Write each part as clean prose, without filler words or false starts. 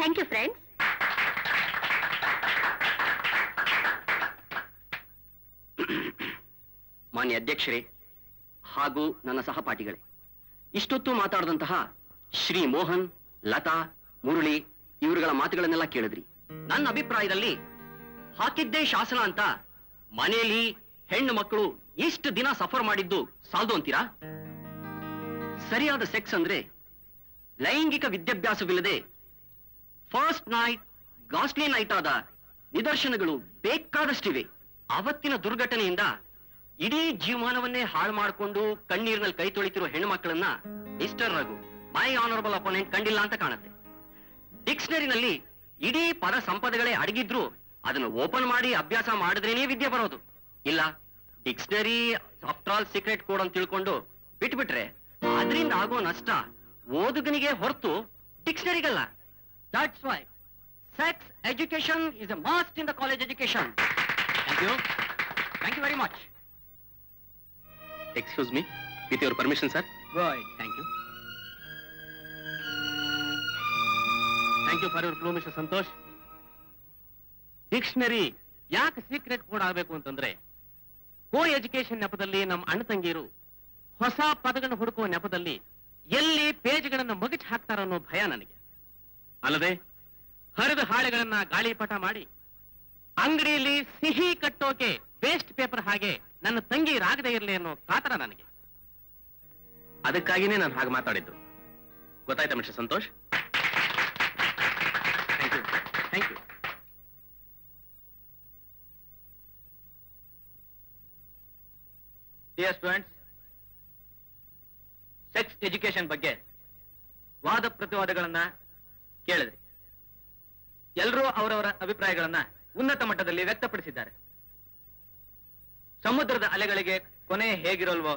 Thank you friends. ಮಾನ್ಯ ಅಧ್ಯಕ್ಷರೇ ಹಾಗೂ ನನ್ನ ಸಹಪಾಠಿಗಳೇ, ಇಷ್ಟೊತ್ತು ಮಾತಾಡಿದಂತಹ ಶ್ರೀ ಮೋಹನ್, ಲತಾ, ಮುರಳಿ ಇವರುಗಳ ಮಾತುಗಳನ್ನೆಲ್ಲ ಕೇಳಿದ್ರಿ. ನನ್ನ ಅಭಿಪ್ರಾಯದಲ್ಲಿ ಹಾಕಿದ್ದೇ ಶಾಸನ ಅಂತ ಮನೆಯಲ್ಲಿ ಹೆಣ್ಣು ಮಕ್ಕಳು ಇಷ್ಟು ದಿನ ಸಫರ್ ಮಾಡಿದ್ದು ಸಾಲ್ದು ಅಂತೀರಾ? ಸರಿಯಾದ ಸೆಕ್ಸ್ ಅಂದ್ರೆ ಲೈಂಗಿಕ ವಿದ್ಯಾಭ್ಯಾಸವಿಲ್ಲದೆ ಫಸ್ಟ್ ನೈಟ್ ಗಾಸ್ಟ್ಲಿ ನೈಟ್ ಆದ ನಿದರ್ಶನಗಳು ಬೇಕಾದಷ್ಟಿವೆ. ಅವತ್ತಿನ ದುರ್ಘಟನೆಯಿಂದ ಇಡೀ ಜೀವಮಾನವನ್ನೇ ಹಾಳು ಮಾಡಿಕೊಂಡು ಕಣ್ಣೀರಿನಲ್ಲಿ ಕೈ ತೊಳಿತಿರೋ ಹೆಣ್ಣು ಮಕ್ಕಳನ್ನ ಮಿಸ್ಟರ್ ರಘು, ಮೈ ಆನರಬಲ್ ಅಪೋನೆಂಟ್, ಕಂಡಿಲ್ಲ ಅಂತ ಕಾಣುತ್ತೆ. ಡಿಕ್ಷನರಿನಲ್ಲಿ ಇಡೀ ಪದ ಸಂಪದಗಳೇ ಅಡಗಿದ್ರು ಅದನ್ನು ಓಪನ್ ಮಾಡಿ ಅಭ್ಯಾಸ ಮಾಡಿದ್ರೇನೇ ವಿದ್ಯೆ ಬರೋದು. ಇಲ್ಲ, dictionary after all secret code ಅಂತ ತಿಳ್ಕೊಂಡು ಬಿಟ್ಬಿಟ್ರೆ ಅದರಿಂದ ಆಗೋ ನಷ್ಟ ಓದುಗನಿಗೆ ಹೊರತು ಡಿಕ್ಷನರಿಗಲ್ಲ. That's why sex education is a must in the college education. Thank you. Thank you very much. Excuse me, with your permission sir. Good, thank you. Thank you for your clue mister Santosh. Dictionary ಯಾಕೆ secret code ಆಗಬೇಕು ಅಂತಂದ್ರೆ, ಕೋ education ನೆಪದಲ್ಲಿ ನಮ್ಮ ಅಣ್ಣ ತಂಗಿಯರು ಹೊಸ ಪದಗಳನ್ನು ಹುಡುಕುವ ನೆಪದಲ್ಲಿ ಎಲ್ಲಿ ಪೇಜ್ಗಳನ್ನು ಮಗಚಿ ಹಾಕ್ತಾರ ಅನ್ನೋ ಭಯ ನನಗೆ. ಅಲ್ಲದೆ ಹರಿದ ಹಾಳೆಗಳನ್ನ ಗಾಳಿಪಟ ಮಾಡಿ ಅಂಗಡಿಯಲ್ಲಿ ಸಿಹಿ ಕಟ್ಟೋಕೆ ವೇಸ್ಟ್ ಪೇಪರ್ ಹಾಗೆ ನನ್ನ ತಂಗಿ ರಾಗದೆ ಇರಲಿ ಅನ್ನೋ ಕಾತರ ನನಗೆ. ಅದಕ್ಕಾಗಿನೇ ನಾನು ಹಾಗೆ ಮಾತಾಡಿದ್ದು. ಗೊತ್ತಾಯ್ತಾ mister Santosh? Thank you, thank you. Dear students, sex education ಬಗ್ಗೆ ವಾದ ಪ್ರತಿವಾದಗಳನ್ನ ಕೇಳಿದ್ರಿ. ಎಲ್ಲರೂ ಅವರವರ ಅಭಿಪ್ರಾಯಗಳನ್ನ ಉನ್ನತ ಮಟ್ಟದಲ್ಲಿ ವ್ಯಕ್ತಪಡಿಸಿದ್ದಾರೆ. ಸಮುದ್ರದ ಅಲೆಗಳಿಗೆ ಕೊನೆ ಹೇಗಿರೋಲ್ವೋ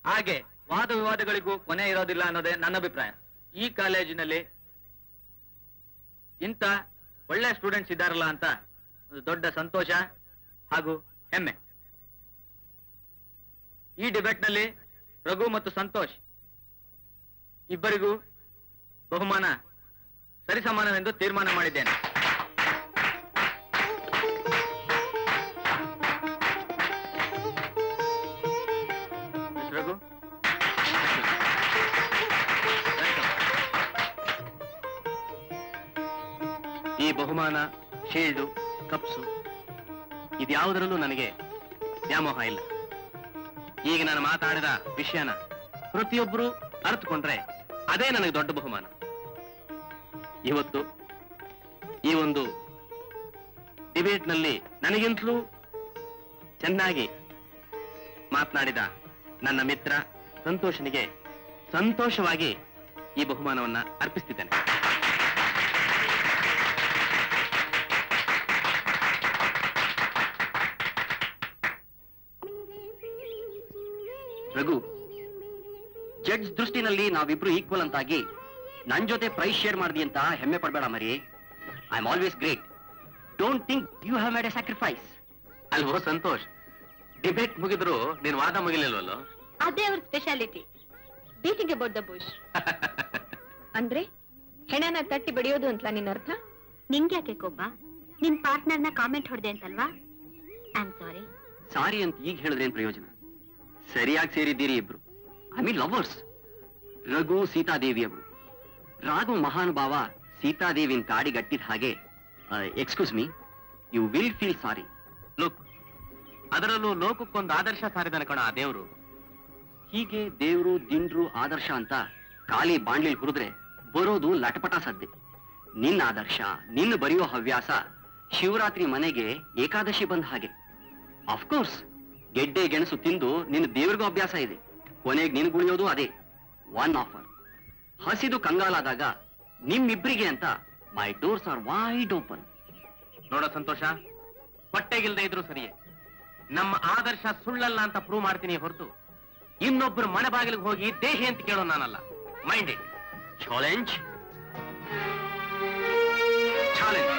ಹಾಗೆ ವಾದ ವಿವಾದಗಳಿಗೂ ಕೊನೆ ಇರೋದಿಲ್ಲ ಅನ್ನೋದೇ ನನ್ನ ಅಭಿಪ್ರಾಯ. ಈ ಕಾಲೇಜಿನಲ್ಲಿ ಇಂಥ ಒಳ್ಳೆ ಸ್ಟೂಡೆಂಟ್ಸ್ ಇದ್ದಾರಲ್ಲ ಅಂತ ಒಂದು ದೊಡ್ಡ ಸಂತೋಷ ಹಾಗೂ ಹೆಮ್ಮೆ. ಈ ಡಿಬೇಟ್ನಲ್ಲಿ ರಘು ಮತ್ತು ಸಂತೋಷ್ ಇಬ್ಬರಿಗೂ ಬಹುಮಾನ ಸರಿಸಮಾನವೆಂದು ತೀರ್ಮಾನ ಮಾಡಿದ್ದೇನೆ. ರಘು, ಈ ಬಹುಮಾನ, ಶೀಲ್ಡು, ಕಪ್ಸು ಇದ್ಯಾವುದರಲ್ಲೂ ನನಗೆ ವ್ಯಾಮೋಹ ಇಲ್ಲ. ಈಗ ನಾನು ಮಾತಾಡಿದ ವಿಷಯನ ಪ್ರತಿಯೊಬ್ಬರು ಅರ್ಥಕೊಂಡ್ರೆ ಅದೇ ನನಗೆ ದೊಡ್ಡ ಬಹುಮಾನ. ಇವತ್ತು ಈ ಒಂದು ಡಿಬೇಟ್ನಲ್ಲಿ ನನಗಿಂತಲೂ ಚೆನ್ನಾಗಿ ಮಾತನಾಡಿದ ನನ್ನ ಮಿತ್ರ ಸಂತೋಷನಿಗೆ ಸಂತೋಷವಾಗಿ ಈ ಬಹುಮಾನವನ್ನ ಅರ್ಪಿಸ್ತಿದ್ದೇನೆ. ರಘು, ಜಡ್ಜ್ ದೃಷ್ಟಿನಲ್ಲಿ ನಾವಿಬ್ರು ಈಕ್ವಲ್ ಅಂತಾಗಿ ನನ್ ಜೊತೆ ಪ್ರೈಸ್ ಶೇರ್ ಮಾಡ್ದಿ ಅಂತ ಹೆಮ್ಮೆ ಪಡ್ಬೇಡ ಮರಿ. I am always great. Don't think you have made a sacrifice. ಅಲ್ವೋ ಸಂತೋಷ್? ಡಿಬೇಟ್ ಮುಗಿದ್ರು ನೀನ್ ವಾದ ಮುಗಿಲಿಲ್ವಲ್ಲೋ? ಅದೇ ಅವ್ರ speciality, beating about the bush. ಅಂದ್ರೆ ಹೆಣನ ತಟ್ಟಿ ಬಡಿಯೋದು ಅಂತಲ್ಲ ನಿನ್ನ ಅರ್ಥ? ನಿಂಗೆ ಯಾಕೆ ಕೋಪ? ನಿನ್ ಪಾರ್ಟ್ನರ್ನ ಕಾಮೆಂಟ್ ಹೊಡೆದೆ ಅಂತಲ್ವಾ? ಐ ಆಮ್ ಸಾರಿ. ಸಾರಿ ಅಂತ ಈಗ ಹೇಳಿದ್ರೇನ್ ಪ್ರಯೋಜನ? ಸರಿಯಾಗಿ ಸೇರಿದ್ದೀರಿ ಇಬ್ರು. I mean lovers. Raghu Sitadevi ಅವರು, ರಾಘು ಮಹಾನುಭಾವ ಸೀತಾದೇವಿನ ಕಾಡಿಗಟ್ಟಿದ ಹಾಗೆ. Excuse me, you will feel sorry. Look, ಅದರಲ್ಲೂ ಲೋಕಕ್ಕೊಂದು ಆದರ್ಶ ಸಾರಿದನ ಕಣ ಆ ದೇವರು. ಹೀಗೆ ದೇವ್ರು, ದಿಂಡ್ರು, ಆದರ್ಶ ಅಂತ ಖಾಲಿ ಬಾಂಡ್ಲಿ ಹುರಿದ್ರೆ ಬರೋದು ಲಟಪಟ ಸದ್ದೆ. ನಿನ್ನ ಆದರ್ಶ, ನಿನ್ನ ಬರೆಯೋ ಹವ್ಯಾಸ ಶಿವರಾತ್ರಿ ಮನೆಗೆ ಏಕಾದಶಿ ಬಂದ ಹಾಗೆ. ಅಫ್ಕೋರ್ಸ್ ಗೆಡ್ಡೆ ಗೆಣಸು ತಿಂದು ನಿನ್ನ ದೇವ್ರಿಗೂ ಅಭ್ಯಾಸ ಇದೆ. ಕೊನೆಗೆ ನಿನ್ ಗುಳಿಯೋದು ಅದೇ. One offer. ಹಸಿದು ಕಂಗಾಲಾದಾಗ ನಿಮ್ಮಿಬ್ರಿಗೆ ಅಂತ ಮೈ ಡೋರ್ಸ್ ಆರ್ ವೈಡ್ ಓಪನ್. ನೋಡೋ ಸಂತೋಷ, ಹೊಟ್ಟೆಗಿಲ್ದೇ ಇದ್ರು ಸರಿಯೇ, ನಮ್ಮ ಆದರ್ಶ ಸುಳ್ಳಲ್ಲ ಅಂತ ಪ್ರೂವ್ ಮಾಡ್ತೀನಿ ಹೊರತು ಇನ್ನೊಬ್ಬರು ಮನೆ ಬಾಗಿಲಿಗೆ ಹೋಗಿ ದೇಹಿ ಅಂತ ಕೇಳೋ ನಾನಲ್ಲ. Mind it. Challenge, challenge.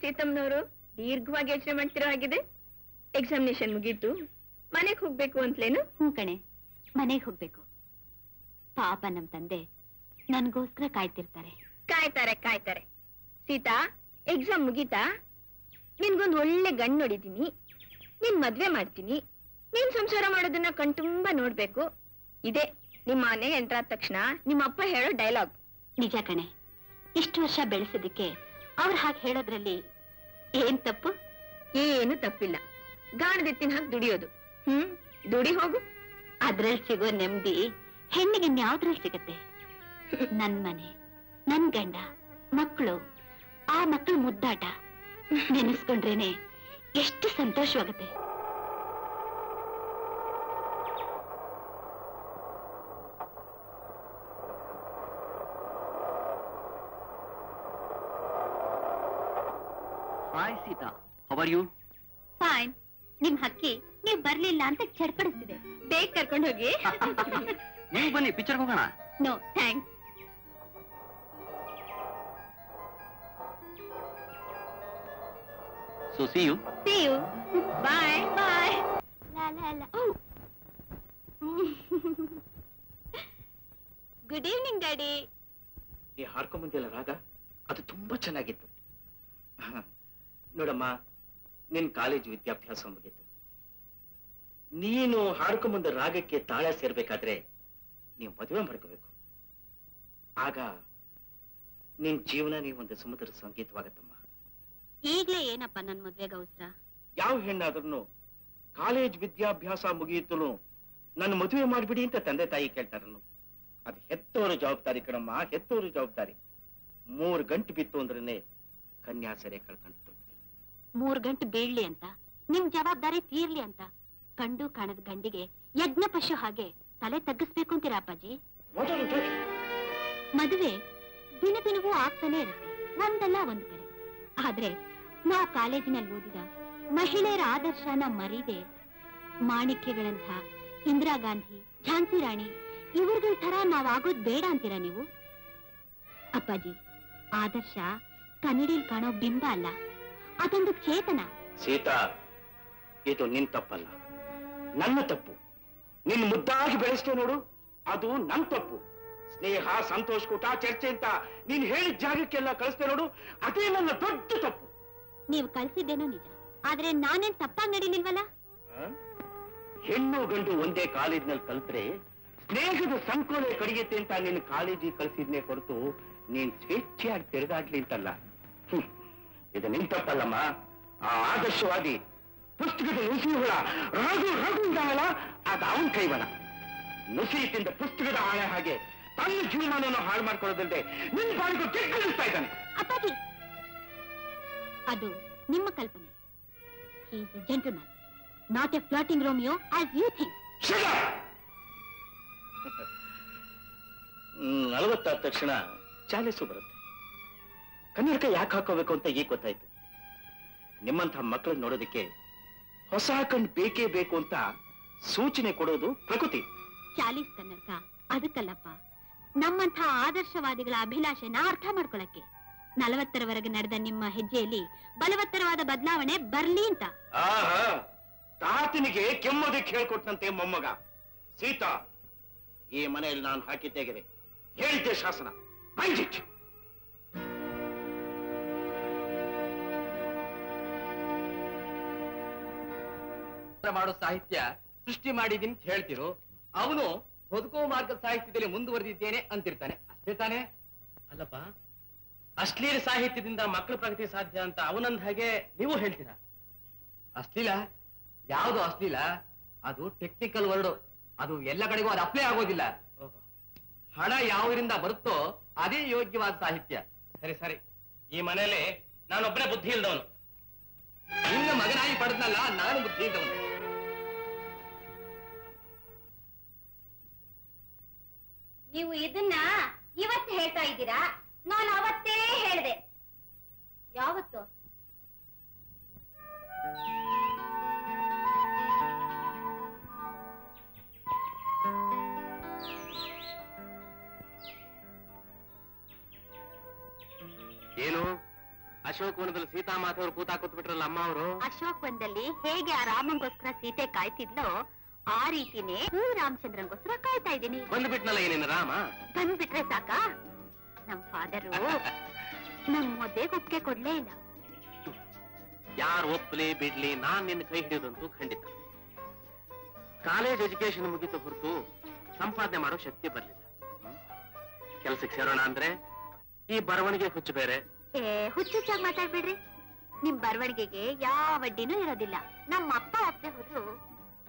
ಸೀತಮ್ಮನವರು ದೀರ್ಘವಾಗಿ ಯೋಚನೆ ಮಾಡ್ತಿರೋ ಹಾಗಿದೆ. ಎಕ್ಸಾಮಿನೇಷನ್ ಮುಗೀತು, ಮನೆಗೆ ಹೋಗ್ಬೇಕು ಅಂತಲೇನು? ಹ್ಞೂ ಕಣೆ, ಮನೆಗೆ ಹೋಗ್ಬೇಕು. ಪಾಪ ನಮ್ ತಂದೆ ನನ್ಗೋಸ್ಕರ ಕಾಯ್ತಿರ್ತಾರೆ. ಕಾಯ್ತಾರೆ. ಸೀತಾ, ಎಕ್ಸಾಮ್ ಮುಗೀತಾ? ನಿನ್ಗೊಂದು ಒಳ್ಳೆ ಗಂಡು ನೋಡಿದ್ದೀನಿ, ನಿನ್ ಮದ್ವೆ ಮಾಡ್ತೀನಿ, ನೀನ್ ಸಂಸಾರ ಮಾಡೋದನ್ನ ಕಣ್ತುಂಬ ನೋಡ್ಬೇಕು. ಇದೇ ನಿಮ್ಮ ಮನೆ ಎಂಟ್ರಾದ ತಕ್ಷಣ ನಿಮ್ಮ ಅಪ್ಪ ಹೇಳೋ ಡೈಲಾಗ್. ನಿಜ ಕಣೆ, ಇಷ್ಟು ವರ್ಷ ಬೆಳೆಸೋದಕ್ಕೆ ಅವ್ರು ಹಾಗೆ ಹೇಳೋದ್ರಲ್ಲಿ ಏನ್ ತಪ್ಪು? ಏನು ತಪ್ಪಿಲ್ಲ. ಗಾಣದೆತ್ತಿನ ಹಾಗೆ ದುಡಿಯೋದು. ದುಡಿ ಹೋಗು. ಅದ್ರಲ್ಲಿ ಸಿಗೋ ನೆಮ್ಮದಿ ಹೆಣ್ಣಿಗೆ ಇನ್ಯಾವ್ದ್ರಲ್ಲಿ ಸಿಗತ್ತೆ? ನನ್ ಮನೆ, ನನ್ ಗಂಡ, ಮಕ್ಕಳು, ಆ ಮಕ್ಕಳ ಮುದ್ದಾಟ ನೆನೆಸ್ಕೊಂಡ್ರೇನೆ ಎಷ್ಟು ಸಂತೋಷವಾಗುತ್ತೆ. Hi Sita, how are you? Fine. ನಿಮ್ ಹಕ್ಕಿ ನೀವ್ ಬರ್ಲಿಲ್ಲ ಅಂತ ಚಡ್ಪಡಿಸ್ತಿದೆ. ಬೇಗ ಕರ್ಕೊಂಡು ಹೋಗಿ. ನೀವು ಬನ್ನಿ, ಪಿಕ್ಚರ್ ಹೋಗೋಣ. No thanks. So see you. See you. Bye. Bye. La la la. Oh. Good evening, Daddy. ನೀ ಹಾಡ್ಕೊಂಬಂದಿಲ್ಲ ರಾಗ, ಅದು ತುಂಬಾ ಚೆನ್ನಾಗಿತ್ತು. ನೋಡಮ್ಮ, ನಿನ್ ಕಾಲೇಜ್ ವಿದ್ಯಾಭ್ಯಾಸ ಮುಗೀತು. ನೀನು ಹಾಡ್ಕೊಂಬಂದ ರಾಗಕ್ಕೆ ತಾಳ ಸೇರ್ಬೇಕಾದ್ರೆ ನೀವು ಮದುವೆ ಮಾಡ್ಕೋಬೇಕು. ಆಗ ನಿನ್ ಜೀವನ ಒಂದು ಸಮುದ್ರ ಸಂಗೀತವಾಗತ್ತಮ್ಮ. ಈಗ್ಲೇ ಏನಪ್ಪ ನನ್ ಮದ್ವೆಗೆ ಅವಸರ? ಯಾವ ಹೆಣ್ಣಾದ್ರೂ ಕಾಲೇಜ್ ವಿದ್ಯಾಭ್ಯಾಸ ಮುಗಿಯಿತು ನನ್ನ ಮದುವೆ ಮಾಡ್ಬಿಡಿ ಅಂತ ತಂದೆ ತಾಯಿ ಕೇಳ್ತಾರನ್ನು. ಅದು ಹೆತ್ತೋರ ಜವಾಬ್ದಾರಿ ಕಣಮ್ಮ, ಹೆತ್ತೋರ ಜವಾಬ್ದಾರಿ. 3 ಗಂಟೆ ಬಿತ್ತು ಅಂದ್ರೇನೆ ಕನ್ಯಾಸರೆ ಕಳ್ಕೊಂಡು ತೃಪ್ತಿ. 3 ಗಂಟೆ ಬೀಳ್ಲಿ ಅಂತ, ನಿಮ್ ಜವಾಬ್ದಾರಿ ತೀರ್ಲಿ ಅಂತ ಕಂಡು ಕಾಣದ ಗಂಡಿಗೆ ಯಜ್ಞ ಪಶು ಹಾಗೆ ತಲೆ ತಗ್ಗಿಸ್ಬೇಕು ಅಂತೀರಾ ಅಪ್ಪಾಜಿ? ಮದುವೆ ದಿನ ದಿನವೂ ಆಗ್ತಾನೆ ಇರುತ್ತೆ, ಒಂದಲ್ಲ ಒಂದ್ ಕಡೆ. ಆದ್ರೆ ನಾವು ಕಾಲೇಜಿನಲ್ಲಿ ಓದಿದ ಮಹಿಳೆಯರ ಆದರ್ಶನ ಮರೀದೆ ಮಾಣಿಕ್ಯಗಳಂಥ ಇಂದಿರಾ ಗಾಂಧಿ, ಝಾನ್ಸಿ ರಾಣಿ ಇವ್ರಗಳ ತರ ನಾವಾಗೋದ್ ಬೇಡ ಅಂತೀರಾ ನೀವು? ಅಪ್ಪಾಜಿ, ಆದರ್ಶ ಕನ್ನಡಿಲ್ ಕಾಣೋ ಬಿಂಬ ಅಲ್ಲ, ಅದೊಂದು ಚೇತನ. ಸೀತಾ, ಇದು ನಿನ್ ತಪ್ಪಲ್ಲ, ನನ್ನ ತಪ್ಪು. ನಿನ್ ಮುದ್ದಾಗಿ ಬೆಳೆಸ್ತೇ ನೋಡು, ಅದು ನನ್ ತಪ್ಪು. ಸ್ನೇಹ, ಸಂತೋಷ ಕೂಟ, ಚರ್ಚೆ ಅಂತ ನೀನ್ ಹೇಳಿದ ಜಾಗಕ್ಕೆಲ್ಲ ಕಳಿಸ್ತೇ ನೋಡು, ಅದೇ ನನ್ನ ದೊಡ್ಡ ತಪ್ಪು. ನೀವು ಕಳ್ಸಿದ್ದೇನೋ ನಿಜ, ಆದ್ರೆ ನಾನೇನ್ ತಪ್ಪಾಗಿ ನಡೀಲಿಲ್ವಲ್ಲ? ಹೆಣ್ಣು ಗಂಡು ಒಂದೇ ಕಾಲೇಜ್ನಲ್ಲಿ ಕಲ್ತ್ರೆ ಸ್ನೇಹದ ಸಂಕೋಲೆ ಕಡಿಯುತ್ತೆ ಅಂತ ನಿನ್ನ ಕಾಲೇಜಿಗೆ ಕಳ್ಸಿದ್ನೇ ಹೊರತು ನೀನ್ ಸ್ವೇಚ್ಛೆಯಾಗಿ ತಿರುಗಾಡ್ಲಿ ಅಂತಲ್ಲ. ಇದು ನಿನ್ ತಪ್ಪಲ್ಲಮ್ಮ. ಆ ಆದರ್ಶವಾದಿ ಪುಸ್ತಕದ ನುಸಿ ಹುಳ ರಘು ರಘು ಇದ್ದಾನಲ್ಲ, ಅದು ಅವನ್ ಕೈವನ. ನುಸಿ ತಿಂದ ಪುಸ್ತಕದ ಹಾಳೆ ಹಾಗೆ ತನ್ನ ಜೀವನವನ್ನು ಹಾಳು ಮಾಡ್ಕೊಳ್ಳೋದಿಲ್ಲದೆ ನಿನ್ನ ಪಾಲಿಗೂ ಕೆಕ್ಕಳಿಸ್ತಾ ಇದ್ದಾನೆ. ಅಪ್ಪಾಜಿ, ಅದು ನಿಮ್ಮ ಕಲ್ಪನೆ. He is a gentleman, not a flirting Romeo as you think. 40 ಆದ ತಕ್ಷಣ ಚಾಲಿಸು ಬರುತ್ತೆ. ಕನ್ನಡಕ ಯಾಕೆ ಹಾಕೋಬೇಕು ಅಂತ ಈಗ ಗೊತ್ತಾಯ್ತು. ನಿಮ್ಮಂಥ ಮಕ್ಕಳನ್ನ ನೋಡೋದಕ್ಕೆ ಹೊಸ ಕಣ್ಣು ಬೇಕೇ ಬೇಕು ಅಂತ ಸೂಚನೆ ಕೊಡೋದು ಪ್ರಕೃತಿ. ಚಾಲೀಸ್ ಕನ್ನಡಕ ಅದಕ್ಕಲ್ಲಪ್ಪ, ನಮ್ಮಂಥ ಆದರ್ಶವಾದಿಗಳ ಅಭಿಲಾಷೆನ ಅರ್ಥ ಮಾಡ್ಕೊಳಕ್ಕೆ. 40ರವರೆಗೆ ನಡೆದ ನಿಮ್ಮ ಹೆಜ್ಜೆಯಲ್ಲಿ ಬಲವತ್ತರವಾದ ಬದಲಾವಣೆ ಬರ್ಲಿ ಅಂತ. ಆಹಾ, ತಾತನಿಗೆ ಕೆಮ್ಮೋದಕ್ಕೆ ಹೇಳ್ಕೊಟ್ಟಂತೆ ಮೊಮ್ಮಗ. ಸೀತಾ, ಈ ಮನೆಯಲ್ಲಿ ನಾನು ಹಾಕಿದ್ದೇಗೆ ಹೇಳಿದ್ದೆ ಶಾಸನ. ಮಾಡೋ ಸಾಹಿತ್ಯ ಸೃಷ್ಟಿ ಮಾಡಿದೀನಿ ಅಂತ ಹೇಳ್ತಿರೋ, ಅವನು ಬದುಕೋ ಮಾರ್ಗದ ಸಾಹಿತ್ಯದಲ್ಲಿ ಮುಂದುವರೆದಿದ್ದೇನೆ ಅಂತಿರ್ತಾನೆ, ಅಷ್ಟೇ ತಾನೇ? ಅಲ್ಲಪ್ಪ, ಅಶ್ಲೀಲ ಸಾಹಿತ್ಯದಿಂದ ಮಕ್ಕಳ ಪ್ರಗತಿ ಸಾಧ್ಯ ಅಂತ ಅವನಂದ ಹಾಗೆ ನೀವು ಹೇಳ್ತೀರಾ? ಅಶ್ಲೀಲ ಯಾವುದು? ಅಶ್ಲೀಲ ಅದು ಟೆಕ್ನಿಕಲ್ ವರ್ಡ್, ಅದು ಎಲ್ಲ ಕಡೆಗೂ ಅದು ಅಪ್ಲೈ ಆಗೋದಿಲ್ಲ. ಹಣ ಯಾವ್ದ್ರಿಂದ ಬರುತ್ತೋ ಅದೇ ಯೋಗ್ಯವಾದ ಸಾಹಿತ್ಯ. ಸರಿ ಸರಿ, ಈ ಮನೇಲಿ ನಾನೊಬ್ಬನೇ ಬುದ್ಧಿ ಇಲ್ದವನು. ನಿನ್ನ ಮಗನಾಗಿ ಪಡೆದ್ನಲ್ಲ, ನಾನು ಬುದ್ಧಿ ಇಲ್ದವನು. ನೀವು ಇದನ್ನ ಇವತ್ತು ಹೇಳ್ತಾ ಇದ್ದೀರಾ? ನಾನು ಅವತ್ತೇ ಹೇಳಿದೆ. ಯಾವತ್ತು? ಏನು ಅಶೋಕವನದಲ್ಲಿ ಸೀತಾಮಾತೆಯವರು ಕೂತ ಕೂತ್ಬಿಟ್ರಲ್ಲ ಅಮ್ಮ ಅವರು. ಅಶೋಕವನದಲ್ಲಿ ಹೇಗೆ ಆ ರಾಮಂಗೋಸ್ಕರ ಸೀತೆ ಕಾಯ್ತಿದ್ಲೋ ಆ ರೀತಿನೇ ರಾಮಚಂದ್ರನ್ಗೋಸ್ಕರ ಕಾಯ್ತಾ ಇದ್ದೀನಿ. ಬಂದ್ಬಿಟ್ನಲ್ಲ ಏನೇನು ರಾಮ? ಬಂದ್ಬಿಟ್ರೆ ಸಾಕ? ನಮ್ ಫಾದರು ನಮ್ ಮದ್ವೆಗೆ ಒಪ್ಪಿಗೆ ಕೊಡ್ಲೇ ಇಲ್ಲ. ಯಾರು ಒಪ್ಪಲಿ ಬಿಡ್ಲಿ ನಾನ್ ನಿನ್ನ ಕೈ ಹಿಡಿಯೋದಂತೂ ಖಂಡಿತ. ಕಾಲೇಜ್ ಎಜುಕೇಶನ್ ಮುಗಿತ ಹೊರತು ಸಂಪಾದನೆ ಮಾಡೋ ಶಕ್ತಿ ಬರ್ಲಿಲ್ಲ. ಕೆಲ್ಸಕ್ಕೆ ಸೇರೋಣ ಅಂದ್ರೆ ಈ ಬರವಣಿಗೆ ಹುಚ್ಚು ಬೇರೆ. ಹುಚ್ಚುಚ್ಚಾಗಿ ಮಾತಾಡ್ಬೇಡ್ರಿ. ನಿಮ್ ಬರವಣಿಗೆಗೆ ಯಾವ ಅಡ್ಡಿನೂ ಇರೋದಿಲ್ಲ. ನಮ್ಮ ಅಪ್ಪ ಒಪ್ಪದೆ ಹೋದ್ರು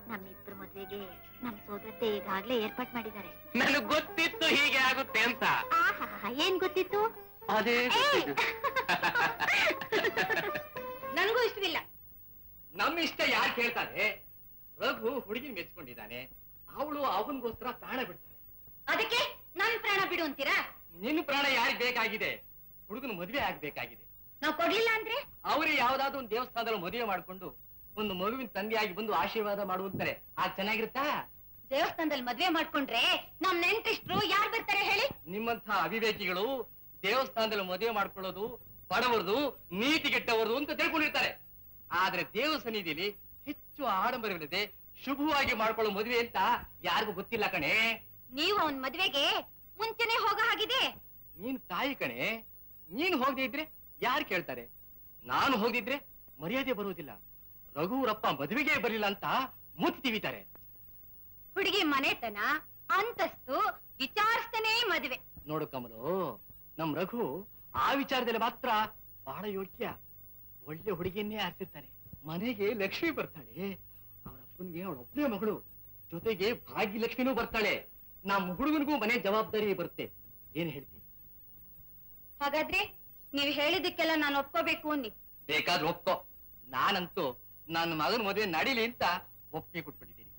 ನಮ್ಮಿಬ್ರು ಮದ್ವೆಗೆ ನಮ್ ಸೋದರತೆ ಈಗಾಗ್ಲೇ ಏರ್ಪಾಟ್ ಮಾಡಿದ್ದಾರೆ. ನನಗ್ ಗೊತ್ತಿತ್ತು ಹೀಗೆ ಆಗುತ್ತೆ ಅಂತ. ಆಹಾ, ಏನ್ ಗೊತ್ತಿತ್ತು? ಅದೇ ನನ್ಗೂ ಇಷ್ಟವಿಲ್ಲ. ನಮ್ಮ ಇಷ್ಟ ಯಾರು ಕೇಳ್ತಾರೆ? ರಘು ಹುಡುಗಿನ ಮೆಚ್ಕೊಂಡಿದ್ದಾನೆ, ಅವಳು ಅವನಿಗೋಸ್ಕರ ಪ್ರಾಣ ಬಿಡ್ತಾಳೆ. ಅದಕ್ಕೆ ನನ್ ಪ್ರಾಣ ಬಿಡು ಅಂತೀರಾ? ನಿನ್ನ ಪ್ರಾಣ ಯಾರಿಗೆ ಬೇಕಾಗಿದೆ? ಹುಡುಗನ ಮದುವೆ ಆಗ್ಬೇಕಾಗಿದೆ. ನಾವ್ ಕೊಡ್ಲಿಲ್ಲ ಅಂದ್ರೆ ಅವ್ರು ಯಾವ್ದಾದ್ರು ಒಂದು ದೇವಸ್ಥಾನದಲ್ಲಿ ಮದುವೆ ಮಾಡ್ಕೊಂಡು ಒಂದು ಮಗುವಿನ ತಂದೆಯಾಗಿ ಬಂದು ಆಶೀರ್ವಾದ ಮಾಡುವಂತಾರೆ. ಆಗ ಚೆನ್ನಾಗಿರುತ್ತಾ? ದೇವಸ್ಥಾನದಲ್ಲಿ ಮದ್ವೆ ಮಾಡ್ಕೊಂಡ್ರೆ ನಮ್ ನೆಂಟ್ರಿಷ್ಟ್ರು ಯಾರು ಬರ್ತಾರೆ ಹೇಳಿ? ನಿಮ್ಮಂತ ಅವಿವೇಕಿಗಳು ದೇವಸ್ಥಾನದಲ್ಲಿ ಮದುವೆ ಮಾಡ್ಕೊಳ್ಳೋದು ಬಡವರದು, ನೀತಿಗೆಟ್ಟವರದು ಅಂತ ತಿಳ್ಕೊಂಡಿರ್ತಾರೆ. ಆದ್ರೆ ದೇವ ಸನ್ನಿಧಿಲಿ ಹೆಚ್ಚು ಆಡಂಬರವಿಲ್ಲದೆ ಶುಭವಾಗಿ ಮಾಡ್ಕೊಳ್ಳೋ ಮದುವೆ ಅಂತ ಯಾರಿಗೂ ಗೊತ್ತಿಲ್ಲ ಕಣೆ. ನೀವು ಅವನ್ ಮದ್ವೆಗೆ ಮುಂಚೆನೆ ಹೋಗೋ ಹಾಗಿದೆ. ನೀನ್ ತಾಯಿ ಕಣೆ, ನೀನ್ ಹೋಗದೆ ಇದ್ರೆ ಯಾರು ಕೇಳ್ತಾರೆ? ನಾನು ಹೋಗಿದ್ರೆ ಮರ್ಯಾದೆ ಬರುವುದಿಲ್ಲ. ರಘುವರಪ್ಪ ಮದುವೆಗೆ ಬರಲಿಲ್ಲ ಅಂತ ಮೂತಿ ತಿವಿತಾರೆ. ಹುಡುಗಿ ಮನೆತನ ಅಂತಸ್ತು ವಿಚಾರಿಸ್ತಾನೆ ಮದುವೆ. ನೋಡು ಕಮಲು, ನಮ್ ರಘು ಆ ವಿಚಾರದಲ್ಲಿ ಮಾತ್ರ ಬಹಳ ಯೋಗ್ಯ. ಒಳ್ಳೆ ಹುಡುಗಿಯನ್ನೇ ಆರಿಸಿರ್ತಾನೆ. ಮನೆಗೆ ಲಕ್ಷ್ಮಿ ಬರ್ತಾಳೆ. ಅವರ ಅಪ್ಪನಿಗೆ ಅವಳೊಬ್ಬನೇ ಮಗಳು, ಜೊತೆಗೆ ಭಾಗ್ಯಲಕ್ಷ್ಮಿನೂ ಬರ್ತಾಳೆ. ನಮ್ಮ ಹುಡುಗನಿಗೂ ಮನೆ ಜವಾಬ್ದಾರಿ ಬರುತ್ತೆ. ಏನ್ ಹೇಳ್ತಿ? ಹಾಗಾದ್ರೆ ನೀವ್ ಹೇಳಿದಕ್ಕೆಲ್ಲ ನಾನು ಒಪ್ಕೋಬೇಕು ಅನ್ನಿ. ಬೇಕಾದ್ರೆ ಒಪ್ಕೋ. ನಾನಂತೂ ನನ್ನ ಮಗನ ಮದುವೆ ನಡೀಲಿ ಅಂತ ಒಪ್ಪಿಗೆ ಕೊಟ್ಬಿಟ್ಟಿದ್ದೀನಿ.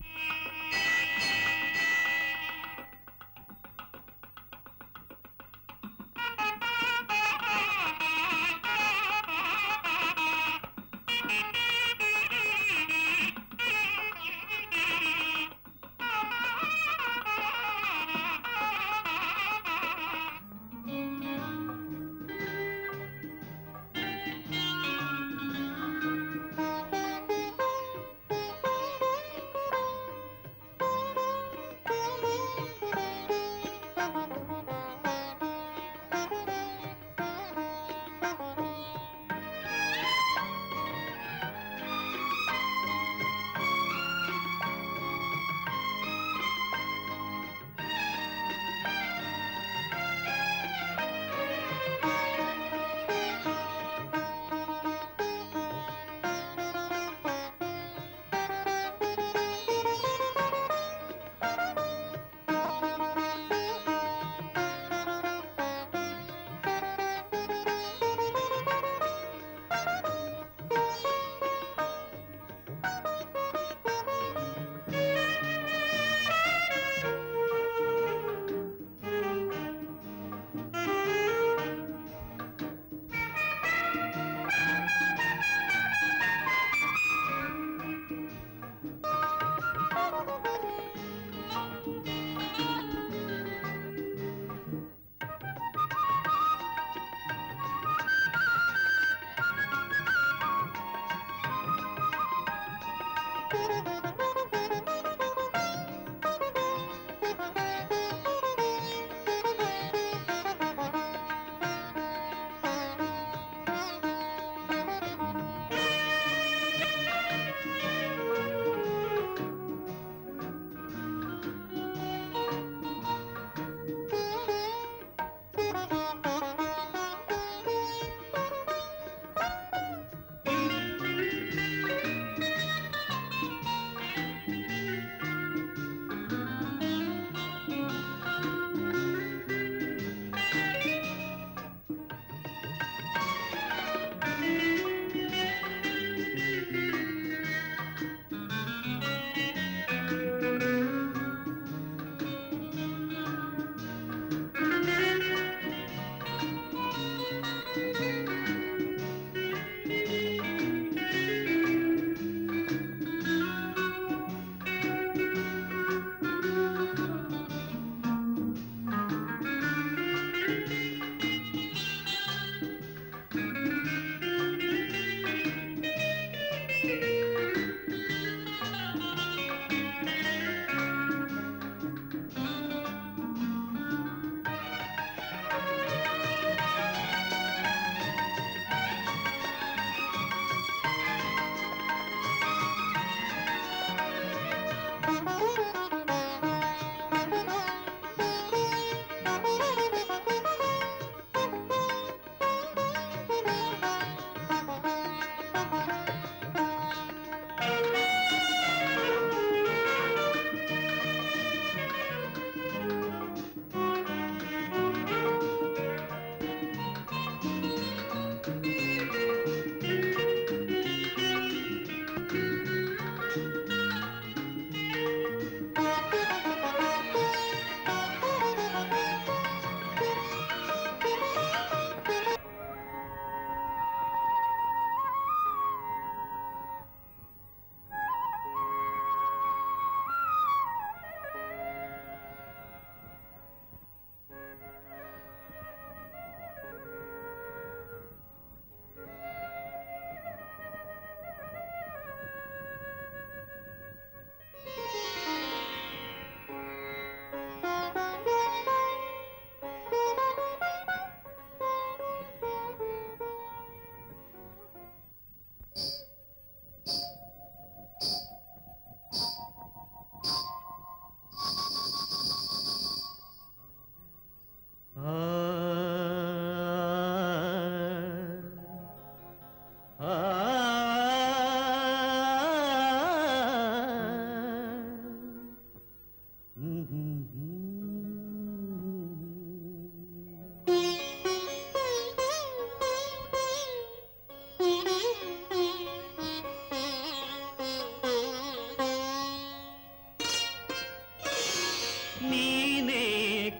ನೀನೇ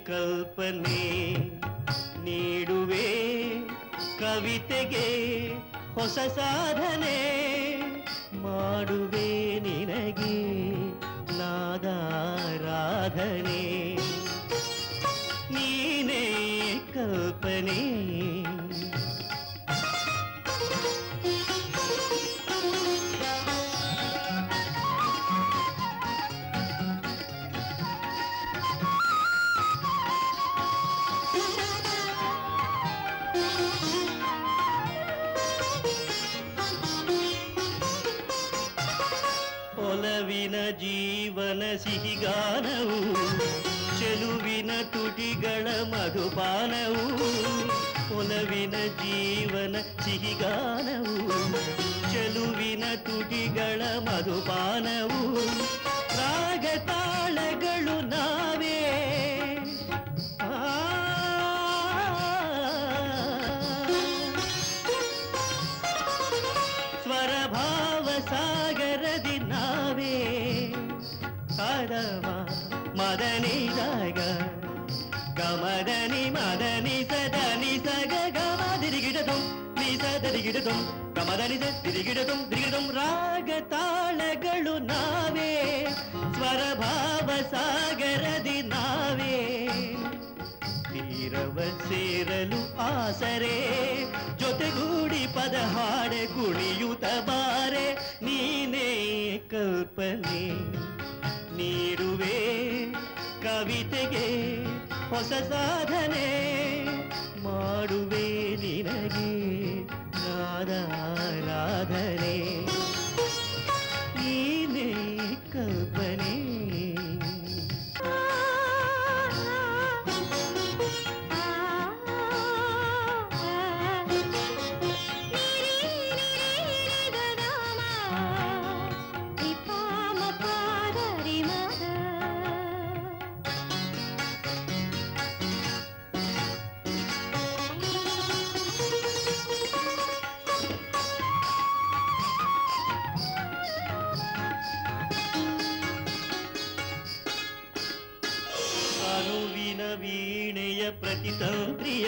ಕಲ್ಪನೆ ನೀಡುವೆ ಕವಿತೆಗೆ ಹೊಸ ಸಾಧನೆ ಮಾಡುವೆ ನಿನಗೆ ನಾದಾರಾಧನೆ ನೀನೇ ಕಲ್ಪನೆ ಒಲವಿನ ಜೀವನ ಸಿಹಿಗಾನವು ಚೆಲುವಿನ ತುಟಿಗಳ ಮಧುಪಾನವು ಒಲವಿನ ಜೀವನ ಸಿಹಿಗಾನವು ಚೆಲುವಿನ ತುಟಿಗಳ ಮಧುಪಾನವು ರಾಗ ತಾಳಗಳು ನಾವೇ ಸ್ವರಭಾವ ಸಾಗರದಿ ನಾವೇ ಕದವ ಮದನಿದಾಗ ಗಮದನಿ ಮದನಿ ಸದನಿ ಸಗ ಗಮದಿರಿಗಿಡದು ನಿಸದರಿಗಿಡದು ಗಮದನಿ ದಿರಿಗಿಡದು ದಿರಿಗಿಡದು ರಾಗ ತಾಳಗಳು ನಾವೇ ಸ್ವರಭಾವ ಸಾಗರದಿ ನಾವೇ ತೀರವ ಸೇರಲು ಆಸರೆ ಜೊತೆಗೂಡಿ ಪದ ಹಾಡೆ ಕುಣಿಯುತ್ತ ಬಾರೆ ನೀನೇ ಕಲ್ಪನೆ ನೀಡುವೆ ಕವಿತೆಗೆ ಹೊಸ ಸಾಧನೆ ಮಾಡುವೆ ನಿನಗೆ ನಾದಾರಾಧನೆ ನೀನೇ ಕಲ್ಪನೆ ವೀಣೆಯ ಪ್ರತಿತಂತ್ರಿಯ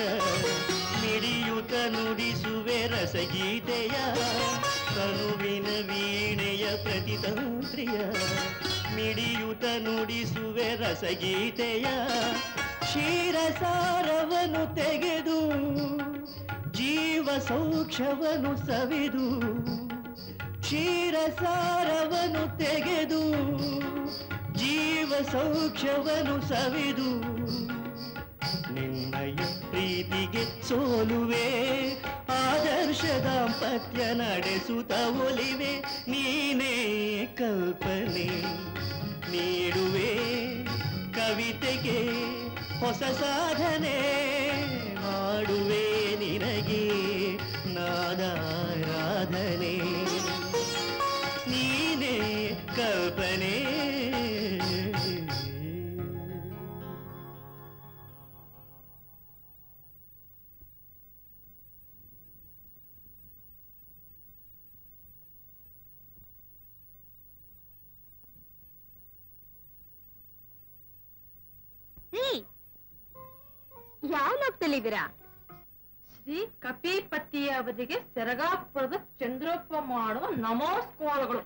ಮಿಡಿಯುತ ನುಡಿಸುವೆ ರಸಗೀತೆಯ ತನುವಿನ ವೀಣೆಯ ಪ್ರತಿತಂತ್ರಿಯ ಮಿಡಿಯುತ ನುಡಿಸುವೆ ರಸಗೀತೆಯ ಕ್ಷೀರಸಾರವನ್ನು ತೆಗೆದು ಜೀವ ಸೌಖ್ಯವನ್ನು ಸವಿದು ಕ್ಷೀರಸಾರವನ್ನು ತೆಗೆದು ಜೀವ ಸೌಖ್ಯವನ್ನು ಸವಿದು ನಿನ್ನಯ ಪ್ರೀತಿಗೆ ಸೋಲುವೆ ಆದರ್ಶ ದಾಂಪತ್ಯ ನಡೆಸುತ್ತ ಒಲಿವೆ ನೀನೇ ಕಲ್ಪನೆ ನೀಡುವೆ ಕವಿತೆಗೆ ಹೊಸ ಸಾಧನೆ ಮಾಡುವೆ ನಿನಗೆ ನಾದಾರಾಧನೆ ನೀನೇ ಕಲ್ಪನೆ ಯಾವ ಲೋಕದಲ್ಲಿದ್ದೀರಾ? ಶ್ರೀ ಕಪಿಪತಿಯ ಅವಧಿಗೆ ಸೆರಗಾಪುರದ ಚಂದ್ರಪ್ಪ ಮಾಡುವ ನಮಸ್ಕಾರಗಳು.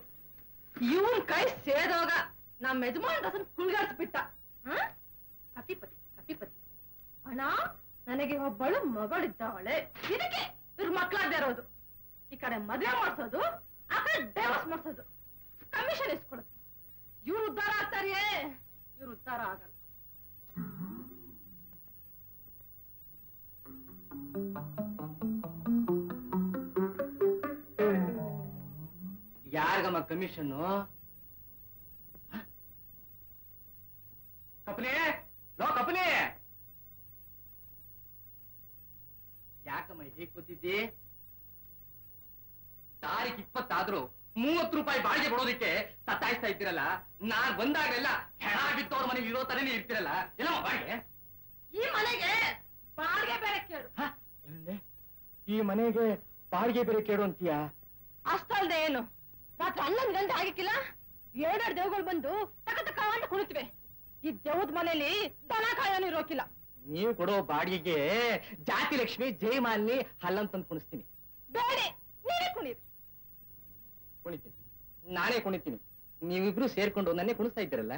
ಇವನ್ ಕೈ ಸೇದೋಗ ನಮ್ಮ ಯಜಮಾನ್ ರಸನ್ ಕುಳ್ಗಾಡ್ಸ್ಬಿಟ್ಟ. ಕಪಿಪತಿ ಕಪಿಪತಿ ಅಣ್ಣ, ನನಗೆ ಒಬ್ಬಳು ಮಗಳಿದ್ದಾವಳೆ. ಇದಕ್ಕೆ ಇವ್ರ ಮಕ್ಕಳಾಗದೆ ಇರೋದು. ಈ ಕಡೆ ಮದುವೆ ಮಾಡ್ಸೋದು, ಆ ಕಡೆ ಡೈವರ್ಸ್ ಮಾಡ್ಸೋದು, ಕಮಿಷನ್ ಇಸ್ಕೊಡೋದು. ಇವ್ರು ಉದ್ಧಾರ ಆಗ್ತಾರಿಯೇ? ಇವ್ರು ಉದ್ಧಾರ ಆಗಲ್ಲ. ಯಾರಿಗಮ್ಮ ಕಮಿಷನ್? ಕಪನೆ ಲೋ ಕಪನೆ, ಯಾಕಮ್ಮ ಹೀಗೆ ಕೂತಿದ್ದಿ? ತಾರೀಖ್ 20 ಆದ್ರೂ 30 ರೂಪಾಯಿ ಬಾಡಿಗೆ ಕೊಡೋದಿಕ್ಕೆ ಸತ್ತಾಯಿಸ್ತಾ ಇರ್ತೀರಲ್ಲ. ನಾನ್ ಬಂದಾಗಲೆಲ್ಲ ಹೆಣ ಬಿತ್ತವ್ರ ಮನೆಗೆ ಇರೋ ತರನೇ ಇರ್ತೀರಲ್ಲ. ಎಲ್ಲಮ್ಮ ಬಾಡಿಗೆ? ಈ ಮನೆಗೆ ಬಾಡಿಗೆ ಬೇರೆ ಕೇಳು. ಏನಂದೆ? ಈ ಮನೆಗೆ ಬಾಡಿಗೆ ಬೇರೆ ಕೇಳು ಅಂತೀಯ? ಅಷ್ಟಲ್ದೆ ಏನು, ರಾತ್ರಿ 11 ಗಂಟೆ ಆಗಿಕ್ಕಿಲ್ಲ, 2 ದೇವಗಳು ಬಂದು ತಕ ತಕ ಅಂತ ಕುಳಿತವೆ. ಈ ದೇವದ ಮನೇಲಿ ದನ ಕಾಯೋನು ಇರೋಕಿಲ್ಲ. ನೀವು ಕೊಡೋ ಬಾಡಿಗೆಗೆ ಜಾತಿ ಲಕ್ಷ್ಮಿ ಜಯಮಾಲಿನಿ ಹಲ್ಲಂತಂದು ಕುಣಿಸ್ತೀನಿ. ಬೇಡ, ನೀವೇ ಕುಣೀರಿ. ಕುಣಿತೀನಿ, ನಾನೇ ಕುಣಿತೀನಿ. ನೀವಿಬ್ರು ಸೇರ್ಕೊಂಡು ನನ್ನೇ ಕುಣಿಸ್ತಾ ಇದ್ದೀರಲ್ಲ.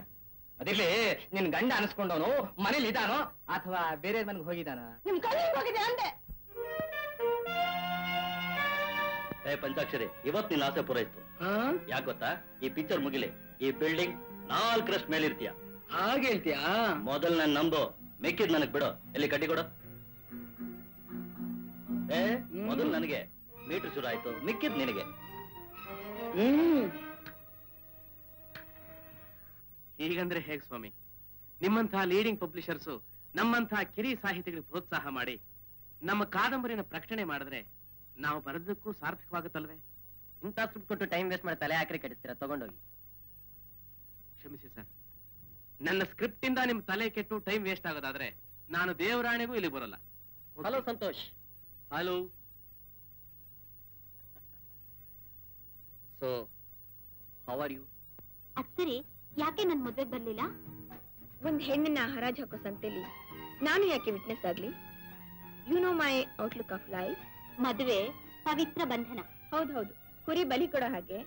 ಅದಿರ್ಲಿ, ನಿನ್ ಗಂಡ ಅನ್ಸ್ಕೊಂಡವನು ಮನೇಲಿ ಇದಾನೋ ಅಥವಾ ಬೇರೆ ಮನೆಗೆ ಹೋಗಿದಾನ? ನಿಮ್ ಕಣ್ಣಿಗೆ ಹೋಗಿದೆ ಅಂದೆ. ಪಂಚಾಕ್ಷರಿ, ಇವತ್ತು ನಿನ್ನ ಆಸೆ ಪೂರೈಸ್ತು. ಯಾಕೆ ಗೊತ್ತಾ? ಈ ಪಿಕ್ಚರ್ ಮುಗಿಲಿ, ಈ ಬಿಲ್ಡಿಂಗ್ 4 ಮೇಲಿರ್ತೀಯ. ಹಾಗೆ ಹೇಳ್ತೀಯಾ? ಮೊದಲ್ ನನ್ ನಂಬು, ಮೆಕ್ಕಿದ್ ನನಗ್ ಬಿಡು. ಎಲ್ಲಿ ಕಟ್ಟಿ ಕೊಡು. ಮೊದಲು ನನಗೆ ಮೀಟರ್ ಶುರು ಆಯ್ತು, ಮಿಕ್ಕಿದ್ ನಿನಗೆ. ಹೀಗಂದ್ರೆ ಹೇಗ್ ಸ್ವಾಮಿ? ನಿಮ್ಮಂತಹ ಲೀಡಿಂಗ್ ಪಬ್ಲಿಷರ್ಸು ನಮ್ಮಂತಹ ಕಿರಿ ಸಾಹಿತಿಗಳಿಗೆ ಪ್ರೋತ್ಸಾಹ ಮಾಡಿ ನಮ್ಮ ಕಾದಂಬರಿನ ಪ್ರಕಟಣೆ ಮಾಡಿದ್ರೆ ನಾವು ಬರೆದಕ್ಕೂ ಸಾರ್ಥಕವಾಗುತ್ತಲ್ವೇ? ಇಂಥ ಸ್ಕ್ರಿಪ್ಟ್ ಕೊಟ್ಟು ಟೈಮ್ ವೇಸ್ಟ್ ಮಾಡಿ ತಲೆ ಹಾಕಿ ಕಡಿಸ್ತೀರಾ, ತಗೊಂಡೋಗಿ. ಕ್ಷಮಿಸಿ ಸರ್, ನನ್ನ ಸ್ಕ್ರಿಪ್ಟ್ ಇಂದ ನಿಮ್ ತಲೆ ಕೆಟ್ಟು ಟೈಮ್ ವೇಸ್ಟ್ ಆಗೋದಾದ್ರೆ ನಾನು ದೇವರಾಣೆಗೂ ಇಲ್ಲಿ ಬರೋಲ್ಲ. Hello Santosh. Hello. So how are you? ಅದ್ ಸರಿ, ಯಾಕೆ ನನ್ ಮದ್ವೆಗ್ ಬರ್ಲಿಲ್ಲ? ಒಂದ್ ಹೆಣ್ಣನ್ನ ಹರಾಜ್ ಹಾಕೋ ಸಂತೆಲಿ ನಾನು ಯಾಕೆ ವಿಟ್ನೆಸ್ ಆಗ್ಲಿ? You know my outlook of life. ಮದುವೆ ಪವಿತ್ರ ಬಂಧನ. ಹೌದೌದು, ಕುರಿ ಬಲಿ ಕೊಡೋ ಹಾಗೆ.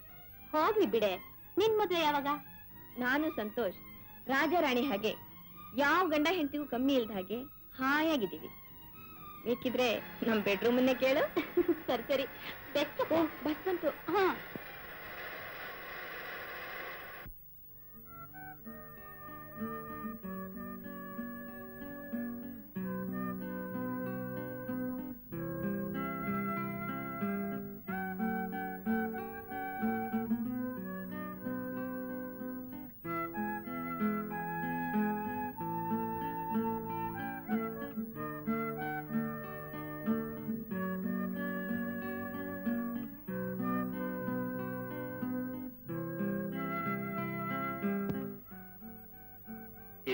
ಹೋಗ್ಲಿ ಬಿಡೆ, ನಿನ್ ಮದ್ವೆ ಯಾವಾಗ? ನಾನು ಸಂತೋಷ್ ರಾಜಾರಾಣಿ ಹಾಗೆ ಯಾವ ಗಂಡ ಹೆಂಡತಿಗೂ ಕಮ್ಮಿ ಇಲ್ದ ಹಾಗೆ ಹಾಯಾಗಿದ್ದೀವಿ. ಬೇಕಿದ್ರೆ ನಮ್ ಬೆಡ್ರೂಮ್ ಅನ್ನೇ ಕೇಳು. ಸರಿ ಸರಿ, ಬಸ್ ಬಂತು. ಹಾ.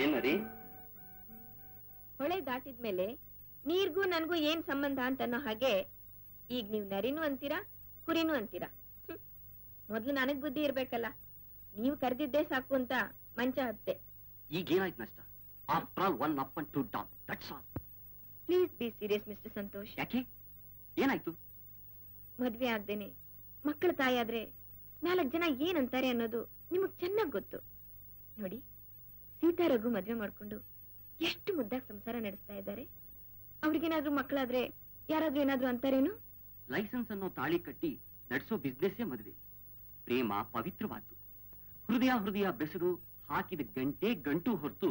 ಏನರಿ? ಹೊಳೆ ದಾಟಿದ್ಮೇಲೆ ನೀರ್ಗೂ ನನ್ಗೂ ಏನ್ ಸಂಬಂಧ ಅಂತ ಅನ್ನೋ ಹಾಗೆ ಈಗ ನೀವ್ ನರಿನೂ ಅಂತೀರಾ, ಕುರಿನೂ ಅಂತೀರಾ. ಮೊದ್ಲು ನನಗ್ ಬುದ್ಧಿ ಇರ್ಬೇಕಲ್ಲ. ನೀವು ಕರೆದಿದ್ದೇ ಸಾಕು ಅಂತ ಮಂಚ ಹತ್ತೆ. ಈಗೇನಾಯ್ತು ನಷ್ಟ? After all 1 up and 2 down, that's all. Please be serious mister Santosh. ಯಾಕೆ, ಏನಾಯ್ತು? ಮದ್ವೆ ಆಗ್ದೇನೆ ಮಕ್ಕಳ ತಾಯಾದ್ರೆ 4 ಜನ ಏನಂತಾರೆ ಅನ್ನೋದು ನಿಮಗ್ ಚೆನ್ನಾಗ್ ಗೊತ್ತು. ನೋಡಿ, ಸೀತಾ ರಘು ಮದ್ವೆ ಮಾಡ್ಕೊಂಡು ಎಷ್ಟು ಮುದ್ದಾಗಿ ಸಂಸಾರ ನಡೆಸ್ತಾ ಇದ್ದಾರೆ. ಅವ್ರಿಗೇನಾದ್ರೂ ಮಕ್ಕಳಾದ್ರೆ ಯಾರಾದ್ರೂ ಏನಾದ್ರೂ ಅಂತಾರೇನು? ಲೈಸೆನ್ಸ್ ಅನ್ನೋ ತಾಳಿ ಕಟ್ಟಿ ನಡೆಸೋ ಬಿಸ್ನೆಸ್ಸೇ ಮದುವೆ. ಪ್ರೇಮ ಪವಿತ್ರವಾದ್ದು. ಹೃದಯ ಬೆಸರು ಹಾಕಿದ ಗಂಟು ಹೊರತು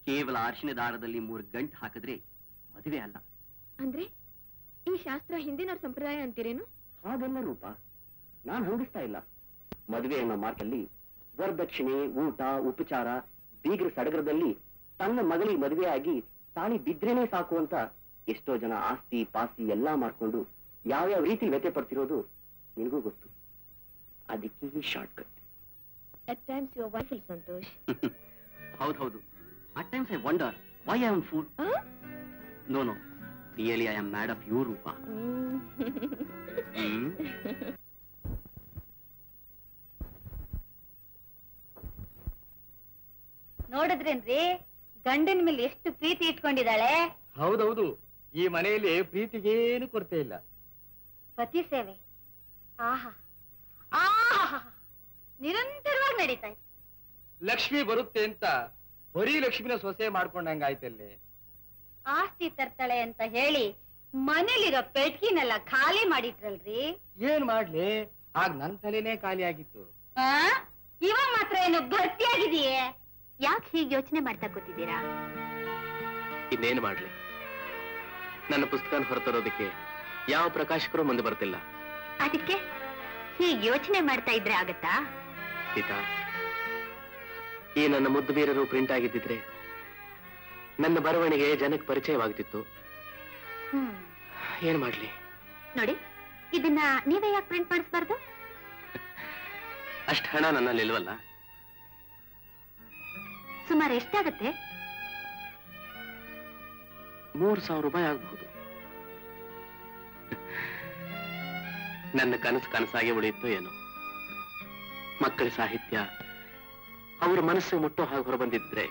ಕೇವಲ ಅರಿಶಿನ ದಾರದಲ್ಲಿ 3 ಗಂಟು ಹಾಕಿದ್ರೆ ಮದುವೆ ಅಲ್ಲ. ಅಂದ್ರೆ ಈ ಶಾಸ್ತ್ರ ಹಿಂದಿನ ಸಂಪ್ರದಾಯ ಅಂತೀರೇನು? ಹಾಗೆಲ್ಲ ರೂಪ, ನಾನ್ ಹಂಗಿಸ್ತಾ ಇಲ್ಲ. ಮದುವೆ ಅನ್ನೋ ಮಾರ್ಕಲ್ಲಿ ವರದಕ್ಷಿಣೆ, ಊಟ, ಉಪಚಾರ, ಬೀಗ್ರ ಸಡಗರದಲ್ಲಿ ತನ್ನ ಮಗಳಿಗೆ ಮದುವೆ ಆಗಿ ತಾಳಿ ಬಿದ್ರೇನೆ ಸಾಕು ಅಂತ ಎಷ್ಟೋ ಜನ ಆಸ್ತಿ ಪಾಸ್ತಿ ಎಲ್ಲಾ ಮಾಡ್ಕೊಂಡು ಯಾವ್ಯಾವ ರೀತಿ ವ್ಯಥೆ ಪಡ್ತಿರೋದು ನಿನಗೂ ಗೊತ್ತು. ಅದಕ್ಕೆ ಈ short cut. At times you are wonderful, Santosh. ಹೌದು. At times I wonder why I am fool. No, really I am mad of you, ರೂಪ. ನೋಡಿದ್ರೇನ್ರಿ ಗಂಡನ ಮೇಲೆ ಎಷ್ಟು ಪ್ರೀತಿ ಇಟ್ಕೊಂಡಿದ್ದಾಳೆ. ಹೌದೌದು, ಈ ಮನೆಯಲ್ಲಿ ಪ್ರೀತಿಗೇನು ಕೊರತೆ ಇಲ್ಲ. ಪತಿ ಸೇವೆ ಆಹಾ ಆಹಾ ನಿರಂತರವಾಗಿ ನಡೀತಾ ಇದೆ. ಲಕ್ಷ್ಮಿ ಬರುತ್ತೆ ಅಂತ ಬರೀ ಲಕ್ಷ್ಮಿನ ಸೊಸೆ ಮಾಡ್ಕೊಂಡಂಗಾಯ್ತಲ್ಲೇ. ಆಸ್ತಿ ತರ್ತಾಳೆ ಅಂತ ಹೇಳಿ ಮನೇಲಿರೋ ಪೆಟ್ಕಿನೆಲ್ಲ ಖಾಲಿ ಮಾಡಿಟ್ರಲ್ರಿ. ಏನ್ ಮಾಡ್ಲಿ, ಆಗ ನನ್ ತಲೆನೇ ಖಾಲಿ ಆಗಿತ್ತು. ಇವಾಗ ಮಾತ್ರ ಏನು ಭರ್ತಿಯಾಗಿದೆಯೇ? ಯಾಕೆ ಹೀಗೆ ಯೋಚನೆ ಮಾಡ್ತಾ ಕೂತಿದ್ದೀರಾ? ಇನ್ನೇನು ಮಾಡ್ಲಿ, ನನ್ನ ಪುಸ್ತಕ ಹೊರತರೋದಕ್ಕೆ ಯಾವ ಪ್ರಕಾಶಕರು ಮುಂದೆ ಬರ್ತಿಲ್ಲ. ಅದಕ್ಕೆ ಹೀಗೆ ಯೋಚನೆ ಮಾಡ್ತಾ ಇದ್ರೆ ಆಗತ್ತಾ? ಸೀತಾ, ಈ ನನ್ನ ಮುದ್ದು ಬೀರರು ಪ್ರಿಂಟ್ ಆಗಿದ್ದಿದ್ರೆ ನನ್ನ ಬರವಣಿಗೆ ಜನಕ್ಕೆ ಪರಿಚಯವಾಗ್ತಿತ್ತು. ಏನ್ ಮಾಡ್ಲಿ ನೋಡಿ, ಇದನ್ನ ನೀವೇ ಯಾಕೆ ಪ್ರಿಂಟ್ ಮಾಡಿಸ್ಬಾರ್ದು? ಅಷ್ಟು ಹಣ ನನ್ನಲ್ಲಿ ಇಲ್ವಲ್ಲ. ಸುಮಾರು ಎಷ್ಟಾಗತ್ತೆ? 3,000 ರೂಪಾಯಿ ಆಗಬಹುದು. ನನ್ನ ಕನಸಾಗಿ ಉಳಿಯಿತು ಏನು. ಮಕ್ಕಳ ಸಾಹಿತ್ಯ ಅವರ ಮನಸ್ಸು ಮುಟ್ಟೋ ಹಾಗೆ ಹೊರಬಂದಿದ್ರೆ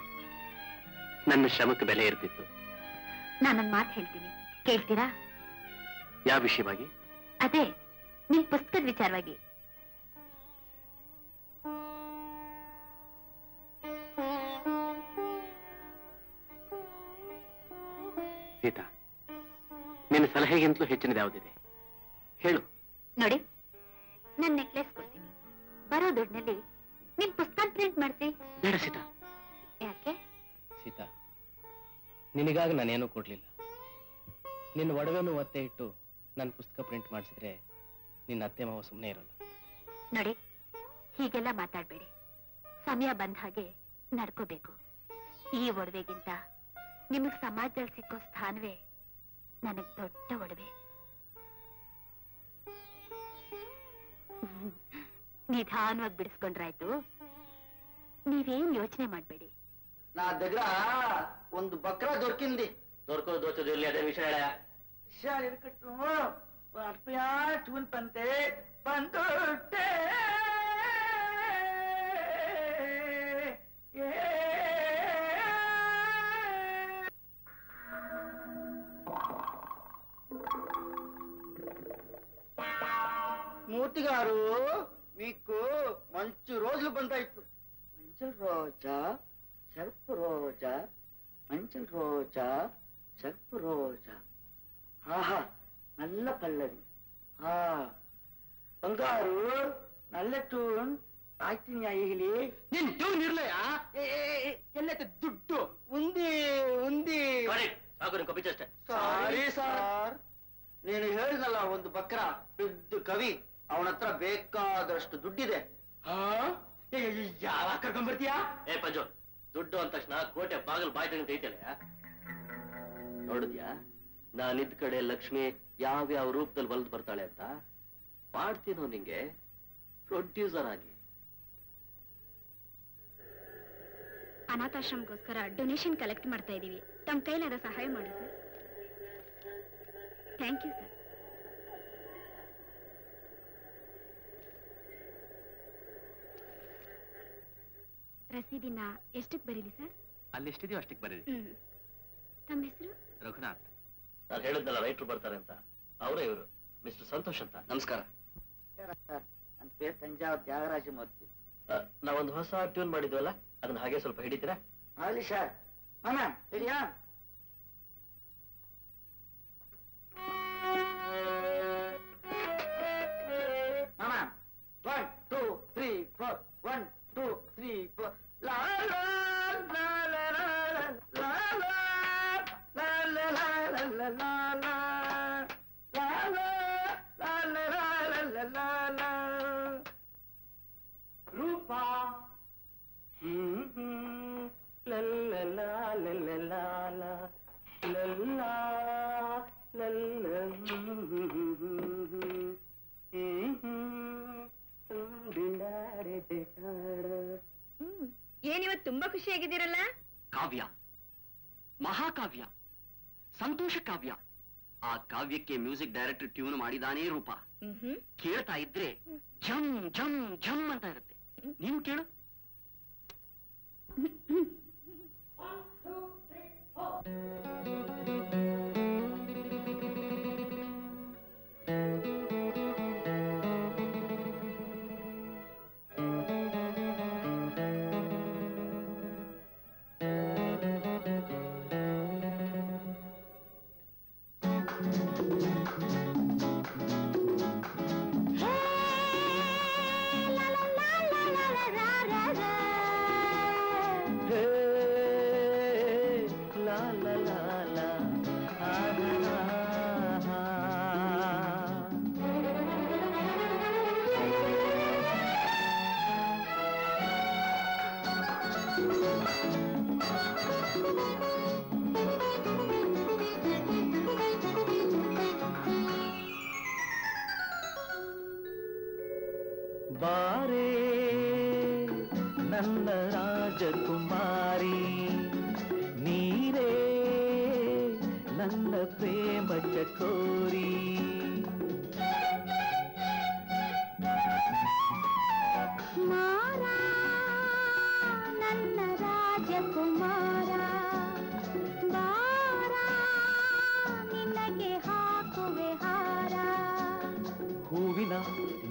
ನನ್ನ ಶ್ರಮಕ್ಕೆ ಬೆಲೆ ಇರ್ತಿತ್ತು. ನಾನೊಂದ್ ಮಾತು ಹೇಳ್ತೀನಿ, ಕೇಳ್ತೀರಾ? ಯಾವ ವಿಷಯವಾಗಿ? ಅದೇ ನಿಮ್ ಪುಸ್ತಕದ ವಿಚಾರವಾಗಿ. ಸೀತಾ, ನಿನ್ನ ಸಲಹೆಗಿಂತಲೂ ಹೆಚ್ಚಿನದು ಯಾವುದಿದೆ ಹೇಳು. ನೋಡಿ, ನನ್ ನೆಕ್ಲೆಸ್ ಕೊಡ್ತೀನಿ, ಬರೋ ದುಡ್ಡಿನಲ್ಲಿ ನಿಮ್ ಪುಸ್ತಕ ಪ್ರಿಂಟ್ ಮಾಡಿಸಿ. ಬೇಡ ಸೀತಾ. ಯಾಕೆ? ಸೀತಾ, ನಿನಗಾಗಿ ನಾನೇನು ಕೊಡ್ಲಿಲ್ಲ. ನಿನ್ನ ಒಡವೆನೂ ಒತ್ತೆ ಇಟ್ಟು ನನ್ನ ಪುಸ್ತಕ ಪ್ರಿಂಟ್ ಮಾಡಿಸಿದ್ರೆ ನಿನ್ನ ಅತ್ತೆ ಮಾವ ಸುಮ್ಮನೆ ಇರೋಲ್ಲ. ನೋಡಿ, ಹೀಗೆಲ್ಲ ಮಾತಾಡ್ಬೇಡಿ. ಸಮಯ ಬಂದ ಹಾಗೆ ನಡ್ಕೋಬೇಕು. ಈ ಒಡವೆಗಿಂತ ನಿಮಗ್ ಸಮಾಜದಲ್ಲಿ ಸಿಕ್ಕೋ ಸ್ಥಾನವೇ ನನಗ್ ದೊಡ್ಡ ಒಡವೆ. ನಿಧಾನವಾಗಿ ಬಿಡಿಸ್ಕೊಂಡ್ರಾಯ್ತು. ನೀವೇನ್ ಯೋಚನೆ ಮಾಡ್ಬೇಡಿ. నా దగ్గర ಒಂದು ಬಕ್ರ ದೊರಕಿಂది. ದೊರಕೋದು ದೋಚೋದು ಇಲ್ಲಿ ಅದೇ ವಿಷಯ ಹೇಳ. ವಿಷಯ ಇರ್ಕಟ್ಟು ಅರ್ಪಯಾ ಟೂನ್ ಪಂತೆ ಬಂದುಟ್ಟೆ. మూర్తి గారు, మీకు మంచి రోజులు బందాయిತ್ತು. మంచి రోజా, సర్పు రోజా, మంచి రోజా, సర్పు రోజా. ఆహా, నల్ల పల్లవి. బంగారు నల్ల టూన్ ಆಯ್ತೀನಿ ಇಲ್ಲಿ. ನಿನ್ ಟ್ಯೂನ್ ಇರ್ಲಯ್ಯ. ಎಲ್ಲೈತೆ ದುಡ್ಡು? ఉంది ఉంది. ಅಷ್ಟೇ. ಸಾರಿ ಸಾರ್, ನೀನು ಹೇಳಿದಲ್ಲ ಒಂದು ಬಕ್ರ ದೊಡ್ಡ ಕವಿ, ಅವನ ಹತ್ರ ಬೇಕಾದಷ್ಟು ದುಡ್ಡಿದೆ. ಯಾವಾಗ ಕರ್ಕೊಂಡ್ಬರ್ತೀಯಾ? ಏ ಪಂಜು, ದುಡ್ಡು ಅಂದ ತಕ್ಷಣ ಕೋಟೆ ಬಾಗಿಲು ಬಾಯಿ ತಗೊಂಡು ಐತಲ್ಲ. ನೋಡಿದ್ಯಾ ನಾನಿದ್ದ ಕಡೆ ಲಕ್ಷ್ಮಿ ಯಾವ್ಯಾವ ರೂಪದಲ್ಲಿ ಬಲ್ದು ಬರ್ತಾಳೆ ಅಂತ. ಮಾಡ್ತೀನೋ ನಿಂಗೆ ಪ್ರೊಡ್ಯೂಸರ್ ಆಗಿ. ಅನಾಥಾಶ್ರಮಕ್ಕೋಸ್ಕರ ಡೊನೇಷನ್ ಕಲೆಕ್ಟ್ ಮಾಡ್ತಾ ಇದೀವಿ. ತಮ್ಮ ಕೈಲಾದ ಸಹಾಯ ಮಾಡಿ ಸರ್. Thank you sir. ರಸೀದಿನ ಎಷ್ಟಕ್ಕೆ ಬರೀಲಿ ಸರ್? ಅಲ್ಲಿ ಎಷ್ಟಿದೆಯೋ ಅಷ್ಟಕ್ಕೆ ಬರೀರಿ. ತಮ್ಮ ಹೆಸರು? ರಘುನಾಥ್. ನಾನು ಹೇಳಿದ್ನಲ್ಲ ರೈಟ್ರು ಬರ್ತಾರೆ ಅಂತ, ಅವರೇ ಇವರು ಮಿಸ್ಟರ್ ಸಂತೋಷ್ ಅಂತ. ನಮಸ್ಕಾರ. ನನ್ನ ಪೇರು ತಂಜಾವೂರ್ ತ್ಯಾಗರಾಜ ಮೂರ್ತಿ. ನಾವೊಂದು ಹೊಸ ಟ್ಯೂನ್ ಮಾಡಿದ್ವಲ್ಲ, ಅದನ್ನ ಹಾಗೆ ಸ್ವಲ್ಪ ಹಿಡಿತೀರಾ? ಆಗಲಿ ಸರ್. ಮಾಮ ಹಿಡಿಯಾ? ಮಾಮ 1 2 3 4 1 2 3 4 ಲಾ ಲಾ ಲಾ ಲಾ ಲಾ ಲಾ ಲಾ ಲಾ ಲಾ ಲಾ ಲಾ ಲಾ ರೂಪ ಏನಿವತ್ತು ತುಂಬಾ ಖುಷಿಯಾಗಿದ್ದೀರಲ್ಲ? ಕಾವ್ಯ, ಮಹಾಕಾವ್ಯ, ಸಂತೋಷ ಕಾವ್ಯ. ಆ ಕಾವ್ಯಕ್ಕೆ ಮ್ಯೂಸಿಕ್ ಡೈರೆಕ್ಟರ್ ಟ್ಯೂನ್ ಮಾಡಿದಾನೇ ರೂಪ. ಕೇಳ್ತಾ ಇದ್ರೆ ಝಮ್ ಝಮ್ ಝಮ್ ಅಂತ ಇರುತ್ತೆ. ನೀನು ಕೇಳು. ಬಾರೆ ನನ್ನ ರಾಜಕುಮಾರಿ, ನೀರೇ ನನ್ನ ಪ್ರೇಮ ಚಕೋರಿ. ರಾಜಕುಮಾರ ಬಾರ ನಿನಗೆ ಹಾಕುವೆ ಹಾರ. ಹೂವಿನ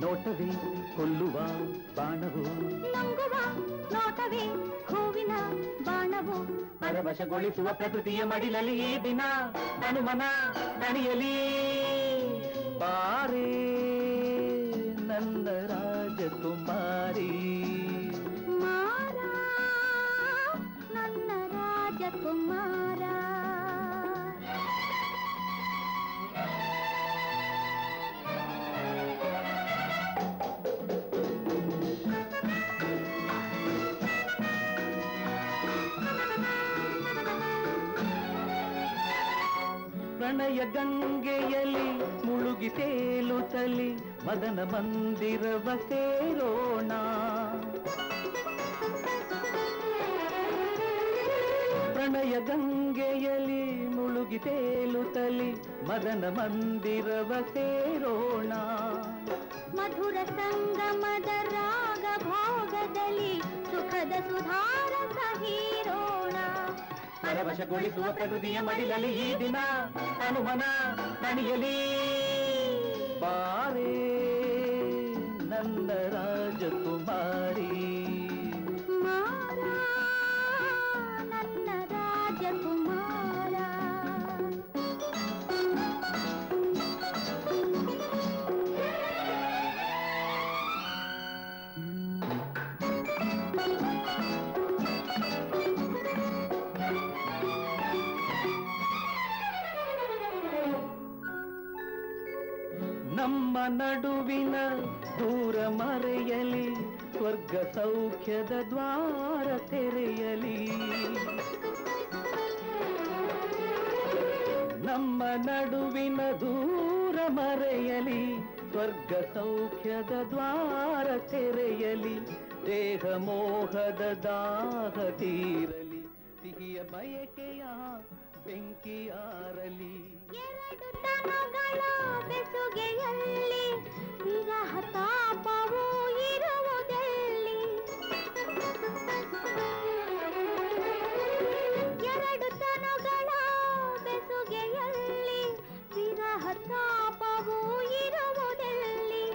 ನೋಟವೇ ಕೊಲ್ಲುವ ಬಾಣವು, ನಂಗುವ ನೋಟವೇ ಹೂವಿನ ಬಾಣವು, ಪರವಶಗೊಳಿಸುವ ಪ್ರಕೃತಿಯ ಮಡಿಲಲ್ಲಿ ಈ ದಿನ ಹನುಮನ ದಣಿಯಲಿ. ಬಾರೇ ನನ್ನ ರಾಜಕುಮಾರಿ, ಮಾರ ನನ್ನ ರಾಜಕುಮಾರ. ಪ್ರಣಯ ಗಂಗೆಯಲ್ಲಿ ಮುಳುಗಿ ತೇಲುತ್ತಲಿ ಮದನ ಮಂದಿರವ ಸೇರೋಣ. ಪ್ರಣಯ ಗಂಗೆಯಲ್ಲಿ ಮುಳುಗಿ ತೇಲುತ್ತಲಿ ಮದನ ಮಂದಿರವ ಸೇರೋಣ. ಮಧುರ ಸಂಗಮದ ರಾಗ ಭೋಗದಲ್ಲಿ ಸುಖದ ಸುಧಾರ ಸಹೀರೋಣ. ಪರವಶಗೊಳಿಸುವ ಪ್ರಕೃತಿಯ ಮಡಿಲಲ್ಲಿ ಈ ದಿನ ಹನುಮನ ದಣಿಯಲಿ. ಬಾರೇ ನನ್ನ ರಾಜಕುಮಾರಿ, ಮಾರ ನನ್ನ ರಾಜಕುಮಾರ. ನಮ್ಮ ನಡುವಿನ ದೂರ ಮರೆಯಲಿ, ಸ್ವರ್ಗ ಸೌಖ್ಯದ ದ್ವಾರ ತೆರೆಯಲಿ. ನಮ್ಮ ನಡುವಿನ ದೂರ ಮರೆಯಲಿ, ಸ್ವರ್ಗ ಸೌಖ್ಯದ ದ್ವಾರ ತೆರೆಯಲಿ. ದೇಹ ಮೋಹದ ದಾಹ ತೀರಲಿ, ಸಿಹಿಯ ಬಯಕೆಯ ಬೆಂಕಿಯಾರಲಿ. ಎರಡು ತನಗಳ ಬೆಸುಗೆಯಲ್ಲಿ ವಿರಹ ತಾಪವು ಇರುವುದೆಲ್ಲಿ. ಎರಡು ತನಗಳ ಬೆಸುಗೆಯಲ್ಲಿ ವಿರಹ ತಾಪವು ಇರುವುದೆಲ್ಲಿ.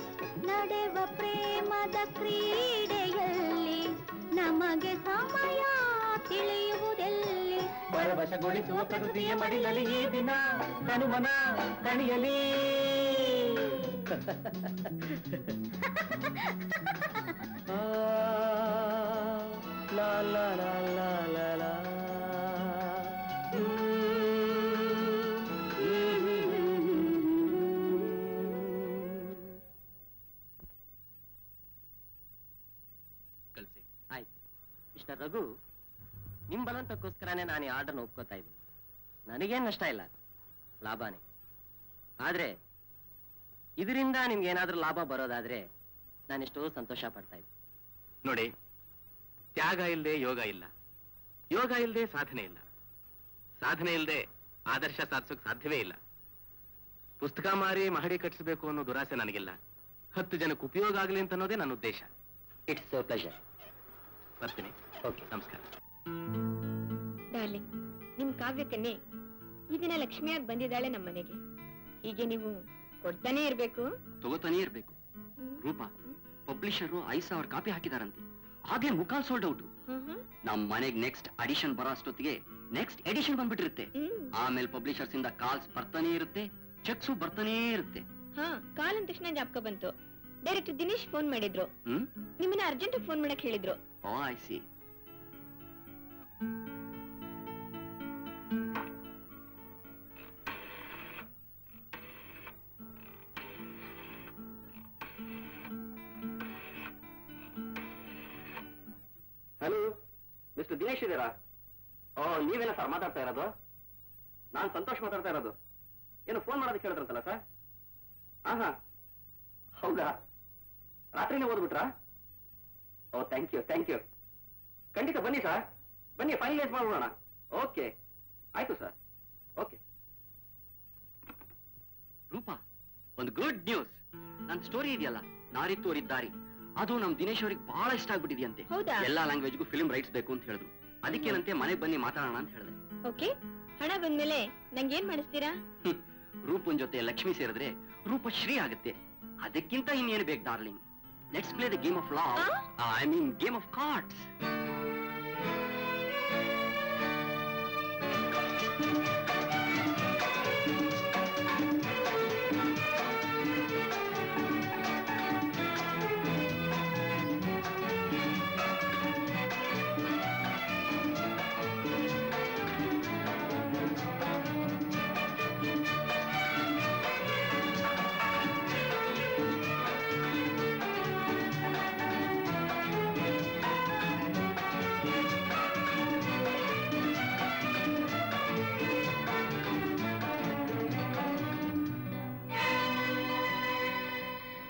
ನಡೆವ ಪ್ರೇಮದ ಕ್ರೀಡೆಯಲ್ಲಿ ನಮಗೆ ಸಮಯ ತಿಳಿಯುವುದೆಲ್ಲಿ. ಪರವಶಗೊಳಿಸುವ ಪ್ರಕೃತಿಯ ಮಡಿಲಲ್ಲಿ ಈ ದಿನ ಹನುಮನ ದಣಿಯಲಿ. ಲಾ ಲಾ ಲಾ ಲಾ ಲಾ ಲಾ. ಕಳಿಸಿ. ಆಯ್ತು ಮಿಸ್ಟರ್ ರಘು, ನಿಮ್ ಬಲವಂತಕ್ಕೋಸ್ಕರನೇ ನಾನು ಈ ಆರ್ಡರ್ನ ಒಪ್ಕೋತಾ ಇದ್ದೀನಿ. ನನಗೇನು ನಷ್ಟ ಇಲ್ಲ, ಲಾಭನೇ. ಆದ್ರೆ ಇದರಿಂದ ನಿಮ್ಗೆ ಏನಾದ್ರೂ ಲಾಭ ಬರೋದಾದ್ರೆ ನಾನೆಷ್ಟೋ ಸಂತೋಷ ಪಡ್ತಾ ಇದ್ದೀನಿ. ನೋಡಿ, ತ್ಯಾಗ ಇಲ್ಲದೆ ಯೋಗ ಇಲ್ಲ, ಯೋಗ ಇಲ್ಲದೆ ಸಾಧನೆ ಇಲ್ಲ, ಸಾಧನೆ ಇಲ್ಲದೆ ಆದರ್ಶ ಸಾಧಿಸೋಕೆ ಸಾಧ್ಯವೇ ಇಲ್ಲ. ಪುಸ್ತಕ ಮಾರಿ ಮಹಡಿ ಕಟ್ಟಿಸಬೇಕು ಅನ್ನೋ ದುರಾಸೆ ನನಗಿಲ್ಲ. 10 ಜನಕ್ಕೆ ಉಪಯೋಗ ಆಗಲಿ ಅಂತ ಅನ್ನೋದೇ ನನ್ನ ಉದ್ದೇಶ. It's pleasure. ಬರ್ತೀನಿ. ಓಕೆ, ನಮಸ್ಕಾರ. ಡಾರ್ಲಿಂಗ್, ನಿಮ್ ಕಾವ್ಯಕನ್ನೇ ಈ ದಿನ ಲಕ್ಷ್ಮಿಯಾಗಿ ಬಂದಿದ್ದಾಳೆ ನಮ್ಮನೆಗೆ. ಹೀಗೆ ನೀವು ಕೊಡ್ತಾನೆ ಇರ್ಬೇಕು, ತಗೋತಾನೇ ಇರ್ಬೇಕು. ರೂಪಾ, ಪಬ್ಲಿಷರು 5,000 ಕಾಪಿ ಹಾಕಿದಾರಂತೆ. ಆಗ್ಲೇ ಮುಖಾಲ್ ಸೋಲ್ಡ್ ಔಟ್. ನಮ್ ಮನೆಗ್ ನೆಕ್ಸ್ಟ್ ಅಡಿಷನ್ ಬರೋ ಅಷ್ಟೊತ್ತಿಗೆ ನೆಕ್ಸ್ಟ್ ಎಡಿಷನ್ ಬಂದ್ಬಿಟ್ಟಿರುತ್ತೆ. ಆಮೇಲೆ ಪಬ್ಲಿಷರ್ಸ್ ಇಂದ ಕಾಲ್ಸ್ ಬರ್ತಾನೆ ಇರುತ್ತೆ, ಚೆಕ್ಸು ಬರ್ತಾನೇ ಇರುತ್ತೆ. ಹಾ, ಕಾಲ್ ಅಂದ ತಕ್ಷಣ ಜ್ಞಾಪಕ ಬಂತು. ಡೈರೆಕ್ಟರ್ ದಿನೇಶ್ ಫೋನ್ ಮಾಡಿದ್ರು, ನಿಮ್ಮನ್ನ ಅರ್ಜೆಂಟ್ ಫೋನ್ ಮಾಡಕ್ ಹೇಳಿದ್ರು. Oh, I see. Hello, mister Dinesh ಇದ್ದೀರಾ? ಓ, ನೀವೇನ ಸರ್ ಮಾತಾಡ್ತಾ ಇರೋದು? ನಾನು ಸಂತೋಷ್ ಮಾತಾಡ್ತಾ ಇರೋದು. ಏನು ಫೋನ್ ಮಾಡೋದಕ್ಕೆ ಹೇಳಿದ್ರಂತಲ್ಲ ಸರ್? ಹಾ, ಹೌದಾ? ರಾತ್ರಿನೇ ಓದ್ಬಿಟ್ರಾ? ಓ, ಥ್ಯಾಂಕ್ ಯು, ಥ್ಯಾಂಕ್ ಯು. ಖಂಡಿತ ಬನ್ನಿ ಸರ್, ಬನ್ನಿ, ಫೈನಲೈಸ್ ಮಾಡೋಣ. ಓಕೆ, ಆಯ್ತು ಸರ್. ಓಕೆ. ರೂಪಾ, ಒಂದು ಗುಡ್ ನ್ಯೂಸ್. ನನ್ನ ಸ್ಟೋರಿ ಇದೆಯಲ್ಲ, ನಾರಿ ತೋರಿದ್ದಾರಿ, ಅದು ನಮ್ ದಿನೇಶ್ ಅವ್ರಿಗೆ ಬಹಳ ಇಷ್ಟ ಆಗ್ಬಿಟ್ಟಿದೆಯಂತೆ. ಹೌದಾ? ಎಲ್ಲಾ ಲ್ಯಾಂಗ್ವೇಜ್ಗೂ ಫಿಲ್ಮ್ ರೈಟ್ಸ್ ಬೇಕು ಅಂತ ಹೇಳಿದ್ರು. ಅದಕ್ಕೇನಂತೆ ಮನೆಗೆ ಬನ್ನಿ ಮಾತಾಡೋಣ ಅಂತ ಹೇಳಿದೆ. ಓಕೆ, ಹಣ ಬಂದ್ಮೇಲೆ ನಂಗೇನ್ ಮಾಡಿಸ್ತೀರಾ? ರೂಪನ್ ಜೊತೆ ಲಕ್ಷ್ಮಿ ಸೇರಿದ್ರೆ ರೂಪಶ್ರೀ ಆಗುತ್ತೆ. ಅದಕ್ಕಿಂತ ಇನ್ನೇನು ಬೇಕು darling? Let's play the game of love. I mean game of cards.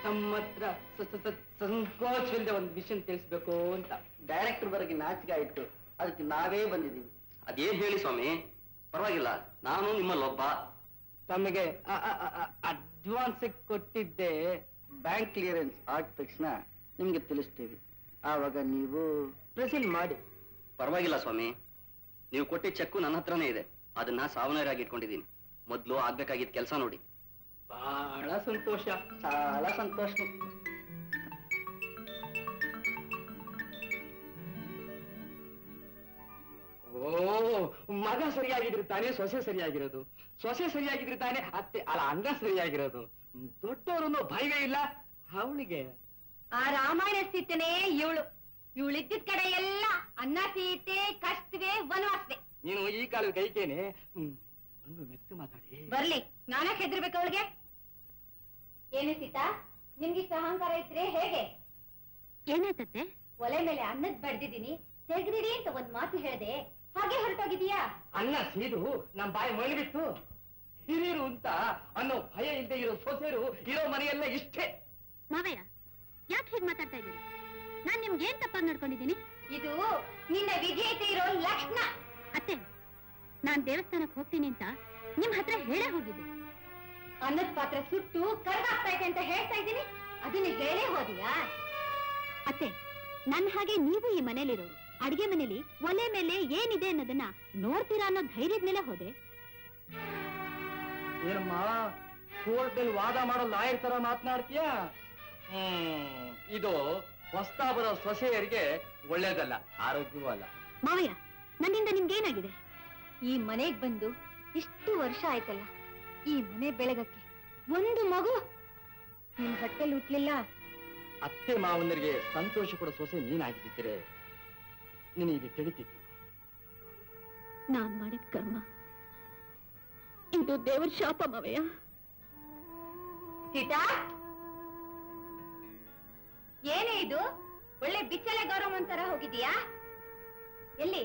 ನಮ್ಮತ್ರ ಸಂಕೋಚವಿಲ್ಲದೆ ಒಂದು ವಿಷಯ ತಿಳಿಸ್ಬೇಕು ಅಂತ. ಡೈರೆಕ್ಟರ್ ಬರಗೆ ನಾಚಿಕೆ ಆಯ್ತು, ಅದಕ್ಕೆ ನಾವೇ ಬಂದಿದ್ದೀವಿ. ಅದೇನ್ ಹೇಳಿ ಸ್ವಾಮಿ, ಪರವಾಗಿಲ್ಲ, ನಾನು ನಿಮ್ಮಲ್ಲೊಬ್ಬ. ತಮಗೆ ಅಡ್ವಾನ್ಸ್ ಕೊಟ್ಟಿದ್ದೆ. ಬ್ಯಾಂಕ್ ಕ್ಲಿಯರೆನ್ಸ್ ಆದ ತಕ್ಷಣ ನಿಮ್ಗೆ ತಿಳಿಸ್ತೀವಿ, ಆವಾಗ ನೀವು ಪ್ರೆಸೆಂಟ್ ಮಾಡಿ. ಪರವಾಗಿಲ್ಲ ಸ್ವಾಮಿ, ನೀವು ಕೊಟ್ಟಿದ್ದ ಚೆಕ್ಕು ನನ್ನ ಹತ್ರನೇ ಇದೆ. ಅದನ್ನ ಸಾವನೀರಾಗಿ ಇಟ್ಕೊಂಡಿದ್ದೀನಿ. ಮೊದ್ಲು ಆಗ್ಬೇಕಾಗಿದ್ದ ಕೆಲಸ ನೋಡಿ. ಬಹಳ ಸಂತೋಷ, చాలా ಸಂತೋಷ. ಓ, ಮಗ ಸರಿಯಾಗಿದ್ರೆ ತಾನೇ ಸೊಸೆ ಸರಿಯಾಗಿರೋದು, ಸೊಸೆ ಸರಿಯಾಗಿದ್ರೆ ತಾನೇ ಅತ್ತೆ ಅಲ್ಲ ಅಣ್ಣ ಸರಿಯಾಗಿರೋದು. ದೊಡ್ಡವರನ್ನು ಭಯ ಇಲ್ಲ ಅವಳಿಗೆ. ಆ ರಾಮಾಯಣ ಸೀತೆನೇ ಇವಳಿದ್ದಿದ್ ಕಡೆ ಎಲ್ಲ ಅನ್ನ ಸೀತೆ ಕಷ್ಟವೇ ವನವಾಸವೆ. ನೀನು ಈ ಕಾಲದ ಕೈಕೇನೆ ಒಂದು ಮೆತ್ತು ಮಾತಾಡಿ. ಬರ್ಲಿ, ನಾನೇ ಹೆದರ್ಬೇಕು ಅವಳಿಗೆ. ಏನು ಸೀತಾ, ನಿಮ್ಗಿಷ್ಟ ಅಹಂಕಾರ ಇದ್ರೆ ಹೇಗೆ? ಏನಾಯ್ತತ್ತೆ? ಒಲೆ ಮೇಲೆ ಅನ್ನದ್ ಬಡ್ದಿದ್ದೀನಿ, ತೆಗ್ದಿಡಿ ಅಂತ ಒಂದ್ ಮಾತು ಹೇಳ್ದೆ, ಹಾಗೆ ಹೊರಟೋಗಿದೀಯಾ? ಅನ್ನ ಸೀದು ನಮ್ ಬಾಯಿ ಮೈಬಿಟ್ಟು ಹಿರಿಯರು ಅಂತ ಅನ್ನೋ ಭಯ ಇಲ್ಲದೆ ಇರೋ ಸೊಸೆರು ಇರೋ ಮನೆಯೆಲ್ಲ ಇಷ್ಟೇ. ಮಾವಯ್ಯ, ಯಾಕೆ ಹೀಗೆ ಮಾತಾಡ್ತಾ ಇದ್ದೀರಿ? ನಾನ್ ನಿಮ್ಗೆ ಏನ್ ತಪ್ಪಾಗಿ ನಡ್ಕೊಂಡಿದ್ದೀನಿ? ಇದು ನಿನ್ನ ವಿಜೇತೆ ಇರೋ ಲಕ್ಷಣ. ಅತ್ತೆ, ನಾನ್ ದೇವಸ್ಥಾನಕ್ಕೆ ಹೋಗ್ತೀನಿ ಅಂತ ನಿಮ್ ಹತ್ರ ಹೇಳೇ ಹೋಗಿದ್ದೆ. ಅನ್ನದ ಪಾತ್ರ ಸುಟ್ಟು ಕರ್ಗಾಗ್ತಾ ಇದೆ ಅಂತ ಹೇಳ್ತಾ ಇದ್ದೀನಿ, ಅದನ್ನ ಹೇಳೇ ಹೋದಿಯಾ? ಅತ್ತೆ, ನನ್ ಹಾಗೆ ನೀವು ಈ ಮನೇಲಿರೋರು. ಅಡಿಗೆ ಮನೇಲಿ ಒಲೆ ಮೇಲೆ ಏನಿದೆ ಅನ್ನೋದನ್ನ ನೋಡ್ತೀರಾ ಅನ್ನೋ ಧೈರ್ಯದ ಮೇಲೆ ಹೋದೆ. ಏನಮ್ಮ ಕೋರ್ಟಲ್ಲಿ ವಾದ ಮಾಡೋ ಲಾಯರ್ ತರ ಮಾತನಾಡ್ತೀಯ? ಇದು ಹೊಸ್ತಾ ಬರೋ ಸೊಸೆಯರಿಗೆ ಒಳ್ಳೇದಲ್ಲ, ಆರೋಗ್ಯವೂ ಅಲ್ಲ. ಮಾವಯ್ಯ, ನನ್ನಿಂದ ನಿಮ್ಗೇನಾಗಿದೆ? ಈ ಮನೆಗ್ ಬಂದು ಇಷ್ಟು ವರ್ಷ ಆಯ್ತಲ್ಲ, ಈ ಮನೆ ಬೆಳಗಕ್ಕೆ ಒಂದು ಮಗು ನಿಮ್ ಹೊಟ್ಟೆಲ್ ಹುಟ್ಲಿಲ್ಲ. ಅತ್ತೆ ಮಾವನರಿಗೆ ಸಂತೋಷ ಕೊಡೋ ಸೊಸೆ ನೀನಾಗಿದ್ದಿದ್ರೆ ನಿನಗೆ ತಿಳಿತಿತ್ತು. ನಾನ್ ಮಾಡಿದ ಕರ್ಮ ಇದು, ದೇವರ ಶಾಪ ಮಾವಯ್ಯ. ಸೀತಾ, ಏನೇ ಇದು? ಒಳ್ಳೆ ಬಿಚ್ಚಲೆ ಗೌರವ ತರ ಹೋಗಿದೀಯಾ? ಎಲ್ಲಿ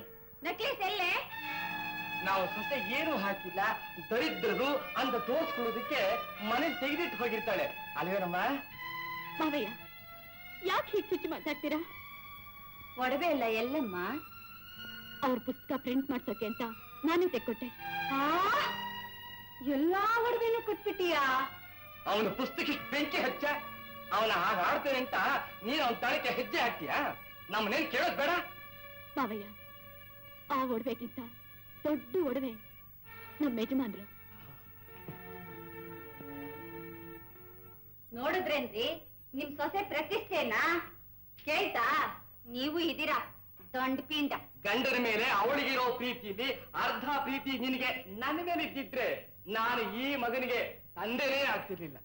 ನೆಕ್ಲೆಸ್ ಎಲ್ಲೇ? ನಾವು ಸೊಸೆ ಏನು ಹಾಕಿಲ್ಲ, ದರಿದ್ರದು ಅಂತ ತೋರ್ಸ್ಕೊಳ್ಳೋದಕ್ಕೆ ಮನೆ ತೆಗೆದಿಟ್ಟು ಹೋಗಿರ್ತಾಳೆ ಅಲ್ವೇನಮ್ಮ? ಮಾವಯ್ಯ, ಯಾಕೆ ಹೀಗೆ ಚುಚ್ಚಿ ಮಾತಾಡ್ತೀರಾ? ಒಡವೆ ಇಲ್ಲ ಎಲ್ಲಮ್ಮ? ಅವ್ರ ಪುಸ್ತಕ ಪ್ರಿಂಟ್ ಮಾಡ್ಸೋಕೆ ಅಂತ ನಾನೇ ತೆಕ್ಕೊಟ್ಟೆ. ಎಲ್ಲಾ ಒಡವೆನೂ ಕೊಟ್ಬಿಟ್ಟಿಯಾ? ಅವನ ಪುಸ್ತಕ ಬೆಂಕಿ ಹಚ್ಚ, ಅವನ ಹಾಗೆ ಆಡ್ತೇನೆ ಅಂತ ನೀನು ಅವನ ತಳಕ್ಕೆ ಹೆಜ್ಜೆ ಹಾಕ್ತೀಯಾ? ನಮ್ಮನೇನು ಕೇಳೋದ್ ಬೇಡ. ಮಾವಯ್ಯ, ಆ ಒಡವೆಗಿಂತ ದೊಡ್ಡ ಒಡವೆ ನಮ್ಮ ಯಜಮಾನ್ರು. ನೋಡಿದ್ರೇನ್ರಿ ನಿಮ್ ಸೊಸೆ ಪ್ರತಿಷ್ಠೆನಾ? ಕೇಳ್ತಾ? ನೀವು ಇದೀರಾ ದೊಂಡ ಪಿಂಡ. ಗಂಡನ ಮೇಲೆ ಅವಳಿಗಿರೋ ಪ್ರೀತಿಲಿ ಅರ್ಧ ಪ್ರೀತಿ ನಿನಗೆ ನನ್ನ ಮೇಲೆ ಇದ್ದಿದ್ರೆ ನಾನು ಈ ಮಗನಿಗೆ ತಂದೆನೇ ಆಗ್ತಿರ್ಲಿಲ್ಲ.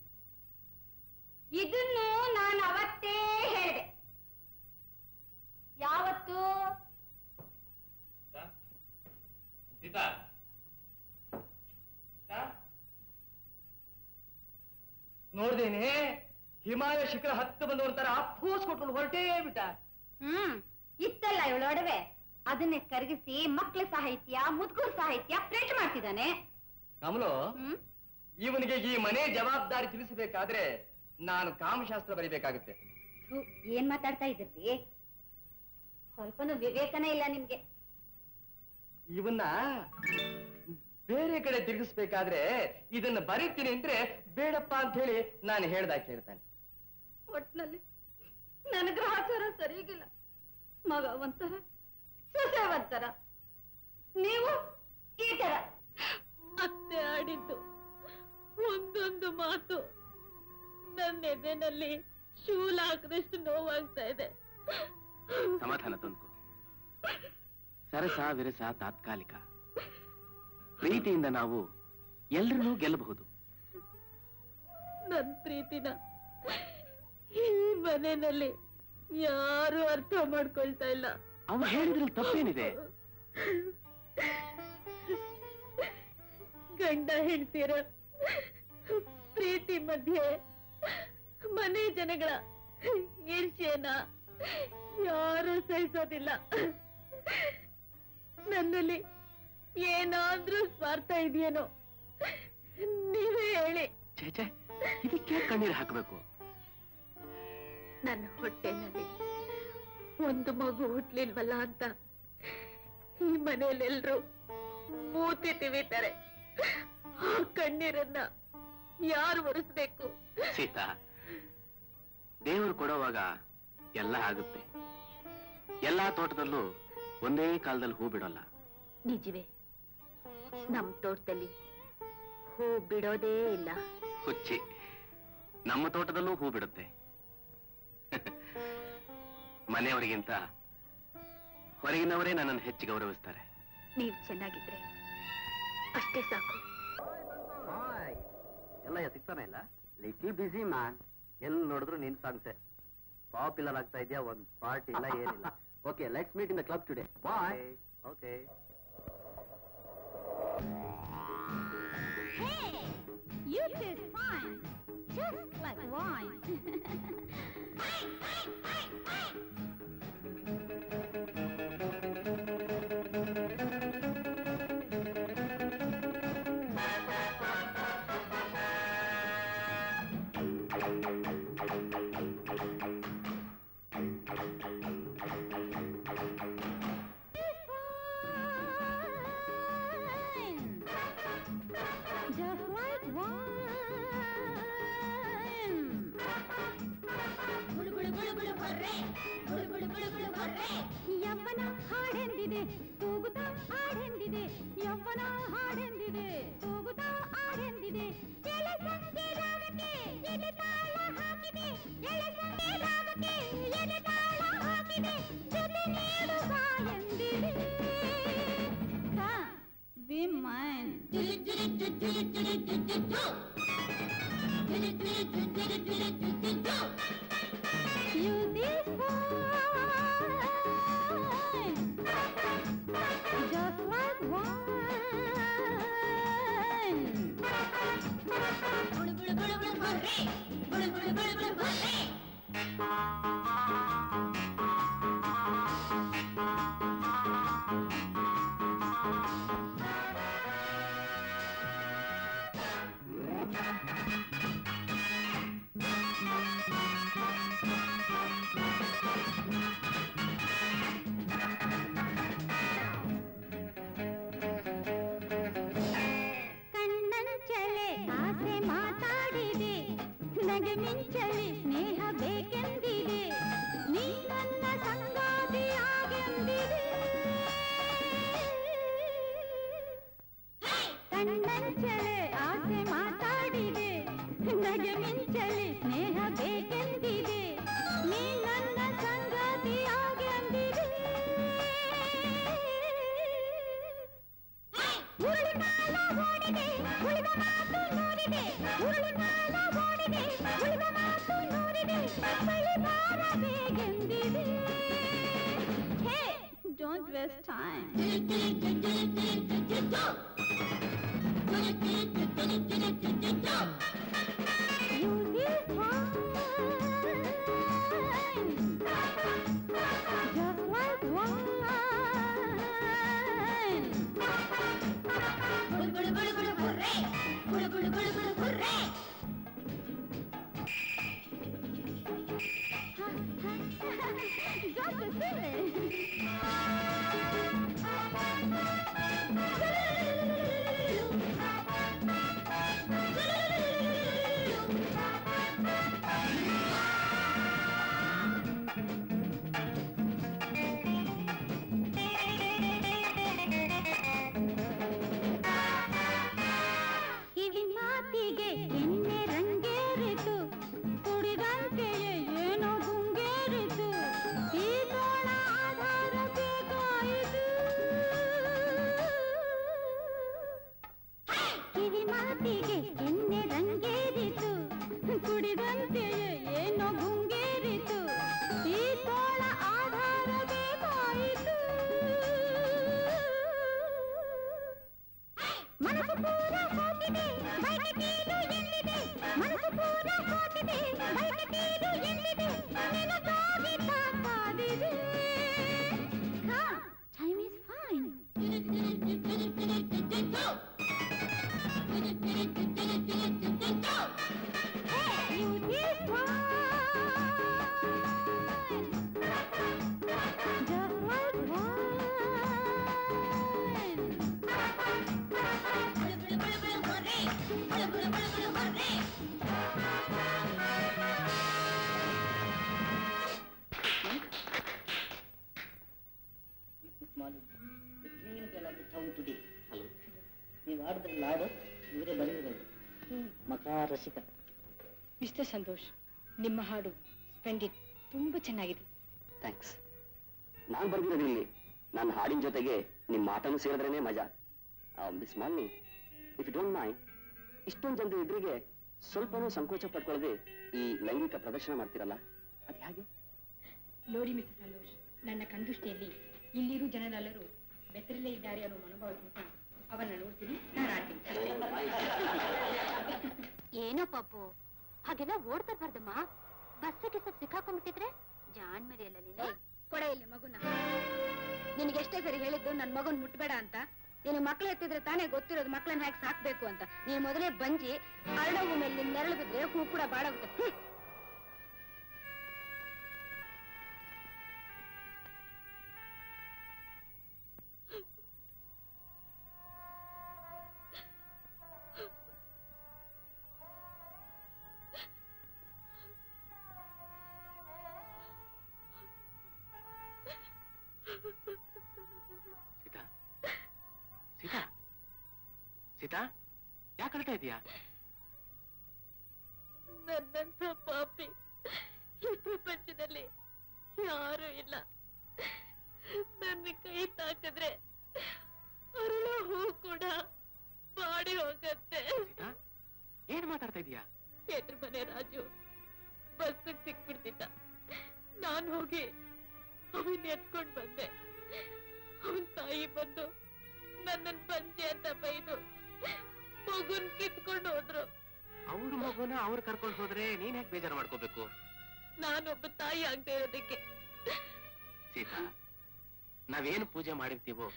ಇದನ್ನು ನಾನು ಅವತ್ತೇ ಹೇಳಿದೆ. ಯಾವತ್ತು? ನೋಡ್ದೇನೆ ಹಿಮಾಲಯ ಶಿಖರ ಹತ್ತು ಬಂದವಂತರ ಫೋರ್ಸ್ ಕೊಟ್ಕೊಂಡು ಹೊರಟೇ ಬಿಟ್ಟ. ಇತ್ತಲ್ಲ ಇವಳು ಒಡವೆ, ಅದನ್ನೇ ಕರಗಿಸಿ ಮಕ್ಕಳ ಸಾಹಿತ್ಯ, ಮುದ್ಕೂರ್ ಸಾಹಿತ್ಯ ಪ್ರಿಂಟ್ ಮಾಡ್ತಿದ್ದಾನೆ. ಕಮಲು, ಇವನಿಗೆ ಈ ಮನೆ ಜವಾಬ್ದಾರಿ ತಿಳಿಸಬೇಕಾದ್ರೆ ನಾನು ಕಾಮಶಾಸ್ತ್ರ ಬರೀಬೇಕಾಗುತ್ತೆ. ಏನ್ ಮಾತಾಡ್ತಾ ಇದ್ದೀರಿ? ಸ್ವಲ್ಪನೂ ವಿವೇಕನೇ ಇಲ್ಲ ನಿಮ್ಗೆ. ಇವನ್ನ ಬೇರೆ ಕಡೆ ತಿರುಗಿಸ್ಬೇಕಾದ್ರೆ ಇದನ್ನ ಬರೀತೀನಿ ಅಂದ್ರೆ ಬೇಡಪ್ಪ ಅಂತ ಹೇಳಿ ನಾನು ಹೇಳ್ದಾಗ ಕೇಳ್ತಾನೆ. ಒಟ್ನಲ್ಲಿ ನನ್ನ ಗ್ರಹಚಾರ ಸರಿಗಿಲ್ಲ. ಮಗ ಒಂಥರ, ಸೊಸೆ ಒಂಥರ, ನೀವು ಈ ತರ. ಅತ್ತೆ ಆಡಿದ್ದು ಒಂದೊಂದು ಮಾತು ನನ್ನ ಎದೆನಲ್ಲಿ ಶೂಲ ಹಾಕದಷ್ಟು ನೋವಾಗ್ತಾ ಇದೆ. ಸಮಾಧಾನ ತಂದ್ಕೋ. ಸರಸ ವಿರಸ ತಾತ್ಕಾಲಿಕ. ಪ್ರೀತಿಯಿಂದ ನಾವು ಎಲ್ಲರನ್ನೂ ಗೆಲ್ಲಬಹುದು. ನನ್ ಪ್ರೀತಿನ ಈ ಮನೆಯಲ್ಲಿ ಯಾರು ಅರ್ಥ ಮಾಡ್ಕೊಳ್ತಾ ಇಲ್ಲ. ಅವ್ರು ಹೇಳಿದ್ರಲ್ಲಿ ತಪ್ಪೇನಿದೆ? ಗಂಡ ಹೇಳ್ತೀರ ಪ್ರೀತಿ ಮಧ್ಯೆ ಮನೆ ಜನಗಳ ಈರ್ಷ್ಯನ ಯಾರು ಸಹಿಸೋದಿಲ್ಲ. ನನ್ನಲ್ಲಿ ಏನಾದ್ರೂ ಸ್ವಾರ್ಥ ಇದೆಯೇನೋ ನೀವೇ ಹೇಳಿ. ಛೇ, ಇದಕ್ಕೆ ಕಣ್ಣೀರು ಹಾಕಬೇಕು? ನನ್ನ ಹೊಟ್ಟೆನಲ್ಲಿ ಒಂದು ಮಗು ಹುಟ್ಲಿಲ್ವಲ್ಲ ಅಂತ ಈ ಮನೆಯಲ್ಲೆಲ್ರು ಮೂತಿ ತಿವಿತಾರೆ. ಆ ಕಣ್ಣೀರನ್ನ ಯಾರು ಒರೆಸ್ಬೇಕು? ಸೀತಾ, ದೇವರು ಕೊಡುವಾಗ ಎಲ್ಲ ಆಗುತ್ತೆ. ಎಲ್ಲಾ ತೋಟದಲ್ಲೂ ಒಂದೇ ಕಾಲದಲ್ಲಿ ಹೂ ಬಿಡೋಲ್ಲ. ನಿಜವೇ, ನಮ್ ತೋಟದಲ್ಲಿ ಹೂ ಬಿಡೋದೇ ಇಲ್ಲ. ಹುಚ್ಚಿ, ನಮ್ಮ ತೋಟದಲ್ಲೂ ಹೂ ಬಿಡುತ್ತೆ. ಮನೆಯವರಿಗಿಂತ ಹೊರಗಿನವರೇ ನನ್ನನ್ನು ಹೆಚ್ಚು ಗೌರವಿಸ್ತಾರೆ. ನೀವು ಚೆನ್ನಾಗಿದ್ರೆ ಅಷ್ಟೇ ಸಾಕು. ಎಲ್ಲ ಸಿಗ್ತಾನೆ ಇಲ್ಲ. ಲಿಟ್ಲ್ ಬಿಸಿ ಮ್ಯಾನ್. ಎಲ್ಲಿ ನೋಡಿದ್ರು ನಿನ್ ಸಾಂಗ್ಸೆ. ಪಾಪ್ಯುಲರ್ ಆಗ್ತಾ ಇದೆಯಾ? ಒಂದ್ ಪಾರ್ಟಿ ಇಲ್ಲ, ಏನಿಲ್ಲ. Okay, let's meet in the club today. Bye. Okay. Hey, you taste fine, just like wine. Just like wine. ಬುಳು ಬುಳು ಬುಳು ಬುಳು ಹೊರ್ರೆ, ಬುಳು ಬುಳು ಬುಳು ಬುಳು ಹೊರ್ರೆ. ಯವ್ವನ ಹಾಡೆಂದಿದೆ, ತೂಗುತ್ತಾ ಹಾಡೆಂದಿದೆ. ಯವ್ವನ ಹಾಡೆಂದಿದೆ, ತೂಗುತ್ತಾ ಹಾಡೆಂದಿದೆ. ಎಳೆ ಸಂಜೆ ರಾಗಕ್ಕೆ ಎಲೆ ತಾಳ ಹಾಕಿದೆ. ಎಳೆ ಸಂಜೆ ರಾಗಕ್ಕೆ ಎಲೆ ತಾಳ ಹಾಕಿದೆ. ಜೊತೆ ನೀಡು ಬಾ ಎಂದಿದೆ. Be mine. You this wine, just like wine. Bulu bulu bulu bulu horre, bulu bulu bulu bulu horre. ಕಣ್ಣಂಚಲೆ ಆಸೆ ಮಾತಾಡಿದೆ, ನಗೆ ಮಿಂಚಲಿ ಸ್ನೇಹ ಬೇಕೆಂದಿದೆ. ನೀ ನನ್ನ ಸಂಗಾತಿಯಾಗೆಂದಿದೆ. ಕಣ್ಣಂಚಲೆ ಆಸೆ ಮಾತಾಡಿದೆ, ನಗೆ ಮಿಂಚಲಿ ಸ್ನೇಹ ಬೇಕೆಂದಿದೆ. ನೀ ನನ್ನ ಸಂಗಾತಿಯಾಗೆಂದಿದೆ. ಉರುಳು ಕಾಲ ಓಡಿದೆ, ಉಳಿದ ಮಾತು ನೂರಿದೆ. ಉರುಳು ಕಾಲ ಓಡಿದೆ, ಉಳಿದ ಮಾತು ನೂರಿದೆ. ಬಳಿ ಬಾರಬೇಕೆಂದಿದೆ. Hey, don't waste time. You this wine, just like wine. Bulu bulu bulu bulu horre, bulu bulu bulu bulu horre. Just a silly. ಮನಸ್ಸು ಪೂರ ಹೋಗಿದೆ ಬಯಕೆಗೇನು ಎಲ್ಲಿದೆ ಮನಸ್ಸು ಪೂರ ಹೋಗಿದೆ ಬಯಕೆಗೇನು ಎಲ್ಲಿದೆ ನಿನಗಾಗಿ ಕಾದಿದೆ ಟೈಮ್ ಇಸ್ ಫೈನ್ ನೀವು ಆಡಿದ್ರೆ ಲಾಡು ಇವರೇ ಬರೆದಿರೋದು ಮಕಾ ರಸಿಕ. ಮಿಸ್ಟರ್ ಸಂತೋಷ್, ನಿಮ್ಮ ಹಾಡು ಸ್ಪೆಂಡಿಡ್, ತುಂಬಾ ಚೆನ್ನಾಗಿದೆ. ಥ್ಯಾಂಕ್ಸ್. ನಾನು ಬರ್ದಿರೋದಿಲ್ಲಿ ನನ್ನ ಹಾಡಿನ ಜೊತೆಗೆ ನಿಮ್ಮ ಮಾತನ್ನು ಸೇರಿದ್ರೇನೆ ಮಜಾ. Miss Malini, if you don't mind, ಇಷ್ಟೊಂದು ಜನರ ಎದುರಿಗೆ ಸ್ವಲ್ಪನೂ ಸಂಕೋಚ ಪಡ್ಕೊಳ್ಳದೆ ಈ ಲೈಂಗಿಕ ಪ್ರದರ್ಶನ ಮಾಡ್ತಿರಲ್ಲ, ಅದು ಹೇಗೆ? ನೋಡಿ ಮಿಸ್ಟರ್ ಸಂತೋಷ್, ನನ್ನ ಕಣ್ದೃಷ್ಟಿಯಲ್ಲಿ ಇಲ್ಲಿರೂ ಜನರೆಲ್ಲರೂ ಬೆತ್ತರಲ್ಲೇ ಇದ್ದಾರೆ ಅನ್ನೋ ಮನೋಭಾವಕ್ಕಿಂತ ಅವನ್ನ ನೋಡ್ತೀನಿ, ನಾನು ಆಡ್ತೀನಿ. ಏನೋ ಪಾಪು, ಹಾಗೆಲ್ಲ ಓಡ್ತಾ ಬರ್ದಮ್ಮ. ಬಸ್ಸಿಗೆ ಸಿಕ್ಕಾಕೊಂಡ್ಬಿಟ್ಟಿದ್ರೆ ಜಾಣ್ ಮರಿ ಅಲ್ಲ ನೀನು. ಕೊಡ ಇಲ್ಲಿ ಮಗುನ. ನಿನಗೆ ಎಷ್ಟೇ ಸರಿ ಹೇಳಿದ್ದು ನನ್ನ ಮಗುನ್ ಮುಟ್ಬೇಡ ಅಂತ. ನೀನು ಮಕ್ಳು ಎತ್ತಿದ್ರೆ ತಾನೇ ಗೊತ್ತಿರೋದು ಮಕ್ಳನ್ನ ಹೇಗೆ ಸಾಕ್ಬೇಕು ಅಂತ. ನೀನು ಮೊದಲೇ ಬಂಜಿ ಅರಳವು ಮೇಲೆ ನೆರಳು ಬಿದ್ರೆ ಹೂ ಕೂಡ ಬಾಡಾಗುತ್ತೆ. ಸೀತಾ, ಸೀತಾ, ಸೀತಾ, ಯಾಕೆ ಅಳ್ತಾ ಇದೀಯಾ? ನನ್ನಂತ ಪಾಪಿ ಈ ಪ್ರಪಂಚದಲ್ಲಿ ಯಾರು ಇಲ್ಲ. ನನ್ನ ಕೈ ತಾಕಿದ್ರೆ ಅರಳೋ ಹೂ ಕೂಡ ಬಾಡಿ ಹೋಗತ್ತೆ. ಸೀತಾ, ಏನ್ ಮಾತಾಡ್ತಾ ಇದೀಯಾ? ಎದ್ರ ಮನೆ ರಾಜು ಬಸ್ ಸಿಕ್ಬಿಡ್ತಿದ್ದ. ನಾನು ಹೋಗಿ ಅವನ್ ಎತ್ಕೊಂಡ್ ಬಂದೆ. ಅವನ್ ತಾಯಿ ಬಂದು ನನ್ನನ್ ಬಂಜೆ ಅಂತ ಬೈದು ಮಗುನ್ ಕಿತ್ಕೊಂಡು ಹೋದ್ರು. ಅವ್ರ ಮಗುನ ಅವ್ರು ಕರ್ಕೊಂಡು ಹೋದ್ರೆ ನೀನ್ ಹೇಗೆ ಬೇಜಾರು ಮಾಡ್ಕೋಬೇಕು? ನಾನೊಬ್ಬ ತಾಯಿ ಆಗದೆ ಇರೋದಕ್ಕೆ. ಸೀತಾ, ನಾವೇನು ಪೂಜೆ ಮಾಡಿರ್ತೀವೋ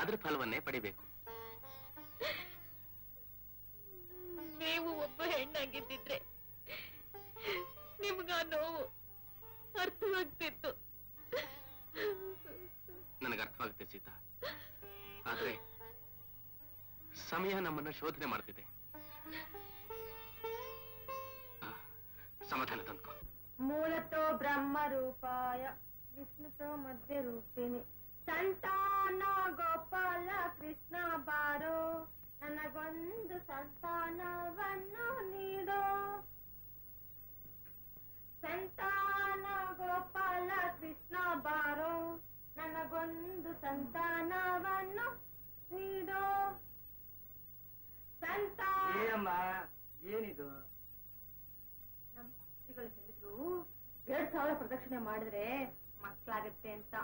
ಅದ್ರ ಫಲವನ್ನೇ ಪಡಿಬೇಕು. ನೀವು ಒಬ್ಬ ಹೆಣ್ಣಾಗಿದ್ದಿದ್ರೆ ನಿಮ್ಗ ನೋವು ಅರ್ಥವಾಗ್ತಿತ್ತು. ನನಗೆ ಅರ್ಥವಾಗುತ್ತೆ ಸೀತಾ, ಆದ್ರೆ ಸಮಯ ನಮ್ಮನ್ನ ಶೋಧನೆ ಮಾಡ್ತಿದೆ. ಸಮಾಧಾನ ತಂದ್ಕೋ. ಮೂಲತೋ ಬ್ರಹ್ಮ ರೂಪಾಯ ವಿಷ್ಣುತೋ ಮಧ್ಯ ರೂಪಿಣಿ ಸಂತಾನ ಗೋಪಾಲ ಕೃಷ್ಣ ಬಾರೋ ನನಗೊಂದು ಸಂತಾನವನ್ನು ನೀಡೋ. ಸಂತಾನ ಗೋಪಾಲ ಕೃಷ್ಣ ಬಾರೋ ನನಗೊಂದು ಸಂತಾನವನ್ನು ನೀಡೋ. ಏನಮ್ಮ ಏನಿದು? ನಮ್ಮ ಶಾಸ್ತ್ರಿಗಳು ಹೇಳಿದ್ರು 2000 ಪ್ರದಕ್ಷಿಣೆ ಮಾಡಿದ್ರೆ ಮಕ್ಕಳಾಗತ್ತೆ ಅಂತ.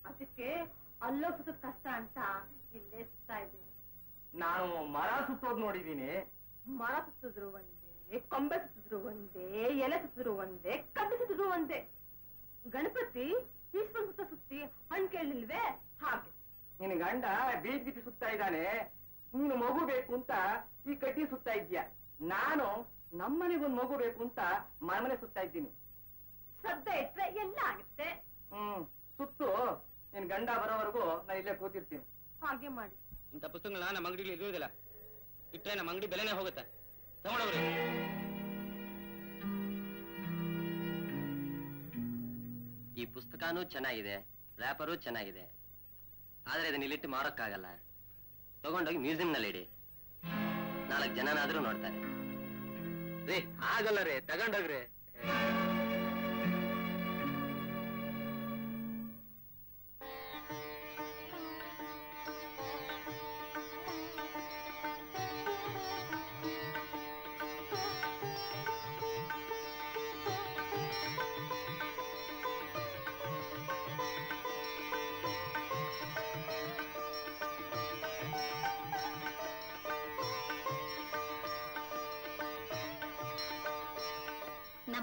ಅದಕ್ಕೆ ಅಲ್ಲೋ ಸುತ್ತದ ಕಷ್ಟ ಅಂತ ಇಲ್ಲೇ ಸುತ್ತಾ ಇದ್ದೀನಿ. ನಾನು ಮರ ಸುತ್ತೋದ್ ನೋಡಿದೀನಿ. ಮರ ಸುತ್ತಿದ್ರು ಒಂದೇ, ಕೊಂಬೆ ಸುತ್ತಿದ್ರು ಒಂದೇ, ಎಲೆ ಸುತ್ತಿದ್ರು ಒಂದೇ, ಕಬ್ಬಿ ಸುತ್ತಿದ್ರು ಒಂದೇ. ಗಣಪತಿ ಈಶ್ವರ ಸುತ್ತಿ ಹಣ್ಣು ಕೇಳಲಿಲ್ವೇ ಹಾಗೆ. ನಿನ್ ಗಂಡ ಬೀದಿ ಬೀದಿ ಸುತ್ತಾ ಇದ್ದಾನೆ, ನೀನು ಮಗು ಬೇಕು ಅಂತ ಈ ಕಡ್ಡಿ ಸುತ್ತಾ ಇದ್ಯಾ. ನಾನು ನಮ್ಮನೆಗೊಂದು ಮಗು ಬೇಕು ಅಂತ ಮನೆ ಸುತ್ತಾ ಇದ್ದೀನಿ. ಶ್ರದ್ಧೆ ಇಟ್ರೆ ಎಲ್ಲ ಆಗುತ್ತೆ. ಸುತ್ತು ನಿನ್ ಗಂಡ ಬರೋವರೆಗೂ ನಾನು ಇಲ್ಲೇ ಕೂತಿರ್ತೀನಿ. ಹಾಗೆ ಮಾಡಿ. ಇಂಥ ಪುಸ್ತಕಗಳನ್ನ ನಮ್ಮ ಅಂಗಡಿಲಿ ಇರುವುದಿಲ್ಲ. ಇಟ್ರೆ ನಮ್ಮ ಅಂಗಡಿ ಬೆಲೆನೇ ಹೋಗುತ್ತೆ. ತಗೊಂಡವ್ರಿ. ಈ ಪುಸ್ತಕನೂ ಚೆನ್ನಾಗಿದೆ, ರ್ಯಾಪರು ಚೆನ್ನಾಗಿದೆ, ಆದ್ರೆ ಇದನ್ನ ಇಲ್ಲಿಟ್ಟು ಮಾರೋಕ್ಕಾಗಲ್ಲ. ತಗೊಂಡೋಗಿ ಮ್ಯೂಸಿಯಂನಲ್ಲಿ ಇಡಿ, 4 ಜನನಾದ್ರೂ ನೋಡ್ತಾರೆ. ರೀ ಆಗಲ್ಲ ರೀ, ತಗೊಂಡೋಗ್ರಿ.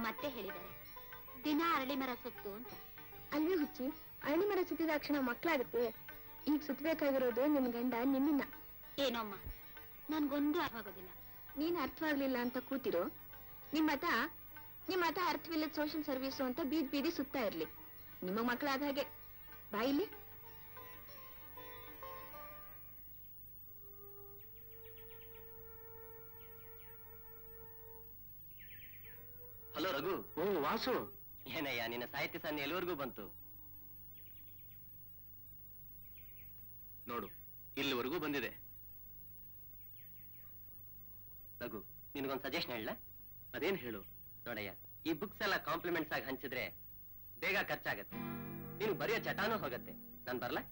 ನಮ್ಮ ಅತ್ತೆ ಹೇಳಿದ್ದಾರೆ, ದಿನ ಅರಳಿ ಮರ ಸುತ್ತು ಅಂತ. ಅಲ್ವೇ ಹುಚ್ಚಿ, ಅರಳಿ ಮರ ಸುತ್ತಿದ ಕ್ಷಣ ಮಕ್ಕಳಾಗುತ್ತೆ. ಈಗ ಸುತ್ತಬೇಕಾಗಿರೋದು ನಿಮ್ ಗಂಡ ನಿಮ್ಮನ್ನ. ಏನೋಮ್ಮ, ನನ್ಗೊಂದು ಅರ್ಥವಾಗೋದಿಲ್ಲ. ನೀನ್ ಅರ್ಥವಾಗ್ಲಿಲ್ಲ ಅಂತ ಕೂತಿರೋ. ನಿಮ್ಮ ಮತ ಅರ್ಥವಿಲ್ಲದ ಸೋಷಿಯಲ್ ಸರ್ವಿಸು ಅಂತ ಬೀದಿ ಸುತ್ತಾ ಇರ್ಲಿ. ನಿಮಗ್ ಮಕ್ಕಳಾದ ಹಾಗೆ. ಬಾಯಿಲಿ. ಹಲೋ ರಘು. ಓ ವಾಸು, ಏನಯ್ಯ ನಿನ್ನ ಸಾಹಿತ್ಯ ಸನ್ನೆ ಎಲ್ಲಿವರೆಗೂ ಬಂತು? ನೋಡು, ಇಲ್ಲಿವರೆಗೂ ಬಂದಿದೆ. ರಘು, ನಿನಗೊಂದು ಸಜೆಷನ್ ಹೇಳ. ಅದೇನ್ ಹೇಳು? ನೋಡಯ್ಯ, ಈ ಬುಕ್ಸ್ ಎಲ್ಲ ಕಾಂಪ್ಲಿಮೆಂಟ್ಸ್ ಆಗಿ ಹಂಚಿದ್ರೆ ಬೇಗ ಖರ್ಚಾಗತ್ತೆ, ನೀನು ಬರೆಯೋ ಚಟಾನೂ ಹೋಗತ್ತೆ. ನಾನ್ ಬರ್ಲಾ?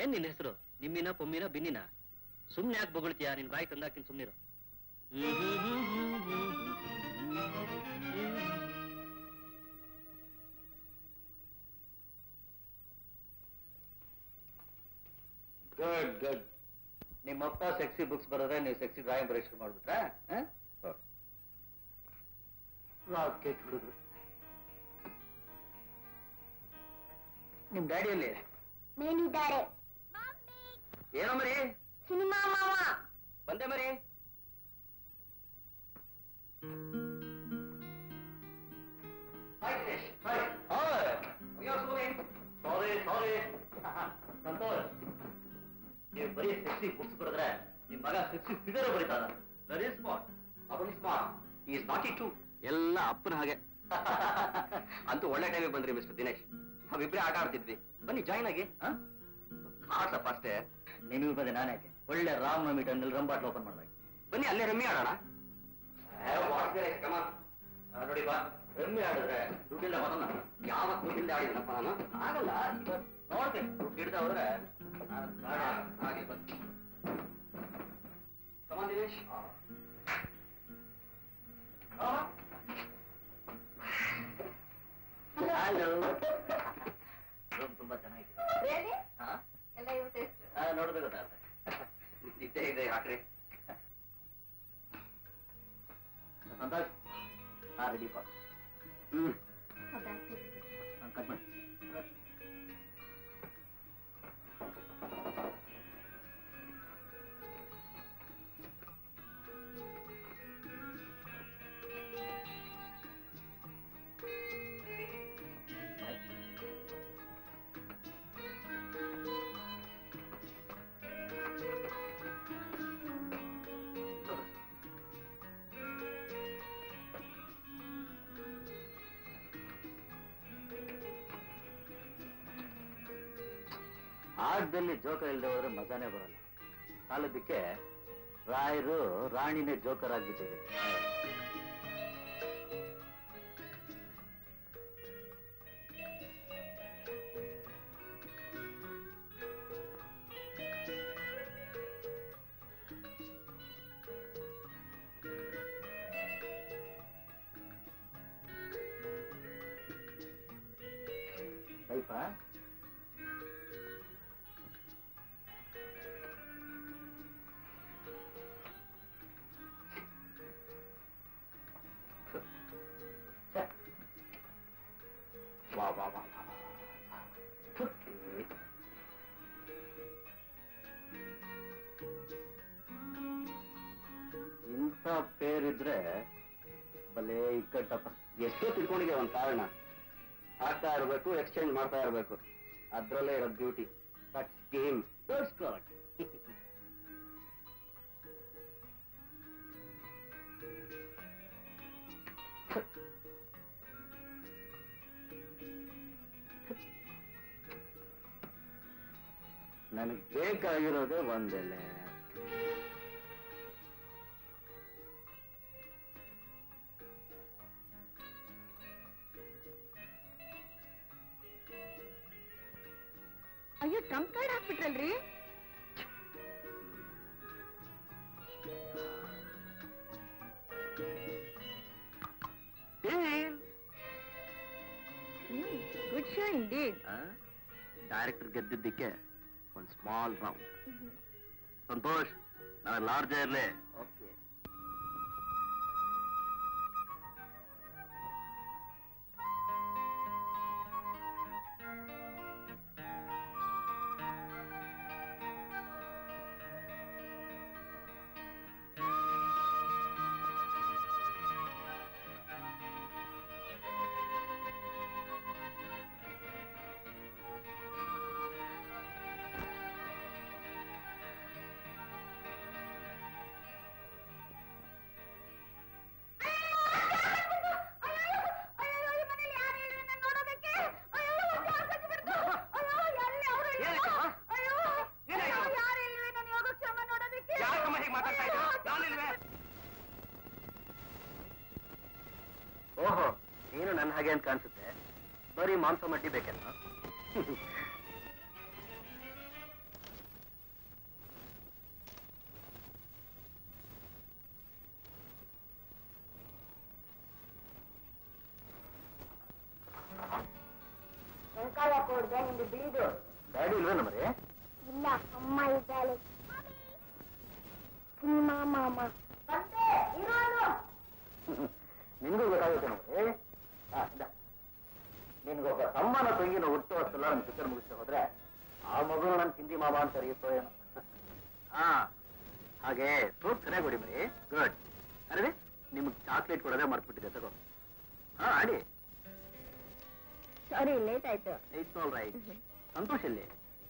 ಏನ್ ನಿನ್ನ ಹೆಸರು? ನಿಮ್ಮಿನ ಪೊಮ್ಮಿನ ಬಿನ್ನಿನ? ಸುಮ್ನೆ ಯಾಕೆ ಬೊಗಳ್ತೀಯ? ನಿನ್ ಬಾಯಿ ತಂದಾಕಿನ ಸುಮ್ನಿರು. Good good. ನಿಮ್ಮಪ್ಪ ಸೆಕ್ಸಿ ಬುಕ್ಸ್ ಬರೋದ್ರೆ ನೀವು ಸೆಕ್ಸಿ ಡ್ರಾಯಿಂಗ್ ಬರೀ ಶುರು ಮಾಡ್ಬಿಟ್ರಾ? ರಾಕೆಟ್ ಹುಡುಗರು. ನಿಮ್ ಡ್ಯಾಡಿಯಲ್ಲಿ ಮೇಲಿದ್ದಾರೆ. ಏನೋ ಮರಿ? ಸಿನಿಮಾ ಮಾವ. ಬಂದೆ ಮರಿ. ಸಂತೋಷ್, ನೀವು ಬರೀ ಸೆಕ್ಸಿ ಬುಕ್ಸ್ ಬರೆದ್ರೆ ನಿಮ್ ಮಗ ಸೆಕ್ಸಿ ಫಿಗರ್ ಬರೀತಾನ. Very smart. ಅವನು ಸ್ಮಾರ್ಟ್, ಈಸ್ ನಾಟಿ ಟು. ಎಲ್ಲ ಅಪ್ಪನ ಹಾಗೆ. ಅಂತೂ ಒಳ್ಳೆ ಟೈಮಿಗೆ ಬಂದ್ರಿ ಮಿಸ್ಟರ್ ದಿನೇಶ್. ನಾವಿಬ್ರೇ ಆಟ ಆಡ್ತಿದ್ವಿ. ಬನ್ನಿ ಜಾಯ್ನ್ ಆಗಿ. ಕಾಸಪ್ಪ ಅಷ್ಟೇ. ನಿಮಗೆ ಬಂದೆ ನಾನು ಯಾಕೆ? ಒಳ್ಳೆ ರಾಮನವಮಿ ಟೈಮ್ನಲ್ಲಿ ರಂಬಾಟ್ಲು ಓಪನ್ ಮಾಡಿದಾಗ. ಬನ್ನಿ ಅಲ್ಲೇ ರಮ್ಮಿ ಆಡೋಣ. ನೋಡಿ ಬಾ, ರಮ್ಮಿ ಆಡಿದ್ರೆ ದುಡ್ಡಿಲ್ಲ ಬರೋಣ. ಯಾವತ್ತು ದುಡ್ಡಿಂದ ಆಡಿದ್ನಪ್ಪ ನಾನು? ಆಗಲ್ಲ, ಇವತ್ತು ನೋಡ್ತೇನೆ. ದುಡ್ಡು ಹಿಡ್ದ ಹೋದ್ರೆ ಹಾಗೆ ಬನ್ನಿ. ಕಮಾನ್ ದಿನೇಶ್. ಹಲೋ. ರೂಮ್ ತುಂಬಾ ಚೆನ್ನಾಗಿದೆ. ನೋಡಿದ್ರೆ ಗೊತ್ತಾಗುತ್ತೆ. ಇದ್ದೇ ಇದೆ ಹಾಕ್ರಿ. ಸಂತೋಷ್, ರೆಡಿ ಪಾ. ಕಟ್ ಮಾಡಿ. ಆಟದಲ್ಲಿ ಜೋಕರ್ ಇಲ್ಲದೆ ಹೋದ್ರೆ ಮಜಾನೇ ಬರಲ್ಲ. ಸಾಲದಕ್ಕೆ ರಾಯರು ರಾಣಿನೇ ಜೋಕರ್ ಆಗ್ಬಿಟ್ಟಿದೆ. ಲೈಫಾ? ವಾ ವಾ ವಾ ವಾ. ಇಂಥ ಪೇರಿದ್ರೆ ಬಲೇ ಇಕ್ಕಟ್ಟಪ್ಪ. ಎಷ್ಟೋ ತಿಳ್ಕೊಂಡಿದೆ ಒಂದ್ ಕಾರಣ. ಆಗ್ತಾ ಇರ್ಬೇಕು, ಎಕ್ಸ್ಚೇಂಜ್ ಮಾಡ್ತಾ ಇರ್ಬೇಕು. ಅದ್ರಲ್ಲೇ ಇರೋ beauty. That's game. That's correct. ನನಗೆ ಬೇಕಾಗಿರೋದೇ ಒಂದೆಲೆ. ಅಯ್ಯೋ ಟ್ರಂಪ್ ಕಾರ್ಡ್ ಹಾಕ್ಬಿಟ್ರಲ್ರಿ. Good show indeed. ಡೈರೆಕ್ಟರ್ ಗೆದ್ದಿದ್ದಕ್ಕೆ ಒಂದು ಸ್ಮಾಲ್ ರೌಂಡ್. ಸಂತೋಷ್, ನಾನು ಲಾರ್ಜ್ ಇರ್ಲಿ. ಓಕೆ. ಓಹೋ, ನೀನು ನನ್ನ ಹಾಗೆ ಅಂತ ಕಾಣಿಸುತ್ತೆ. ಬರೀ ಮಾಂಸ ಮಡ್ಡಿ ಬೇಕಲ್ಲ. ವೆಂಕಾಯ ಕೊಡ್ದೆ ನಿಂದು ಬೀದು. ಡ್ಯಾಡಿ ಇಲ್ವೇನ ಮರಿ? ಇಲ್ಲ, ಅಮ್ಮ ಇದ್ದಾಳೆ. ಸಿನಿಮಾ ಮಾಮ ಬಂದೆ ಇರೋನು. ನಿನ್ಗೂ ಗೊತ್ತಾಗುತ್ತೆ ನೋಡಿ. ನಿನ್ಗೊಬ್ಬ ತಮ್ಮನ ತಂಗಿನ ಹುಟ್ಟುವಷ್ಟಲ್ಲ ನನ್ನ ಪಿಕ್ಚರ್ ಮುಗಿಸ್ತಾ ಹೋದ್ರೆ ಆ ಮಗುನು ನನ್ನ ಹಿಂದಿ ಮಾಮ ಅಂತ ಕರೆಯುತ್ತೋ ಏನೋ. ಹಾ, ಹಾಗೆ ಸೋಪ್ ಚೆನ್ನಾಗಿ ಹೊಡಿ ಮರಿ. ಗುಡ್. ಅರೇ, ನಿಮ್ಗೆ ಚಾಕ್ಲೇಟ್ ಕೊಡೋದೇ ಮರ್ತ್ಬಿಟ್ಟಿದೆ, ತಗೋ. ಹಾ, ಆಡಿ. ಸಾರಿ, ಲೇಟ್ ಆಯ್ತು. It's all right. ಸಂತೋಷ್ ಇಲ್ಲಿ?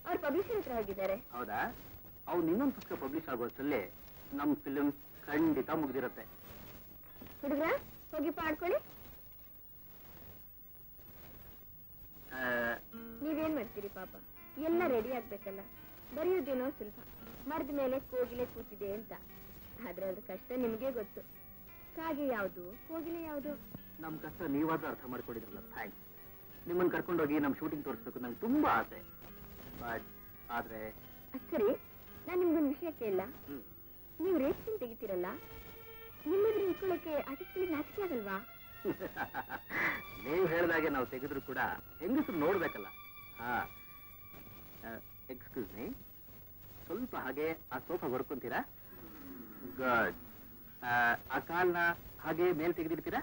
ಅವ್ರು ಪಬ್ಲಿಷರ್ ಹತ್ರ ಹೋಗಿದ್ದಾರೆ. ಹೌದಾ? ಅವ್ನು ಇನ್ನೊಂದು ಪುಸ್ತಕ ಪಬ್ಲಿಷ್ ಆಗೋಷ್ಟರಲ್ಲಿ ನಮ್ಮ ಫಿಲ್ಮ್ ಖಂಡಿತ ಮುಗ್ದಿರುತ್ತೆ. ಹುಡುಗ್ರ, ಹೋಗಿ ಪಾಡ್ಕೊಳ್ಳಿ. ನೀವೇನ್ ಮಾಡ್ತೀರಿ ಪಾಪ, ಎಲ್ಲ ರೆಡಿ ಆಗ್ಬೇಕಲ್ಲ. ಬರೆಯೋದೇನೋ ಸ್ವಲ್ಪ, ಮರದ ಮೇಲೆ ಕೋಗಿಲೆ ಕೂತಿದೆ ಅಂತ. ಆದ್ರೆ ಅದ್ರ ಕಷ್ಟ ನಿಮ್ಗೆ ಗೊತ್ತು. ಕಾಗೆ ಯಾವುದು, ಕೋಗಿಲೆ ಯಾವುದು? ನಮ್ ಕಷ್ಟ ನೀವಾದ್ರೂ ಅರ್ಥ ಮಾಡ್ಕೊಂಡಿದ್ರಲ್ಲ, ಥ್ಯಾಂಕ್ಸ್. ನಿಮ್ಮನ್ನ ಕರ್ಕೊಂಡೋಗಿ ನಮ್ ಶೂಟಿಂಗ್ ತೋರಿಸ್ಬೇಕು ನಂಗೆ ತುಂಬಾ ಆಸೆ. ಬಟ್ ಆದ್ರೆ ಸರಿ, ನಾನ್ ನಿಮ್ಗೊಂದು ವಿಷಯ ಕೇಳಲ್ಲ. ನೀವು ರೇಟ್ ಸೀನ್ ತೆಗಿತೀರಲ್ಲ, ನಿಮ್ಮೆದುರು ನಿಂತ್ಕೊಳ್ಳೋಕೆ ಆರ್ಟಿಸ್ಟ್ಗಳಿಗೆ ನಾಚಿಕೆ ಆಗಲ್ವಾ? ನೀವು ಹೇಳಿದಾಗೆ ನಾವು ತೆಗೆದ್ರು ಕೂಡ ಹೆಂಗಸರು ನೋಡ್ಬೇಕಲ್ಲ. ಹಾ, ಎಕ್ಸ್ಕ್ಯೂಸ್ ಮೀ, ಸ್ವಲ್ಪ ಹಾಗೆ ಆ ಸೋಫಾ ಹೊಡ್ಕೊಂತೀರಾ? ಗುಡ್. ಆ ಕಾಲ್ನ ಹಾಗೆ ಮೇಲ್ ತೆಗೆದಿರ್ತೀರಾ?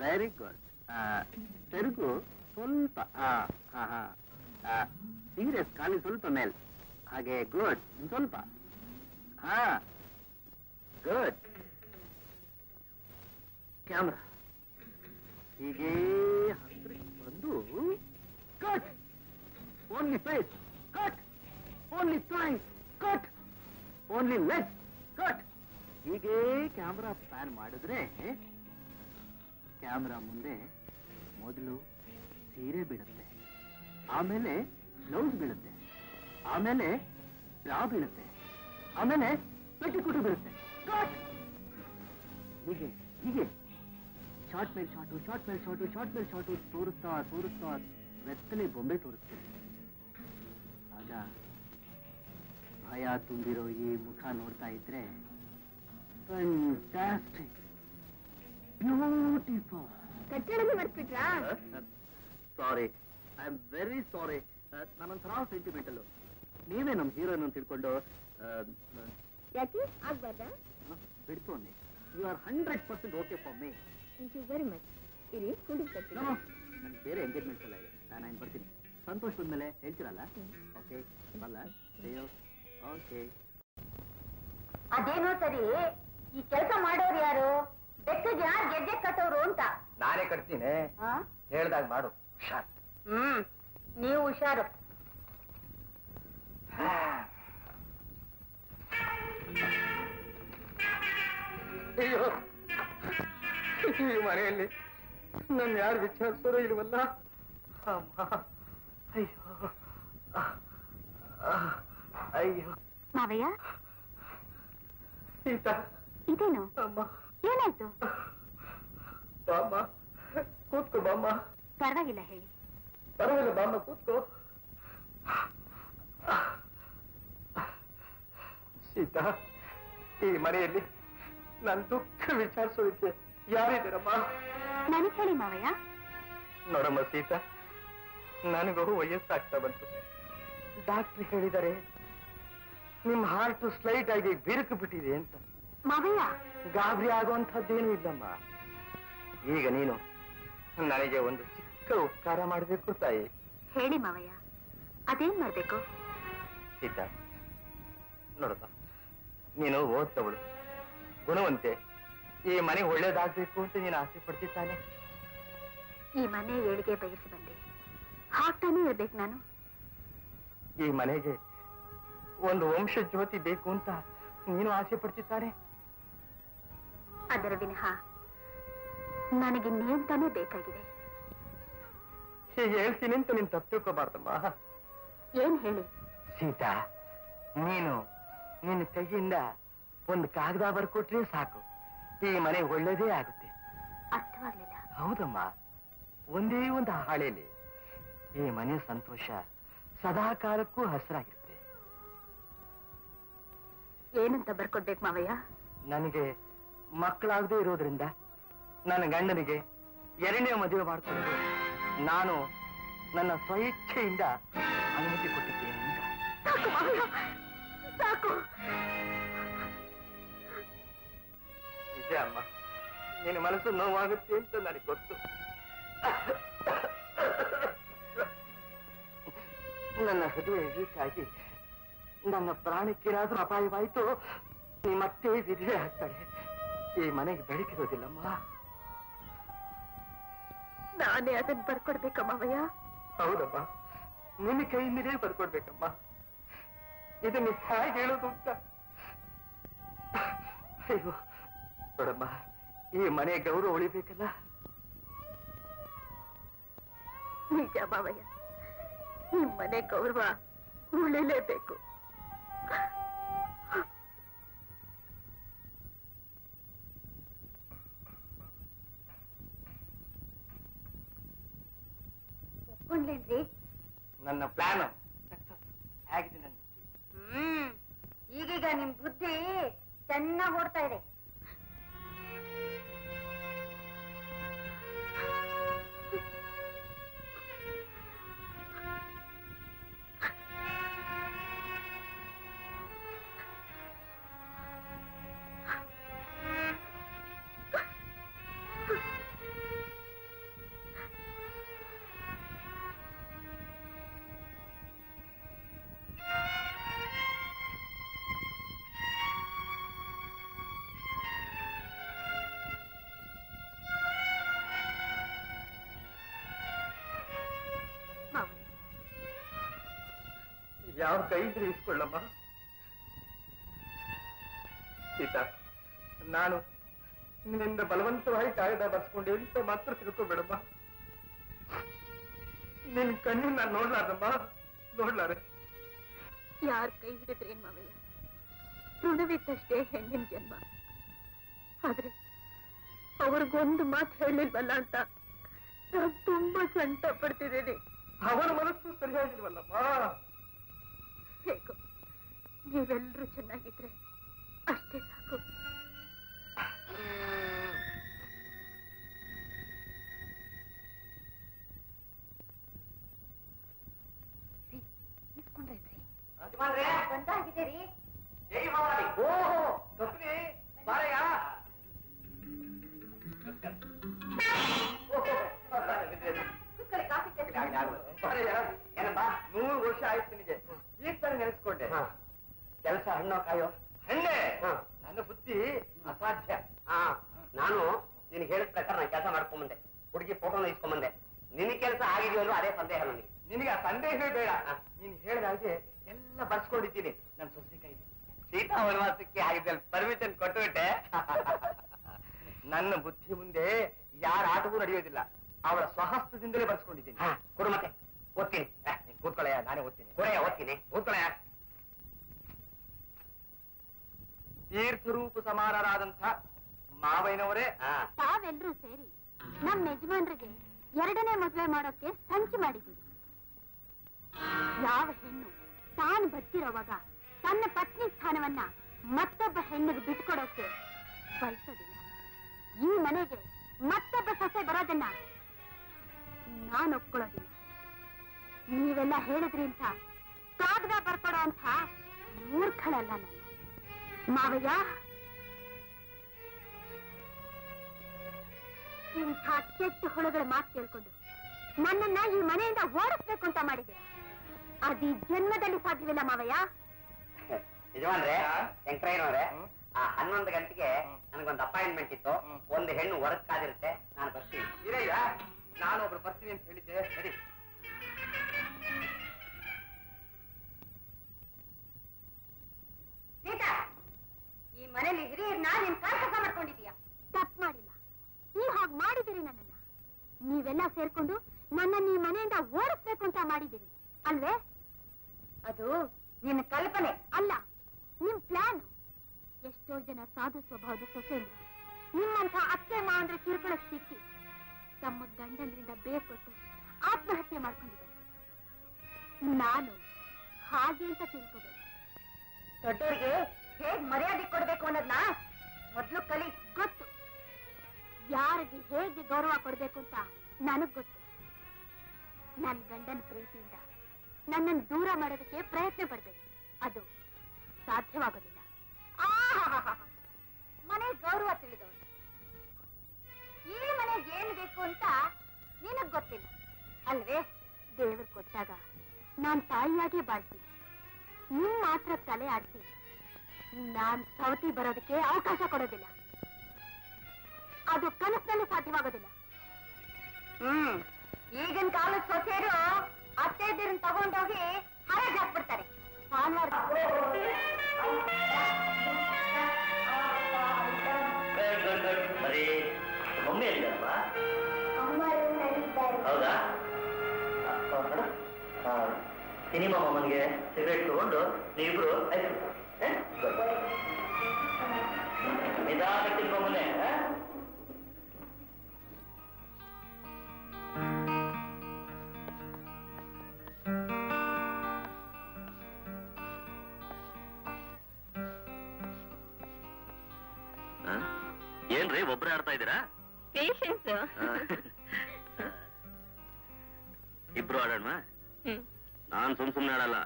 Very good. ತೆರುಗು ಸ್ವಲ್ಪ. ಹಾ ಹಾ ಹಾ, ಸೀರಿಯಸ್, ಕಾಲಿನ ಸ್ವಲ್ಪ ಮೇಲ್ ಹಾಗೆ. ಗುಡ್. ಸ್ವಲ್ಪ. ಹಾ, ಗುಡ್. ಕ್ಯಾಮ್ರಾ ಹೀಗೆ ಹತ್ರಕ್ಕೆ ಬಂದು cut. Only face cut. Only thighs cut. Only leg cut. ಹೀಗೆ ಕ್ಯಾಮ್ರಾ ಪ್ಯಾನ್ ಮಾಡಿದ್ರೆ ಕ್ಯಾಮ್ರಾ ಮುಂದೆ ಮೊದಲು ಸೀರೆ ಬೀಳುತ್ತೆ, ಆಮೇಲೆ ಬ್ಲೌಸ್ ಬೀಳುತ್ತೆ, ಆಮೇಲೆ ಬ್ರಾ ಬೀಳುತ್ತೆ, ಆಮೇಲೆ ಪೆಟ್ಟಿಕೋಟು ಬೀಳುತ್ತೆ. ಕಟ್. ಹೀಗೆ ಹೀಗೆ ಶಾರ್ಟ್ ಮೇಲ್ ಶಾರ್ಟು, ಶಾರ್ಟ್ ಮೇಲ್ ಶಾರ್ಟು, ಶಾರ್ಟ್ ಮೇಲ್ ಶಾರ್ಟು ತೋರಿಸ್ತಾ ತೋರಿಸ್ತಾ ಬೆತ್ತಲೆ ಬೊಂಬೆ ತೋರಿಸ್ತೀನಿ. ಆಗ ಭಯ ತುಂಬಿರೋ ಈ ಮುಖ ನೋಡ್ತಾ ಇದ್ರೆ ಫ್ಯಾಂಟಾಸ್ಟಿಕ್, ಬ್ಯೂಟಿಫುಲ್. ಕಟ್ಟಡನೇ ಮರ್ತ್ಬಿಟ್ರಾ? Sorry, I am very sorry. ನಾನೊಂಥರ ಸೆಂಟಿಮೆಂಟಲ್ಲು. ನೀವೇ ನಮ್ಮ ಹೀರೋಯಿನ್ ಅಂತ ತಿಳ್ಕೊಂಡು ಯಾಕೆ ಆಗ್ಬಾರ್ದಾ? ಬಿಡ್ತು ಅನ್ನಿ. You are 100% okay for me. Thank you very much. ಇರಿ, ಕುಡಿದು ಕಟ್ತೀನಿ. ನನ್ಗೆ ಬೇರೆ ಎಂಗೇಜ್ಮೆಂಟ್ಸ್ ಎಲ್ಲ ಇದೆ, ನಾನು ಬರ್ತೀನಿ. ಸಂತೋಷ್ ಬಂದ್ಮೇಲೆ ಹೇಳ್ತೀರಲ್ಲ? ಓಕೆ, ಬಲ್ಲ. ಓಕೆ. ಅದೇನೋ ಸರಿ, ಈ ಕೆಲಸ ಮಾಡೋರು ಯಾರು? ಬೆಕ್ಕಗೆ ಯಾರು ಗೆಜ್ಜೆ ಕಟ್ಟೋರು ಅಂತ? ನಾನೇ ಕಟ್ತೀನಿ, ಹೇಳ್ದಾಗ ಮಾಡು. ಹುಷಾರ್. ನೀವು ಹುಷಾರು. ಅಯ್ಯೋ, ಈ ಮನೆಯಲ್ಲಿ ನನ್ನ ಯಾರು ವಿಚಾರಿಸೋರು ಇಲ್ವಲ್ಲ. ಅಮ್ಮ, ಅಯ್ಯೋ ಅಯ್ಯೋ ಮಾವಯ್ಯ ಸೀತಾ ಇದೇನು ಅಮ್ಮ ಏನಾಯ್ತು? ಬಾಮ್ಮ ಕೂತ್ಕೋ ಬಾಮ್ಮ. ಪರವಾಗಿಲ್ಲ ಹೇಳಿ. ಪರವಾಗಿಲ್ಲ ಬಾಮ್ಮ ಕೂತ್ಕೋ. ಸೀತಾ ಈ ಮನೆಯಲ್ಲಿ ನನ್ನ ದುಃಖ ವಿಚಾರಿಸೋದಕ್ಕೆ ಯಾರಿದ್ದೀರಮ್ಮ? ನನಗೆ ಹೇಳಿ ಮಾವಯ್ಯ. ನೋಡಮ್ಮ ಸೀತಾ, ನನಗೂ ವಯಸ್ಸಾಗ್ತಾ ಬಂತು. ಡಾಕ್ಟರ್ ಹೇಳಿದ್ದಾರೆ ನಿಮ್ ಹಾರ್ಟ್ ಸ್ಲೈಟ್ ಆಗಿ ಬಿರುಕು ಬಿಟ್ಟಿದೆ ಅಂತ. ಮಾವಯ್ಯ ಗಾಬರಿ ಆಗುವಂಥದ್ದೇನೂ ಇಲ್ಲಮ್ಮ. ಈಗ ನೀನು ನನಗೆ ಒಂದು ಚಿಕ್ಕ ಉಪಕಾರ ಮಾಡಬೇಕು ತಾಯಿ. ಹೇಳಿ ಮಾವಯ್ಯ, ಅದೇನ್ ಮಾಡ್ಬೇಕು? ಸೀತಾ ನೋಡಪ್ಪ, ನೀನು ಓದ್ತವಳು, ಗುಣವಂತೆ, ಈ ಮನೆ ಒಳ್ಳೇದಾಗ್ಬೇಕು ಅಂತ ನೀನು ಆಸೆ ಪಡ್ತಿದ್ದಾನೆ. ಈ ಮನೆ ಏಳಿಗೆ ಬಯಸಿ ಬಂದೆ, ಹಾಕ್ತಾನೆ ಇರ್ಬೇಕು ನಾನು. ಈ ಮನೆಗೆ ಒಂದು ವಂಶ ಜ್ಯೋತಿ ಬೇಕು ಅಂತ ನೀನು ಆಸೆ ಪಡ್ತಿದ್ದಾನೆ. ಅದರ ವಿನಃ ನನಗಿನ್ನೇಂತಾನೇ ಬೇಕಾಗಿದೆ. ಹೀಗೆ ಹೇಳ್ತೀನಿ ಅಂತ ನೀನು ತಪ್ಪು ತಿಳ್ಕೋಬಾರ್ದಮ್ಮ. ಏನ್ ಹೇಳಿ? ಸೀತಾ, ನೀನು ನಿನ್ನ ಕೈಯಿಂದ ಒಂದು ಕಾಗದ ಬರ್ಕೊಟ್ರೆ ಸಾಕು, ಈ ಮನೆ ಒಳ್ಳೇದೇ ಆಗುತ್ತೆ. ಅರ್ಥವಾಗ್ಲಿಲ್ಲ. ಹೌದಮ್ಮ, ಒಂದೇ ಒಂದು ಹಾಳೆಯಲ್ಲಿ ಈ ಮನೆ ಸಂತೋಷ ಸದಾ ಕಾಲಕ್ಕೂ ಹಸಿರಾಗಿರುತ್ತೆ. ಏನಂತ ಬರ್ಕೊಡ್ಬೇಕು ಮಾವಯ್ಯ? ನನಗೆ ಮಕ್ಕಳಾಗದೇ ಇರೋದ್ರಿಂದ ನನ್ನ ಗಂಡನಿಗೆ ಎರಡನೇ ಮದುವೆ ಮಾಡಿಕೊಂಡು ನಾನು ನನ್ನ ಸ್ವಇಚ್ಛೆಯಿಂದ ಅನುಮತಿ ಕೊಟ್ಟಿದ್ದೇನೆ ಅಂತ. ಸಾಕು ಮಾವಯ್ಯ, ಸಾಕು. ನಿಜ ಅಮ್ಮ, ನಿನ್ನ ಮನಸ್ಸು ನೋವಾಗುತ್ತೆ ಅಂತ ನನಗೆ ಗೊತ್ತು. ನನ್ನ ಹೃದಯ ವೀಕಾಗಿ ನನ್ನ ಪ್ರಾಣಕ್ಕೇನಾದ್ರೂ ಅಪಾಯವಾಯಿತು, ನೀ ಮತ್ತೆ ವಿಧವೆ ಆಗ್ತಾಳೆ. ಈ ಮನೆಗೆ ಬೆಳಕಿರೋದಿಲ್ಲಮ್ಮ. ನಾನೇ ಅದನ್ನ ಬರ್ಕೊಡ್ಬೇಕ ಮಾವಯ್ಯ? ಹೌದಮ್ಮ, ನಿನ್ನ ಕೈಯಿಂದಲೇ ಬರ್ಕೊಡ್ಬೇಕಮ್ಮ. ಇದನ್ನು ಹೇಗೆ ಹೇಳೋದು ಅಂತ. ಅಯ್ಯೋ ನೋಡಮ್ಮ, ಈ ಮನೆ ಗೌರವ ಉಳಿಬೇಕಲ್ಲ. ನಿಜ ಮಾವಯ್ಯ, ಈ ಮನೆ ಗೌರವ ಉಳಿಲೇಬೇಕು. ಒಪ್ಕೊಂಡ್ಲೇನ್ರಿ? ನನ್ನ ಪ್ಲಾನ್ ಸಕ್ಸಸ್ ಆಗಿದೆ. ನನ್ನ ಬುದ್ಧಿ ಈಗೀಗ ನಿಮ್ ಬುದ್ಧಿ ಚೆನ್ನಾಗಿ ಓಡ್ತಾ ಇದೆ. ಯಾವ ಕೈ ಇದ್ರೆ ಇಸ್ಕೊಳ್ಳಮ್ಮ. ಸೀತಾ, ನಾನು ನಿನ್ನಿಂದ ಬಲವಂತವಾಗಿ ಕಾಯ್ದೆ ಬರ್ಸ್ಕೊಂಡೆ ಅಂತ ಮಾತ್ರ ತಿಳ್ಕೊಬೇಡಮ್ಮ. ನಿನ್ ಕಣ್ಣು ನಾನು ನೋಡ್ಲಾರ್ದಮ್ಮ, ನೋಡ್ಲಾರೆ. ಯಾರ ಕೈ ಹಿಡಿದ್ರೇನ್ ಮಾವಯ್ಯ, ಋಣವಿದ್ದಷ್ಟೇ ಹೆಣ್ಣಿನ ಜನ್ಮ. ಆದ್ರೆ ಅವ್ರಿಗೊಂದು ಮಾತು ಹೇಳಿಲ್ವಲ್ಲ ಅಂತ ನಾನು ತುಂಬಾ ಸಂಕಟ ಪಡ್ತಿದ್ದೀನಿ. ಅವರ ಮನಸ್ಸು ಸರಿಯಾಗಿಲ್ವಲ್ಲಮ್ಮ. ಹೇಗೋ ನೀವೆಲ್ಲರೂ ಚೆನ್ನಾಗಿದ್ರೆ ಅಷ್ಟೇ ಸಾಕು. ಬಂದಾಗಿದ್ದೀರಿ? ಏನಮ್ಮ 100 ವರ್ಷ ಆಯ್ತು ನಿನಗೆ, ಈಗ ತರ ನೆನೆಸ್ಕೊಂಡೆ. ಕೆಲಸ ಹಣ್ಣೋ ಕಾಯೋ? ಹಣ್ಣೆ. ನನ್ನ ಬುದ್ಧಿ ಅಸಾಧ್ಯ. ನಾನು ನಿನಗೆ ಹೇಳಿದ ಪ್ರಕಾರ ನಾನು ಕೆಲಸ ಮಾಡ್ಕೊಂಬಂದೆ, ಹುಡುಗಿ ಫೋಟೋನ ಇಸ್ಕೊಂಬಂದೆ. ನಿನ್ನ ಕೆಲಸ ಆಗಿದೆಯೋ ಅದೇ ಸಂದೇಹ ನನಗೆ. ನಿನಗೆ ಆ ಸಂದೇಹವೇ ಬೇಡ. ನೀನು ಹೇಳಿದ ಹಾಗೆ ಎಲ್ಲ ಬರ್ಸ್ಕೊಂಡಿದ್ದೀನಿ. ನನ್ನ ಸೊಸೆ ಕೈ ಸೀತಾ ವನವಾಸಕ್ಕೆ ಆಗಿದ್ದಲ್ಲಿ ಪರ್ಮಿಷನ್ ಕೊಟ್ಟುಬಿಟ್ಟೆ. ನನ್ನ ಬುದ್ಧಿ ಮುಂದೆ ಯಾರ ಆಟವೂ ನಡೆಯೋದಿಲ್ಲ. ಅವಳ ಸ್ವಹಸ್ತದಿಂದಲೇ ಬರ್ಸ್ಕೊಂಡಿದ್ದೀನಿ. ಕೊಡು ಮತ್ತೆ. ಓದ್ತೀನಿ. ಕೂತ್ಕೊಳ್ಳಯ್ಯ, ನಾನೇ ಓದ್ತೀನಿ. ಕೊನೆಯ ಓದ್ತೀನಿ, ಕೂತ್ಕೊಳ್ಳಯ್ಯ. ತೀರ್ಥರೂಪ ಸಮಾನರಾದಂಥ ಮಾವಯ್ಯನವರೇ, ತಾವೆಲ್ಲರೂ ಸೇರಿ ನಮ್ಮ ಯಜಮಾನ್ರಿಗೆ 2ನೇ ಮದುವೆ ಮಾಡೋಕೆ ಸಂಚು ಮಾಡಿದ್ದೀವಿ. ಯಾವ ಹೆಣ್ಣು ತಾನು ಬದುಕಿರೋವಾಗ ತನ್ನ ಪತ್ನಿ ಸ್ಥಾನವನ್ನ ಮತ್ತೊಬ್ಬ ಹೆಣ್ಣಿಗೆ ಬಿಟ್ಕೊಡೋಕೆ ಬಯಸೋದಿಲ್ಲ. ಈ ಮನೆಗೆ ಮತ್ತೊಬ್ಬ ಸೊಸೆ ಬರೋದನ್ನ ನಾನು ಒಪ್ಕೊಳ್ಳೋದಿಲ್ಲ. ನೀವೆಲ್ಲ ಹೇಳಿದ್ರಿ ಅಂತ ಕಾಗದ ಬರ್ಕೊಡೋ ಅಂತ ಮೂರ್ಖಳಲ್ಲ ನಾನು. ಮಾವಯ್ಯ, ಇಂಥ ಕೆಟ್ಟ ಹುಳುಗಳ ಮಾತು ಕೇಳ್ಕೊಂಡು ನನ್ನನ್ನ ಈ ಮನೆಯಿಂದ ಓಡಿಸ್ಬೇಕು ಅಂತ ಮಾಡಿದೆ. ಅದು ಈ ಜನ್ಮದಲ್ಲಿ ಸಾಧ್ಯವಿಲ್ಲ ಮಾವಯ್ಯ. ಯಜಮಾನ್ರೆ, ಶಂಕರಯ್ಯನವ್ರೆ, 11 ಗಂಟೆಗೆ ನನಗೊಂದು ಅಪಾಯಿಂಟ್ಮೆಂಟ್ ಇತ್ತು. ಒಂದು ಹೆಣ್ಣು ಹೊರಗ್ ಕಾದಿರುತ್ತೆ, ನಾನು ಬರ್ತೀನಿ. ಇರಯ್ಯ, ನಾನು ಒಬ್ರು ಬರ್ತೀನಿ ಅಂತ ಹೇಳಿದ್ದೆ. ಸರಿ. ಸೀತಾ, ಈ ಮನೇಲಿ ಹಿರಿಯರ್ನ ನೀನ್ ಕಾಲ್ಕಸ ಮಾಡ್ಕೊಂಡಿದೀಯ. ತಪ್ಪು ಮಾಡಿಲ್ಲ, ನೀವ್ ಹಾಗೆ ಮಾಡಿದಿರಿ. ನನ್ನನ್ನ ನೀವೆಲ್ಲ ಸೇರ್ಕೊಂಡು ನನ್ನನ್ನ ಈ ಮನೆಯಿಂದ ಓಡಿಸ್ಬೇಕು ಅಂತ ಮಾಡಿದಿರಿ ಅಲ್ವೇ? ಅದು ನಿನ್ನ ಕಲ್ಪನೆ ಅಲ್ಲ, ನಿಮ್ ಪ್ಲಾನ್. ಎಷ್ಟೋ ಜನ ಸಾಧು ಸ್ವಭಾವದ ಸೊಸೆಂದ್ರು ನಿಮ್ಮಂಥ ಅತ್ತೆ ಮಾವಂದ್ರೆ ಕಿರುಕುಳಕ್ಕೆ ಸಿಕ್ಕಿ ತಮ್ಮ ಗಂಡಂದ್ರಿಂದ ಬೇರ್ಪಟ್ಟು ಆತ್ಮಹತ್ಯೆ ಮಾಡ್ಕೊಂಡಿದ್ದಾರೆ. ನಾನು ಹಾಗೆ ಅಂತ ತಿಳ್ಕೋಬೇಕು. ದೊಡ್ಡವರಿಗೆ ಹೇಗ್ ಮರ್ಯಾದೆ ಕೊಡ್ಬೇಕು ಅನ್ನೋದನ್ನ ಮೊದ್ಲು ಕಲಿ. ಗೊತ್ತು, ಯಾರಿಗೆ ಹೇಗೆ ಗೌರವ ಕೊಡ್ಬೇಕು ಅಂತ ನನಗ್ ಗೊತ್ತು. ನನ್ ಗಂಡನ ಪ್ರೀತಿಯಿಂದ ನನ್ನನ್ನು ದೂರ ಮಾಡೋದಕ್ಕೆ ಪ್ರಯತ್ನ ಪಡ್ಬೇಡಿ, ಅದು ಸಾಧ್ಯವಾಗೋದಿಲ್ಲ. ಮನೆ ಗೌರವ ತಿಳಿದವನು. ಈ ಮನೆಗೆ ಏನ್ ಬೇಕು ಅಂತ ನಿನಗ್ ಗೊತ್ತಿಲ್ಲ ಅಲ್ವೇ? ದೇವರು ಕೊಟ್ಟಾಗ ನಾನ್ ತಾಯಿಯಾಗಿ ಬಾಳ್ತೀನಿ. ನಿಮ್ ಮಾತ್ರ ತಲೆ ಆಡ್ತೀನಿ. ನಾನ್ ಸವತಿ ಬರೋದಕ್ಕೆ ಅವಕಾಶ ಕೊಡೋದಿಲ್ಲ. ಅದು ಕನಸಿನಲ್ಲಿ ಸಾಧ್ಯವಾಗೋದಿಲ್ಲ. ಈಗಿನ ಕಾಲದ ಸೊಸೆಯರು ಅತ್ತೆದಿರನ್ನ ತಗೊಂಡೋಗಿ ಹರಾಜ್ ಹಾಕ್ಬಿಡ್ತಾರೆ. ಭಾನುವಾರ ಒಮ್ಮೆ ಇಲ್ಲಲ್ವಾ? ಹೌದಾ? ಸಿನಿಮಾ ಮಾಮನ್ಗೆ ಸಿಗರೇಟ್ ತಗೊಂಡು ನೀವಿಬ್ರು ನಿಧಾನಕ್ಕೆ ಮಾಮನೆ. ಏನ್ರಿ ಒಬ್ರೇ ಆಡ್ತಾ ಇದ್ದೀರಾ? ಪೇಷನ್ಸ್. ಇಬ್ರು ಆಡೋಣ. ನಾನ್ ಸುಮ್ನೆ ಆಡಲ್ಲ.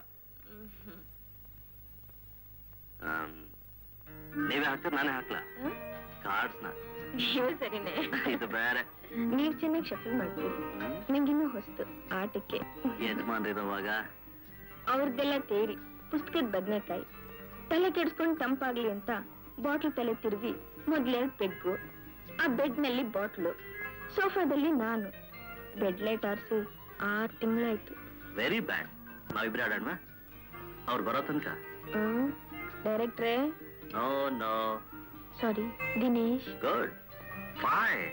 ನೀವೇ ಹಾಕ್ತೀರ ನಾನೇ ಹಾಕ್ಲಾ? ಕಾರ್ಡ್ಸ್ನ ನೀವು ಸರಿನೇ. ಇದು ಬೇರೆ. ನೀವ್ ಚೆನ್ನಾಗಿ ಶಫಲ್ ಮಾಡ್ತೀರಿ. ನಂಗಿನ್ನೂ ಹೊಸ್ತು ಆಟಕ್ಕೆ. ಯಜಮಾನ್ರಿರುವಾಗ ಅವ್ರದ್ದೆಲ್ಲ ತೇರಿ ಪುಸ್ತಕದ ಬದನೆಕಾಯಿ. ತಲೆ ಕೆಡ್ಸ್ಕೊಂಡು ತಂಪಾಗ್ಲಿ ಅಂತ ಬಾಟ್ಲ್ ತಲೆ ತಿರುವಿ ಮೊದ್ಲೆರಡು ಪೆಗ್ಗು, ಆ ಬೆಡ್ ನಲ್ಲಿ ಬಾಟ್ಲು, ಸೋಫಾದಲ್ಲಿ ನಾನು. ಬೆಡ್ ಲೈಟ್ ಆರಿಸಿ 6 ತಿಂಗಳಾಯ್ತು. Very bad. ನಾವಿಬ್ರೇ ಆಡೋಣ. ಅವ್ರು ಬರೋ ತನಕ. ಡೈರೆಕ್ಟ್ರೇ? No no sorry Dinesh. Good fine.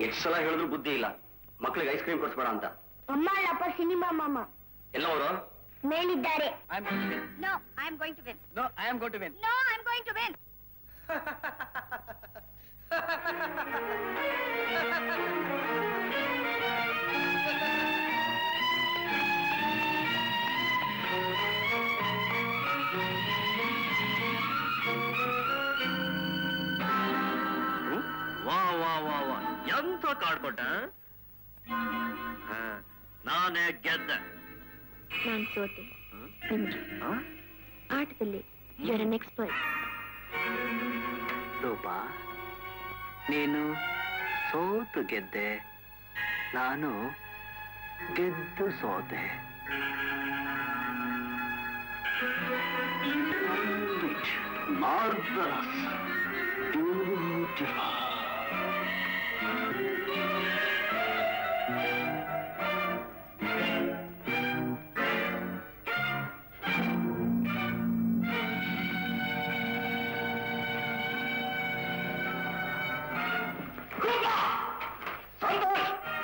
ಎಷ್ಟು ಸಲ ಹೇಳಿದ್ರು ಬುದ್ಧಿ ಇಲ್ಲ. ಮಕ್ಕಳಿಗೆ ಐಸ್ ಕ್ರೀಮ್ ಕೊಡಿಸ್ಬೇಡ ಅಂತ. ಅಮ್ಮ ಅಪ್ಪ ಸಿನಿಮಾ ಮಾಮ ಎಲ್ಲ ಅವರು ಮೇಲಿದ್ದಾರೆ. No, I am going to win. No, I am going to win. No, I am going to win. ವಾ ವಾ ವಾ ವಾ, ಎಂತ ಕಾಡ್ಕೊಟ್ಟ. ನಾನೇ ಗೆದ್ದೆ. ನಾನು ಸೋತೆ. ನಿಮ್ಗೆ ಆಟದಲ್ಲಿ you're an expert. ರೂಪಾ, ನೀನು ಸೋತು ಗೆದ್ದೆ, ನಾನು ಗೆದ್ದು ಸೋತೆ. Marvellous, beautiful.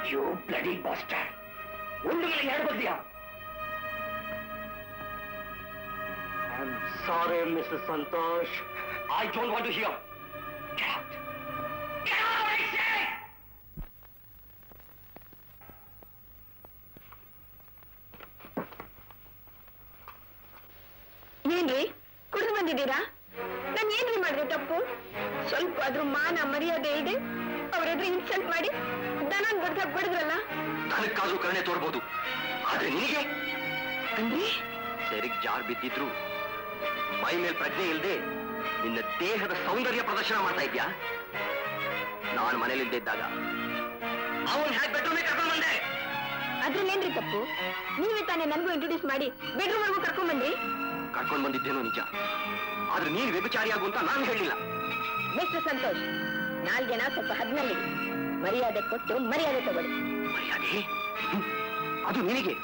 You bloody bastard! ಒಂದು ಮೇಲೆ ಎರಡು ಬಗ್ದಿಯಾ? I'm sorry, Mr. Santosh. I don't want to hear. Get out! Get out, I say! ಏನ್ರಿ ಕುಡಿದು ಬಂದಿದ್ದೀರಾ? ನಾನು ಏನ್ರಿ ಮಾಡಿದೆ ತಪ್ಪು? ಸ್ವಲ್ಪ ಆದ್ರೂ ಮಾನ ಮರ್ಯಾದೆ ಇದೆ. ಅವರೆದುರು ಇನ್ಸಲ್ಟ್ ಮಾಡಿ ದನನ್ ಬಡ್ದಾಗ ಬಡಿದ್ರಲ್ಲ. ದನಕ್ಕಾದ್ರೂ ಕರುಣೆ ತೋರ್ಬೋದು, ಆದ್ರೆ ನಿನಗೆ ಅಂದ್ರೆ ಸೆರಿಗ್ ಜಾರ್ ಬಿದ್ದಿದ್ರು ಮೈ ಮೇಲೆ ಪ್ರಜ್ಞೆ ಇಲ್ಲದೆ ನಿನ್ನ ದೇಹದ ಸೌಂದರ್ಯ ಪ್ರದರ್ಶನ ಮಾಡ್ತಾ ಇದ್ಯಾ? ನಾನು ಮನೇಲಿಲ್ದೇ ಇದ್ದಾಗ ಅವನ್ ಹ್ಯಾಕ್ ಬೆಡ್ರೂಮ್ ಕರ್ಕೊಂಡ್ ಬಂದೆ. ಅದ್ರಲ್ಲೇನ್ರಿ ತಪ್ಪು? ನೀವೇ ತಾನೇ ನನ್ಗೂ ಇಂಟ್ರೊಡ್ಯೂಸ್ ಮಾಡಿ ಬೆಡ್ರೂಮ್ ವರ್ಗೂ ಕರ್ಕೊಂಡ್ ಬಂದ್ರಿ. ಕರ್ಕೊಂಡ್ ಬಂದಿದ್ದೇನೋ ನಿಜ, ಆದ್ರೆ ನೀನು ವ್ಯಭಿಚಾರಿಯಾಗು ಅಂತ ನಾನು ಹೇಳಿಲ್ಲ. ಮಿಸ್ಟರ್ ಸಂತೋಷ್, ನಾಲ್ಗೆನ ಸ್ವಲ್ಪ ಹದ್ನಲ್ಲಿ ಮರ್ಯಾದೆ ಕೊಟ್ಟು ಮರ್ಯಾದೆ ತಗೊಳ್ಳಿ. ಮರ್ಯಾದೆ? ಅದು ನಿನಗೆ.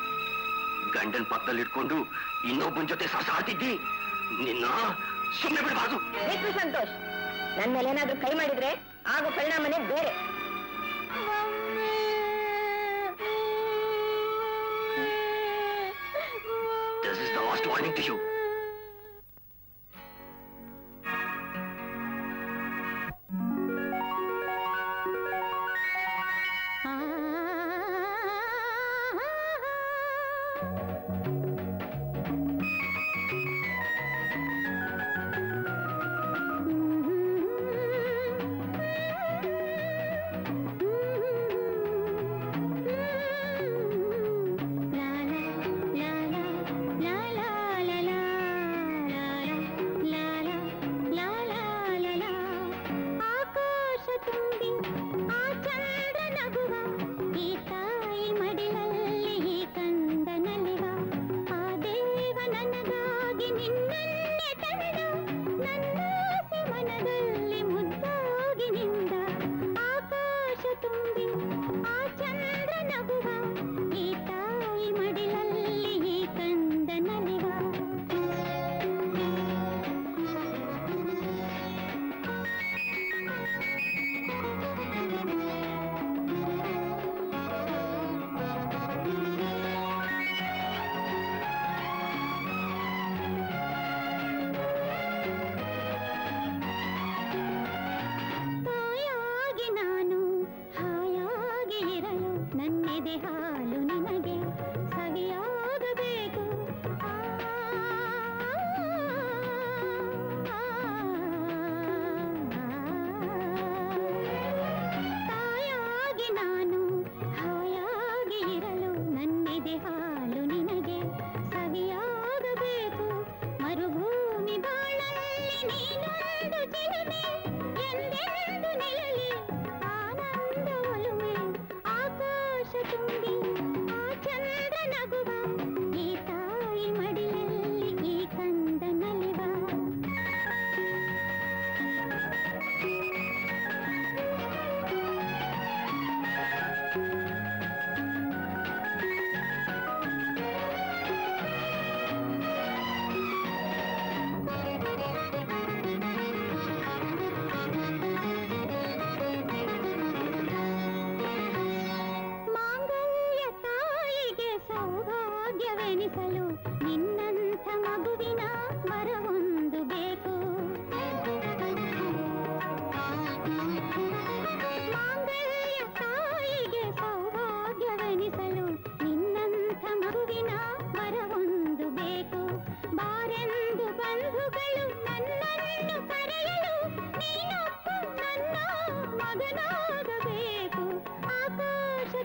ಗಂಡನ್ ಪಕ್ಕದಲ್ಲಿ ಇಟ್ಕೊಂಡು ಇನ್ನೊಬ್ಬನ ಜೊತೆ ಆಡ್ತಿದ್ದಿ, ನಿನ್ನ ಸುಮ್ಮನೆ ಬಿಡಬಾರ್ದು. ಮಿಸ್ಟರ್ ಸಂತೋಷ್, ನನ್ನ ಮೇಲೆ ಏನಾದ್ರೂ ಕೈ ಮಾಡಿದ್ರೆ ಆಗೋ ಪರಿಣಾಮನೇ ಬೇರೆ. This is the last warning to you.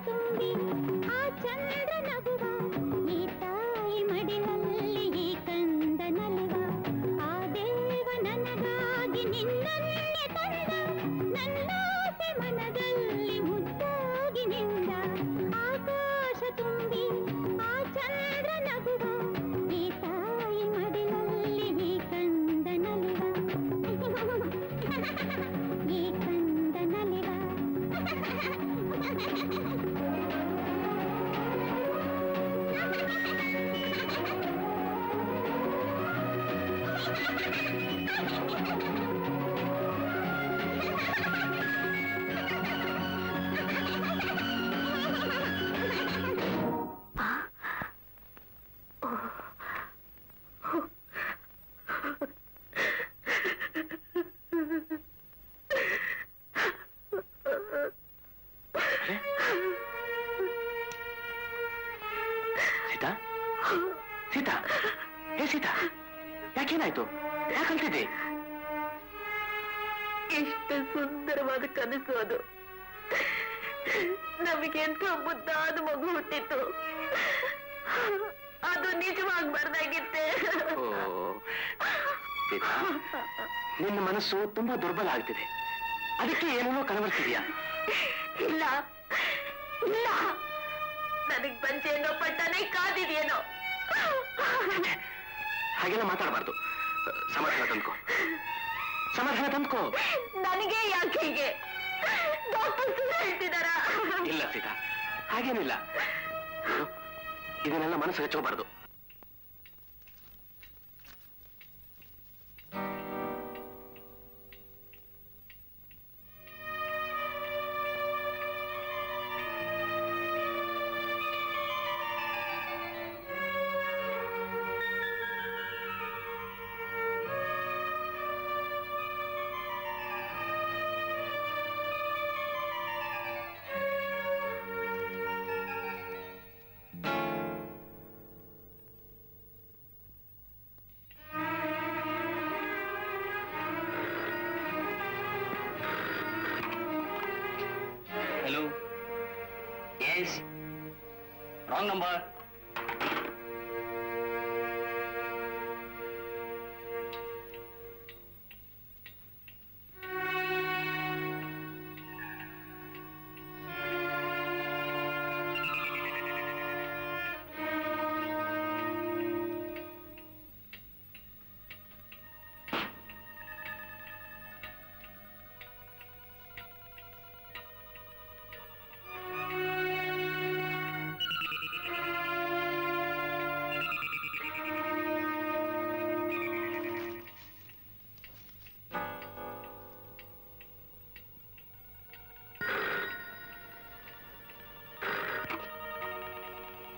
ತುಂಬಿ ಆ ಚಂದ್ರ ನಗುವ ಈ ತಾಯಿ ಮಡಿಲ ಸೀತಾ ಸೀತಾ ಹೇ ಸೀತಾ ಯಾಕೇನಾಯ್ತು? ಯಾಕೆ ಅಳ್ತಿದ್ದೆ? ಎಷ್ಟು ಸುಂದರವಾದ ಕನಸು ಅದು. ನಮಗೆ ಎಂಥ ಮುದ್ದಾದ ಮಗು ಹುಟ್ಟಿತ್ತು. ಅದು ನಿಜವಾಗ್ಬಾರ್ದಾಗಿತ್ತೆ. ಸೀತಾ, ನಿನ್ನ ಮನಸ್ಸು ತುಂಬಾ ದುರ್ಬಲ ಆಗ್ತಿದೆ. ಅದಕ್ಕೆ ಏನೇನೋ ಕನವರ್ತಿದ್ಯಾ? ಇಲ್ಲ ಇಲ್ಲ, ನನಗ್ ಬಂಚೇನೋ ಪಟ್ಟನೆ ಕಾದಿದೆಯೇನೋ. ಹಾಗೆಲ್ಲ ಮಾತಾಡಬಾರ್ದು. ಸಮಾಧಾನ ತಂದ್ಕೋ, ಸಮಾಧಾನ ತಂದ್ಕೋ. ನನಗೆ ಯಾಕೆ ಹೀಗೆ? ಡಾಕ್ಟರ್ ಹೇಳ್ತಿದಾರ? ಇಲ್ಲ ಸೀತಾ, ಹಾಗೇನಿಲ್ಲ. ಇದನ್ನೆಲ್ಲ ಮನಸ್ಸು ಹಚ್ಚೋಬಾರ್ದು. Hello. Yes. Wrong number.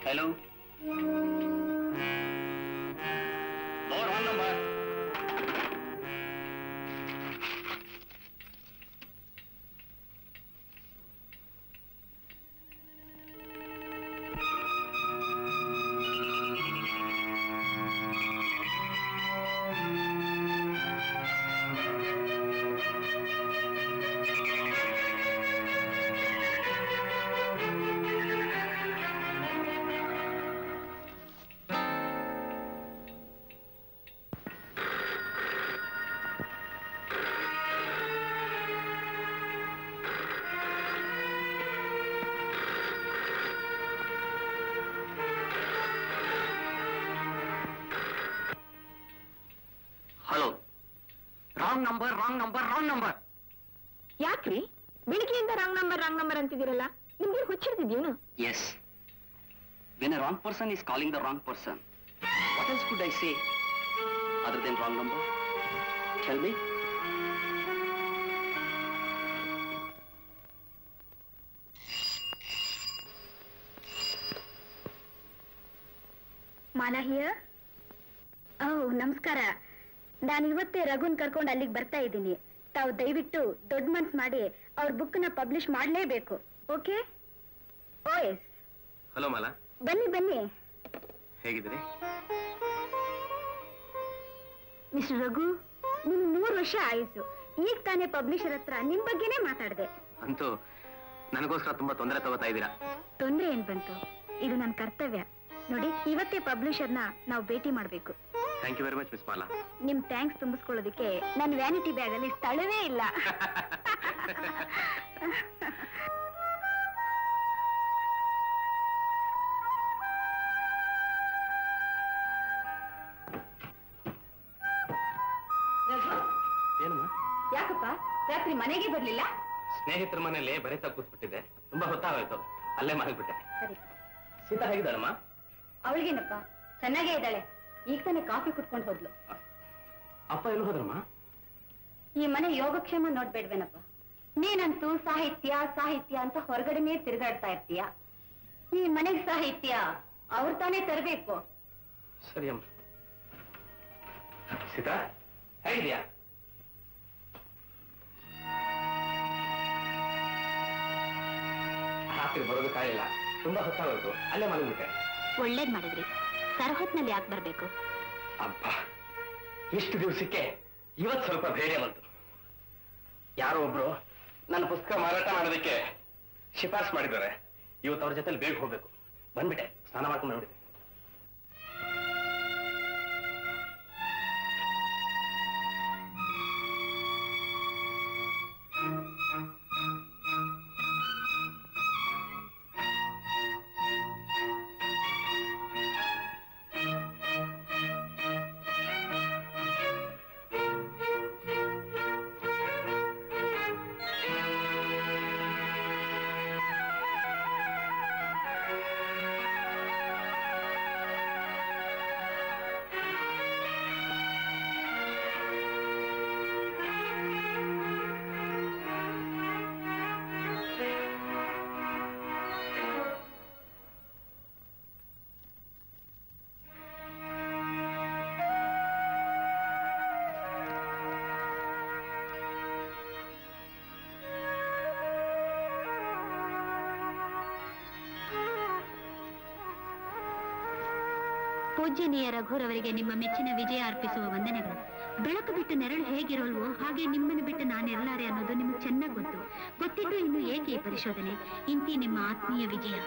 Hello. No, wrong number. Hello. Wrong number, wrong number, wrong number. ಯಾಕ್ರಿ ಬೆಳಿಗ್ಗೆಯಿಂದ ರಾಂಗ್ ನಂಬರ್ ಅಂತಿದ್ದೀರಲ್ಲ? ನಿಮ್ಗೆ ಹುಚ್ಚಿಡ್ತಿದ್ಯೇನು? Yes. When a wrong person is calling the wrong person, what else could I say other than wrong number? Tell me. Mala here. Oh, ನಮಸ್ಕಾರ. ನಾನು ಇವತ್ತೇ ರಘುನ್ ಕರ್ಕೊಂಡು ಅಲ್ಲಿಗೆ ಬರ್ತಾ ಇದ್ದೀನಿ. ತಾವು ದಯವಿಟ್ಟು ದೊಡ್ಡ ಮನ್ಸು ಮಾಡಿ ಅವ್ರ ಬುಕ್ನ ಪಬ್ಲಿಷ್ ಮಾಡಲೇಬೇಕು. ಓಕೆ? ಓ ಎಸ್. ಹಲೋ ಮಾಲಾ. ಬನ್ನಿ ಬನ್ನಿ. ಹೇಗಿದ್ದೀರಿ? ಮಿಸ್ಟರ್ ರಘು, ನಿಮ್ 3 ವರ್ಷ ಆಯುಸ್ಸು. ಈಗ ತಾನೇ ಪಬ್ಲಿಷರ್ ಹತ್ರ ನಿಮ್ ಬಗ್ಗೆನೇ ಮಾತಾಡಿದೆ. ಅಂತೂ ನನಗೋಸ್ಕರ ತುಂಬಾ ತೊಂದರೆ ತಗೋತಾ ಇದ್ದೀರಾ. ತೊಂದ್ರೆ ಏನ್ ಬಂತು? ಇದು ನನ್ನ ಕರ್ತವ್ಯ. ನೋಡಿ, ಇವತ್ತೇ ಪಬ್ಲಿಷರ್ನ ನಾವು ಭೇಟಿ ಮಾಡಬೇಕು. Thank you very much Miss Mala. ನಿಮ್ ಥ್ಯಾಂಕ್ಸ್ ತುಂಬಿಸ್ಕೊಳ್ಳೋದಕ್ಕೆ ನನ್ನ ವ್ಯಾನಿಟಿ ಬ್ಯಾಗ್ ಅಲ್ಲಿ ಸ್ಥಳವೇ ಇಲ್ಲ. ಏನಮ್ಮ? ಯಾಕಪ್ಪ ರಾತ್ರಿ ಮನೆಗೆ ಬರ್ಲಿಲ್ಲ? ಸ್ನೇಹಿತರ ಮನೇಲಿ ಬರೀತಾ ಕೂತ್ಬಿಟ್ಟಿದ್ದೆ. ತುಂಬಾ ಹೊತ್ತಾಗೋಯ್ತು, ಅಲ್ಲೇ ಮಲಗ್ಬಿಟ್ಟೆ. ಸರಿ. ಸೀತಾ ಹೇಗಿದ್ದಾಳಮ್ಮ? ಅವಳಿಗೇನಪ್ಪ, ಚೆನ್ನಾಗೇ ಇದ್ದಾಳೆ. ಈಗ ತಾನೇ ಕಾಫಿ ಕುಟ್ಕೊಂಡು ಹೋದ್ಲು. ಅಪ್ಪ ಎಲ್ಲಿ ಹೋದ್ರಮ್ಮ? ಈ ಮನೆ ಯೋಗಕ್ಷೇಮ ನೋಡ್ಬೇಡ್ವೇನಪ್ಪ. ನೀನಂತೂ ಸಾಹಿತ್ಯ ಸಾಹಿತ್ಯ ಅಂತ ಹೊರಗಡೆನೇ ತಿರುಗಾಡ್ತಾ ಇರ್ತೀಯ. ಈ ಮನೆಗೆ ಸಾಹಿತ್ಯ ಅವ್ರು ತಾನೇ ತರಬೇಕು. ಸರಿ ಅಮ್ಮ. ಸೀತಾ ಹೇಗಿದ್ಯಾ? ರಾತ್ರಿ ಬರೋದಕ್ಕಾಗಿಲ್ಲ, ತುಂಬಾ ಹೊತ್ತಾಗೋಯ್ತು, ಅಲ್ಲೇ ಮಲಗ್ಬಿಟ್ಟೆ. ಒಳ್ಳೇದ್ ಮಾಡಿದ್ರಿ. ಸರಹೊತ್ನಲ್ಲಿ ಯಾಕೆ ಬರ್ಬೇಕು? ಅಬ್ಬ, ಇಷ್ಟು ದಿವಸಕ್ಕೆ ಇವತ್ತು ಸ್ವಲ್ಪ ಧೈರ್ಯ ಬಂತು. ಯಾರೋ ಒಬ್ರು ನನ್ನ ಪುಸ್ತಕ ಮಾರಾಟ ಮಾಡೋದಕ್ಕೆ ಶಿಫಾರಸು ಮಾಡಿದ್ದಾರೆ. ಇವತ್ತು ಅವ್ರ ಜೊತೆಲಿ ಬೇಗ ಹೋಗ್ಬೇಕು. ಬಂದ್ಬಿಟ್ಟೆ, ಸ್ನಾನ ಮಾಡ್ಕೊಂಡು ಬಂದ್ಬಿಟ್ಟೆ. ಪೂಜ್ಯನೀಯ ರಘುರವರಿಗೆ ನಿಮ್ಮ ಮೆಚ್ಚಿನ ವಿಜಯ ಅರ್ಪಿಸುವ ವಂದನೆಗಳು. ಬೆಳಕು ಬಿಟ್ಟು ನೆರಳು ಹೇಗಿರೋಲ್ವೋ ಹಾಗೆ ನಿಮ್ಮನ್ನು ಬಿಟ್ಟು ನಾನಿರಲಾರೆ ಅನ್ನೋದು ನಿಮಗೆ ಚೆನ್ನಾಗಿ ಗೊತ್ತಿದ್ದು ಇನ್ನು ಏಕೆ ಈ ಪರಿಶೋಧನೆ? ಇಂತಿ ನಿಮ್ಮ ಆತ್ಮೀಯ ವಿಜಯ.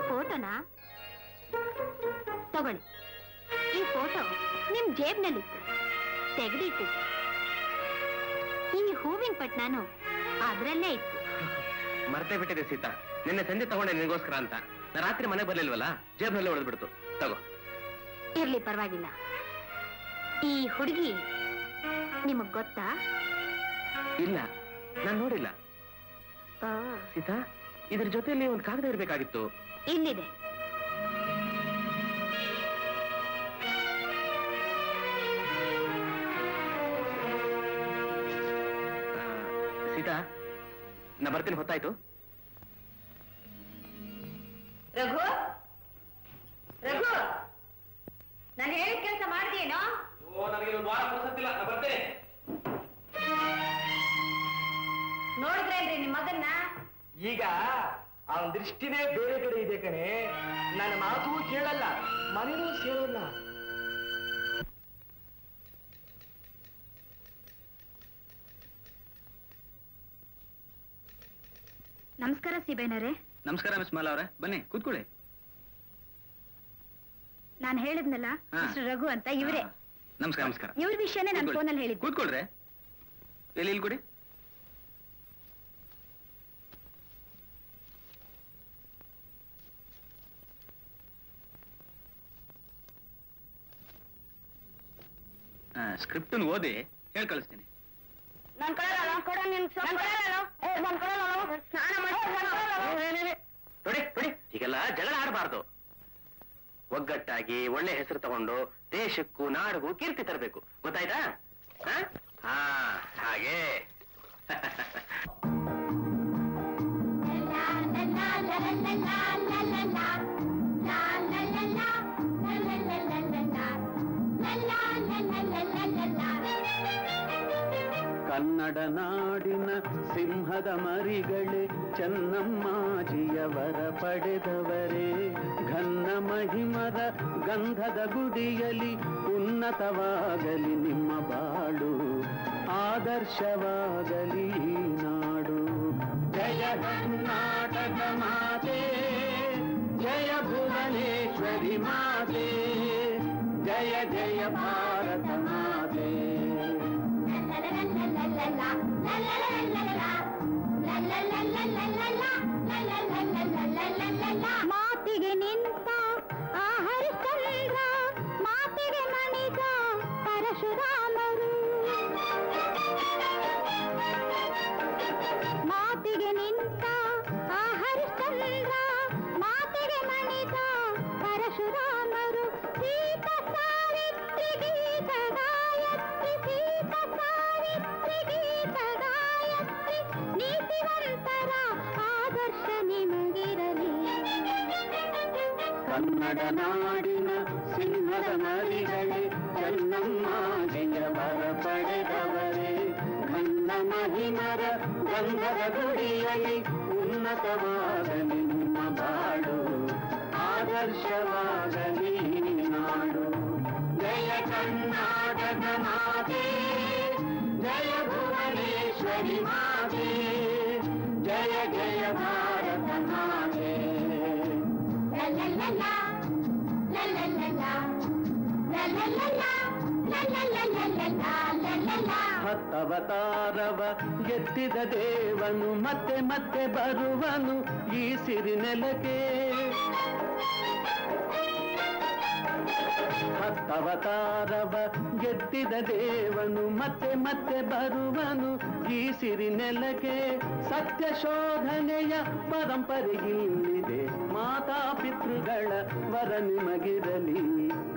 ಫೋಟೋನಾ? ತಗೊಳ್ಳಿ. ಈ ಫೋಟೋ ನಿಮ್ ಜೇಬ್ನಲ್ಲಿತ್ತು, ತೆಗೆದಿಟ್ಟಿತ್ತು. ಈ ಹೂವಿನ ಪಟ್ನಾನು ಅದ್ರಲ್ಲೇ ಇತ್ತು. ಮರ್ತೇ ಬಿಟ್ಟಿದೆ ಸೀತಾ. ನಿನ್ನೆ ಸಂಜೆ ತಗೊಂಡೆ ನಿನಗೋಸ್ಕರ ಅಂತ. ನಾ ರಾತ್ರಿ ಮನೆ ಬರ್ಲಿಲ್ವಲ್ಲ, ಜೇಬ್ನಲ್ಲೇ ಹೊಡೆದ್ಬಿಡ್ತು. ತಗೋ. ಇರ್ಲಿ, ಪರವಾಗಿಲ್ಲ. ಈ ಹುಡುಗಿ ನಿಮಗ್ ಗೊತ್ತಾ? ಇಲ್ಲ, ನಾನ್ ನೋಡಿಲ್ಲ. ಸೀತಾ, ಇದ್ರ ಜೊತೆಯಲ್ಲಿ ಒಂದು ಕಾಗದ ಇರಬೇಕಾಗಿತ್ತು. ಇಲ್ಲಿದೆ. ಸೀತಾ, ನಾ ಬರ್ತೀನಿ. ಹೊತ್ತಾಯ್ತು. ರಘು, ರಘು, ನಾನು ಹೇಳಿದ ಕೆಲಸ ಮಾಡ್ತೀನೋ? ನನಗೆ ಒಂದು ವಾರ ಪುರ್ಸತ್ತಿಲ್ಲ, ನಾ ಬರ್ತೇನೆ. ನೋಡಿದ್ರೇನ್ರಿ ನಿಮ್ಮ ಮಗನ್ನ? ಈಗ ಅವನ ದೃಷ್ಟಿನೇ ಬೇರೆ ಕಡೆ ಇದೆ ಕಣೆ. ನನ್ನ ಮಾತು ಕೇಳಲ್ಲ, ಮನೆಯೂ ಸೇರಲ್ಲ. ನಮಸ್ಕಾರ ಸೀಬೆನರೇ. ನಮಸ್ಕಾರ ಮಿಸ್ ಮಾಲಾ ಅವರೇ, ಬನ್ನಿ ಕೂತ್ಕೊಳ್ಳಿ. ನಾನು ಹೇಳಿದ್ನಲ್ಲ, ಮಿಸ್ಟರ್ ರಘು ಅಂತ, ಇವರೇ. ನಮಸ್ಕಾರ. ನಮಸ್ಕಾರ. ಇವ್ರ ವಿಷಯನೇ ನಾನು ಫೋನಲ್ಲಿ ಹೇಳಿದ್ದೆ. ಕೂತ್ಕೊಳ್ರೆ. ಎಲ್ಲಿ ಕೊಡಿ. ಸ್ಕ್ರಿಪ್ಟ್ ಓದಿ ಹೇಳಿ ಕಳಿಸ್ತೀನಿ. ನೋಡಿ ನೋಡಿ, ಈಗೆಲ್ಲ ಜಗಳ ಆಡಬಾರ್ದು. ಒಗ್ಗಟ್ಟಾಗಿ ಒಳ್ಳೆ ಹೆಸರು ತಗೊಂಡು ದೇಶಕ್ಕೂ ನಾಡಿಗೂ ಕೀರ್ತಿ ತರಬೇಕು. ಗೊತ್ತಾಯ್ತಾ? ಹಾ, ಹಾಗೆ. ಕನ್ನಡ ನಾಡಿನ ಸಿಂಹದ ಮರಿಗಳೇ ಚೆನ್ನಮ್ಮಾಜಿಯವರ ಪಡೆದವರೇ. ಘನ್ನ ಮಹಿಮದ ಗಂಧದ ಗುಡಿಯಲಿ ಉನ್ನತವಾಗಲಿ ನಿಮ್ಮ ಬಾಳು, ಆದರ್ಶವಾಗಲಿ ಈ ನಾಡು. ಜಯ ಕರ್ನಾಟಕ ಮಾತೆ, ಜಯ ಭುವನೇಶ್ವರಿ ಮಾತೆ, ಜಯ ಜಯ ಭಾರತ ಮಾತೆ. ಮಾತಿಗೆ ನಿಂತ ಆ ಹರಿಶ್ಚಂದ್ರ, ಮಾತಿಗೆ ಮಣಿದ ಪರಶುರಾಮರು. ಕನ್ನಡ ನಾಡಿನ ಸಿಂಹದ ಮರಿಗಳೇ ಚೆನ್ನಮ್ಮಾಜಿಯ ವರ ಪಡೆದವರೇ ನನ್ನ ಮಹಿಮರ ಗಂಧದ ಗುಡಿಯಲ್ಲಿ ಉನ್ನತವಾಗಲಿ ನಿಮ್ಮ ಬಾಳು ಆದರ್ಶವಾಗಲಿ ನಾಡು ಜಯ ಕರ್ನಾಟಕ ಮಾತೆ ಜಯ ಭುವನೇಶ್ವರಿ ಮಾತೆ ಜಯ ಜಯ ಭಾರತ ಮಾತೆ ಹತ್ತವತಾರವ ಎತ್ತಿದ ದೇವನು ಮತ್ತೆ ಮತ್ತೆ ಬರುವನು ಈ ಸಿರಿನೆಲಕ್ಕೆ ಹತ್ತವತಾರವ ಗೆದ್ದಿದ ದೇವನು ಮತ್ತೆ ಮತ್ತೆ ಬರುವನು ಈ ಸಿರಿನೆಲಕ್ಕೆ ಸತ್ಯ ಶೋಧನೆಯ ಪರಂಪರೆಗಿಲ್ಲಿದೆ ಮಾತಾ ಪಿತೃಗಳ ವರ ನಿಮಗಿರಲಿ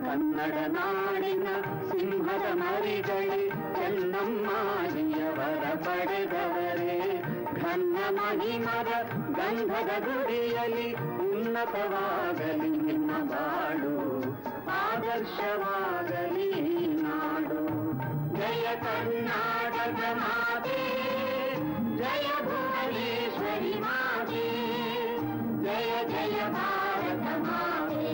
ಕನ್ನಡ ನಾಡಿನ ಸಿಂಹದ ಮರಿಗಳೇ ಚೆನ್ನಮ್ಮಾಜಿಯ ವರ ಪಡೆದವರೇ ಘನ್ನ ಮಹಿಮರ ಗಂಧದ ಗುಡಿಯಲ್ಲಿ ಉನ್ನತವಾಗಲಿ ನಿಮ್ಮ ಬಾಳು ಆದರ್ಶವಾಗಲಿ ನಾಡು ಜಯ ಕರ್ನಾಟಕ ಮಾತೆ ಜಯ ಭುವನೇಶ್ವರಿ ಮಾತೆ ಜಯ ಜಯ ಭಾರತ ಮಾತೆ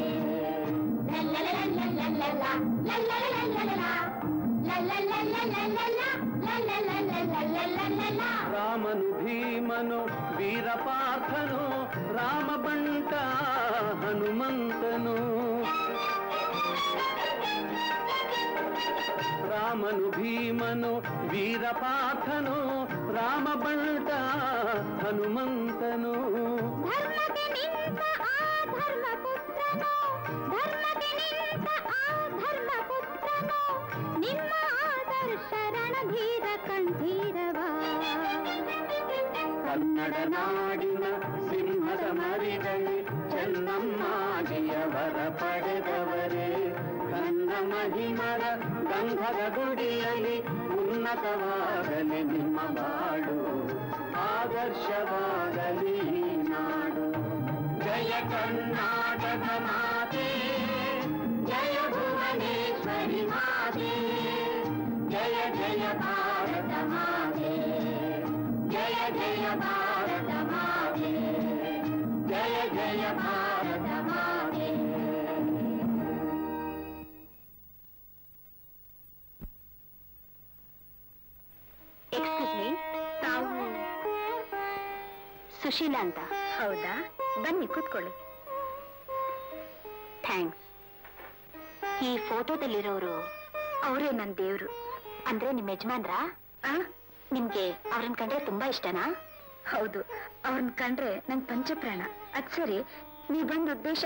ರಾಮನು ಭೀಮನು ವೀರಪಾರ್ಥನು ರಾಮ ಬಂಟ ಹನುಮಂತನು ರಾಮನು ಭೀಮನು ವೀರಪಾರ್ಥನು ರಾಮ ಬಂಟ ಹನುಮಂತನು ಧರ್ಮಕ್ಕೆ ನಿಂತ ಆ ಧರ್ಮಪುತ್ರನು ಧರ್ಮಕ್ಕೆ ನಿಂತ ಆ ಧರ್ಮಪುತ್ರನು ನಿಮ್ಮ ಆದರ್ಶ ರಣಧೀರ ಕಂಠೀರವ ಕನ್ನಡ ನಾಡಿನ ಸಿಂಹದ ಮರಿಗಳೇ ಚೆನ್ನಮ್ಮಾಜಿಯ ವರ ಪಡೆದವರೇ ಕನ್ನ ಮಹಿಮರ ಗಂಧದ ಗುಡಿಯಲ್ಲಿ ಉನ್ನತವಾಗಲಿ ನಿಮ್ಮ ಬಾಳು ಆದರ್ಶವಾಗಲಿ ನಾಡು ಜಯ ಕರ್ನಾಟಕ ಮಾತೆ ಜಯ ಭುವನೇಶ್ವರಿ ಮಾತೆ ಜಯ ಜಯ ಭಾರತ ಮಾತೆ ಜಯ ಜಯ ಭಾರತ ಮಾತೆ ಜಯ ಜಯ ಭಾರತ ಮಾತೆ ಎಕ್ಸ್ಕ್ಯೂಸ್ ಮೀ ತಾವು ಸುಶೀಲಾ ಅಂತ ಹೌದಾ ಬನ್ನಿ ಕೂತ್ಕೊಳ್ಳಿ ಥ್ಯಾಂಕ್ಸ್ ಈ ಫೋಟೋದಲ್ಲಿರೋರು ಅವರೇ ನನ್ನ ದೇವ್ರು ಅಂದ್ರೆ ನಿಮ್ಮ ಯಜಮಾನ್ರಾ ನಿಮ್ಗೆ ಅವ್ರನ್ನ ಕಂಡ್ರೆ ತುಂಬಾ ಇಷ್ಟನಾ ಹೌದು ಅವ್ರನ್ನ ಕಂಡ್ರೆ ನಂಗೆ ಪಂಚಪ್ರಾಣ ಅದ್ ಸರಿ ನೀವ್ ಬಂದ ಉದ್ದೇಶ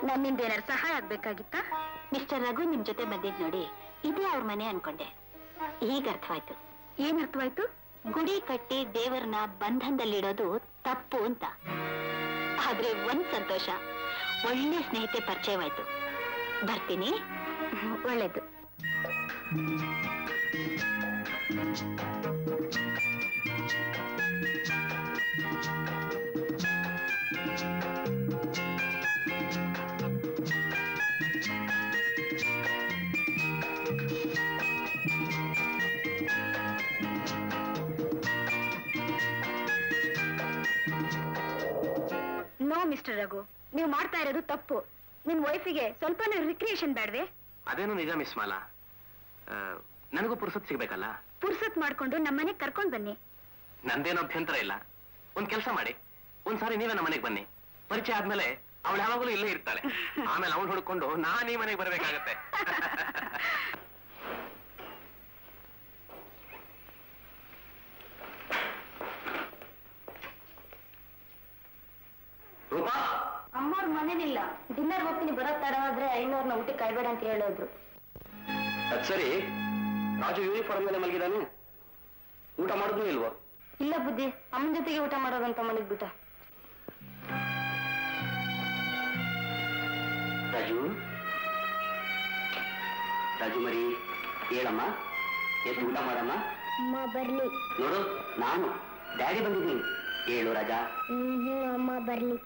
ನನ್ನಿಂದ ಏನಾರು ಸಹಾಯ ಆಗ್ಬೇಕಾಗಿತ್ತಾ ಮಿಸ್ಟರ್ ರಘು ನಿಮ್ ಜೊತೆ ಬಂದಿದ್ ನೋಡಿ ಇದೇ ಅವ್ರ ಮನೆ ಅನ್ಕೊಂಡೆ ಈಗ ಅರ್ಥವಾಯ್ತು ಏನ್ ಅರ್ಥವಾಯ್ತು ಗುಡಿ ಕಟ್ಟಿ ದೇವರನ್ನ ಬಂಧನದಲ್ಲಿಡೋದು ತಪ್ಪು ಅಂತ ಆದ್ರೆ ಒಂದ್ ಸಂತೋಷ ಒಳ್ಳೆ ಸ್ನೇಹಿತೆ ಪರಿಚಯವಾಯ್ತು ಬರ್ತೀನಿ ಒಳ್ಳೇದು ನೋ ಮಿಸ್ಟರ್ ರಘು ನೀವು ಮಾಡ್ತಾ ಇರೋದು ತಪ್ಪು ನಿಮ್ ವೈಫಿಗೆ ಸ್ವಲ್ಪ ರಿಕ್ರಿಯೇಷನ್ ಬೇಡವೆ ಅದೇನು ನಿಜ ಮಿಸ್ ಮಾಲಾ ನನಗೂ ಪುರ್ಸತ್ ಸಿಗ್ಬೇಕಲ್ಲ ಪುರ್ಸತ್ ಮಾಡ್ಕೊಂಡು ನಮ್ಮನೆಗೆ ಕರ್ಕೊಂಡ್ ಬನ್ನಿ ನಂದೇನು ಅಭ್ಯಂತರ ಇಲ್ಲ ಒಂದ್ ಕೆಲಸ ಮಾಡಿ ಒಂದ್ಸಾರಿ ನೀವೇ ನಮ್ಮ ಮನೆಗೆ ಬನ್ನಿ ಪರಿಚಯ ಆದ್ಮೇಲೆ ಅವಳು ಯಾವಾಗಲೂ ಇಲ್ಲೇ ಇರ್ತಾಳೆ ಆಮೇಲೆ ಅವಳು ಹುಡ್ಕೊಂಡು ನಾನ್ ಈ ಮನೆಗೆ ಬರ್ಬೇಕಾಗತ್ತೆ ರೂಪಾ ಅಮ್ಮವ್ರ ಮನೇಲಿಲ್ಲ ಡಿನ್ನರ್ ಹೋಗ್ತೀನಿ ಬರೋ ತಡವಾದ್ರೆ ಐನೂರ್ನ ಊಟಕ್ಕೆ ಕಾಯ್ಬೇಡ ಅಂತ ಹೇಳೋದ್ರು ಅದ್ ಸರಿ ರಾಜು ಯೂನಿಫಾರ್ಮ್ ಮೇಲೆ ಮಲಗಿದಾನೆ ಊಟ ಮಾಡಿದ್ನು ಇಲ್ವೋ ಇಲ್ಲ ಬುದ್ಧಿ ಅಮ್ಮನ ಜೊತೆಗೆ ಊಟ ಮಾಡೋದಂತ ಮಲಗ್ಬಿಟ್ಟ ರಾಜು ರಾಜು ಮರಿ ಹೇಳಮ್ಮ ಎಷ್ಟು ಊಟ ಮಾಡಮ್ಮ ಅಮ್ಮ ಬರ್ಲಿ ನೋಡು ನಾನು ಡ್ಯಾಡಿ ಬಂದಿದ್ದೀನಿ ಹೇಳು ರಾಜಾ ಅಮ್ಮ ಬರ್ಲಿ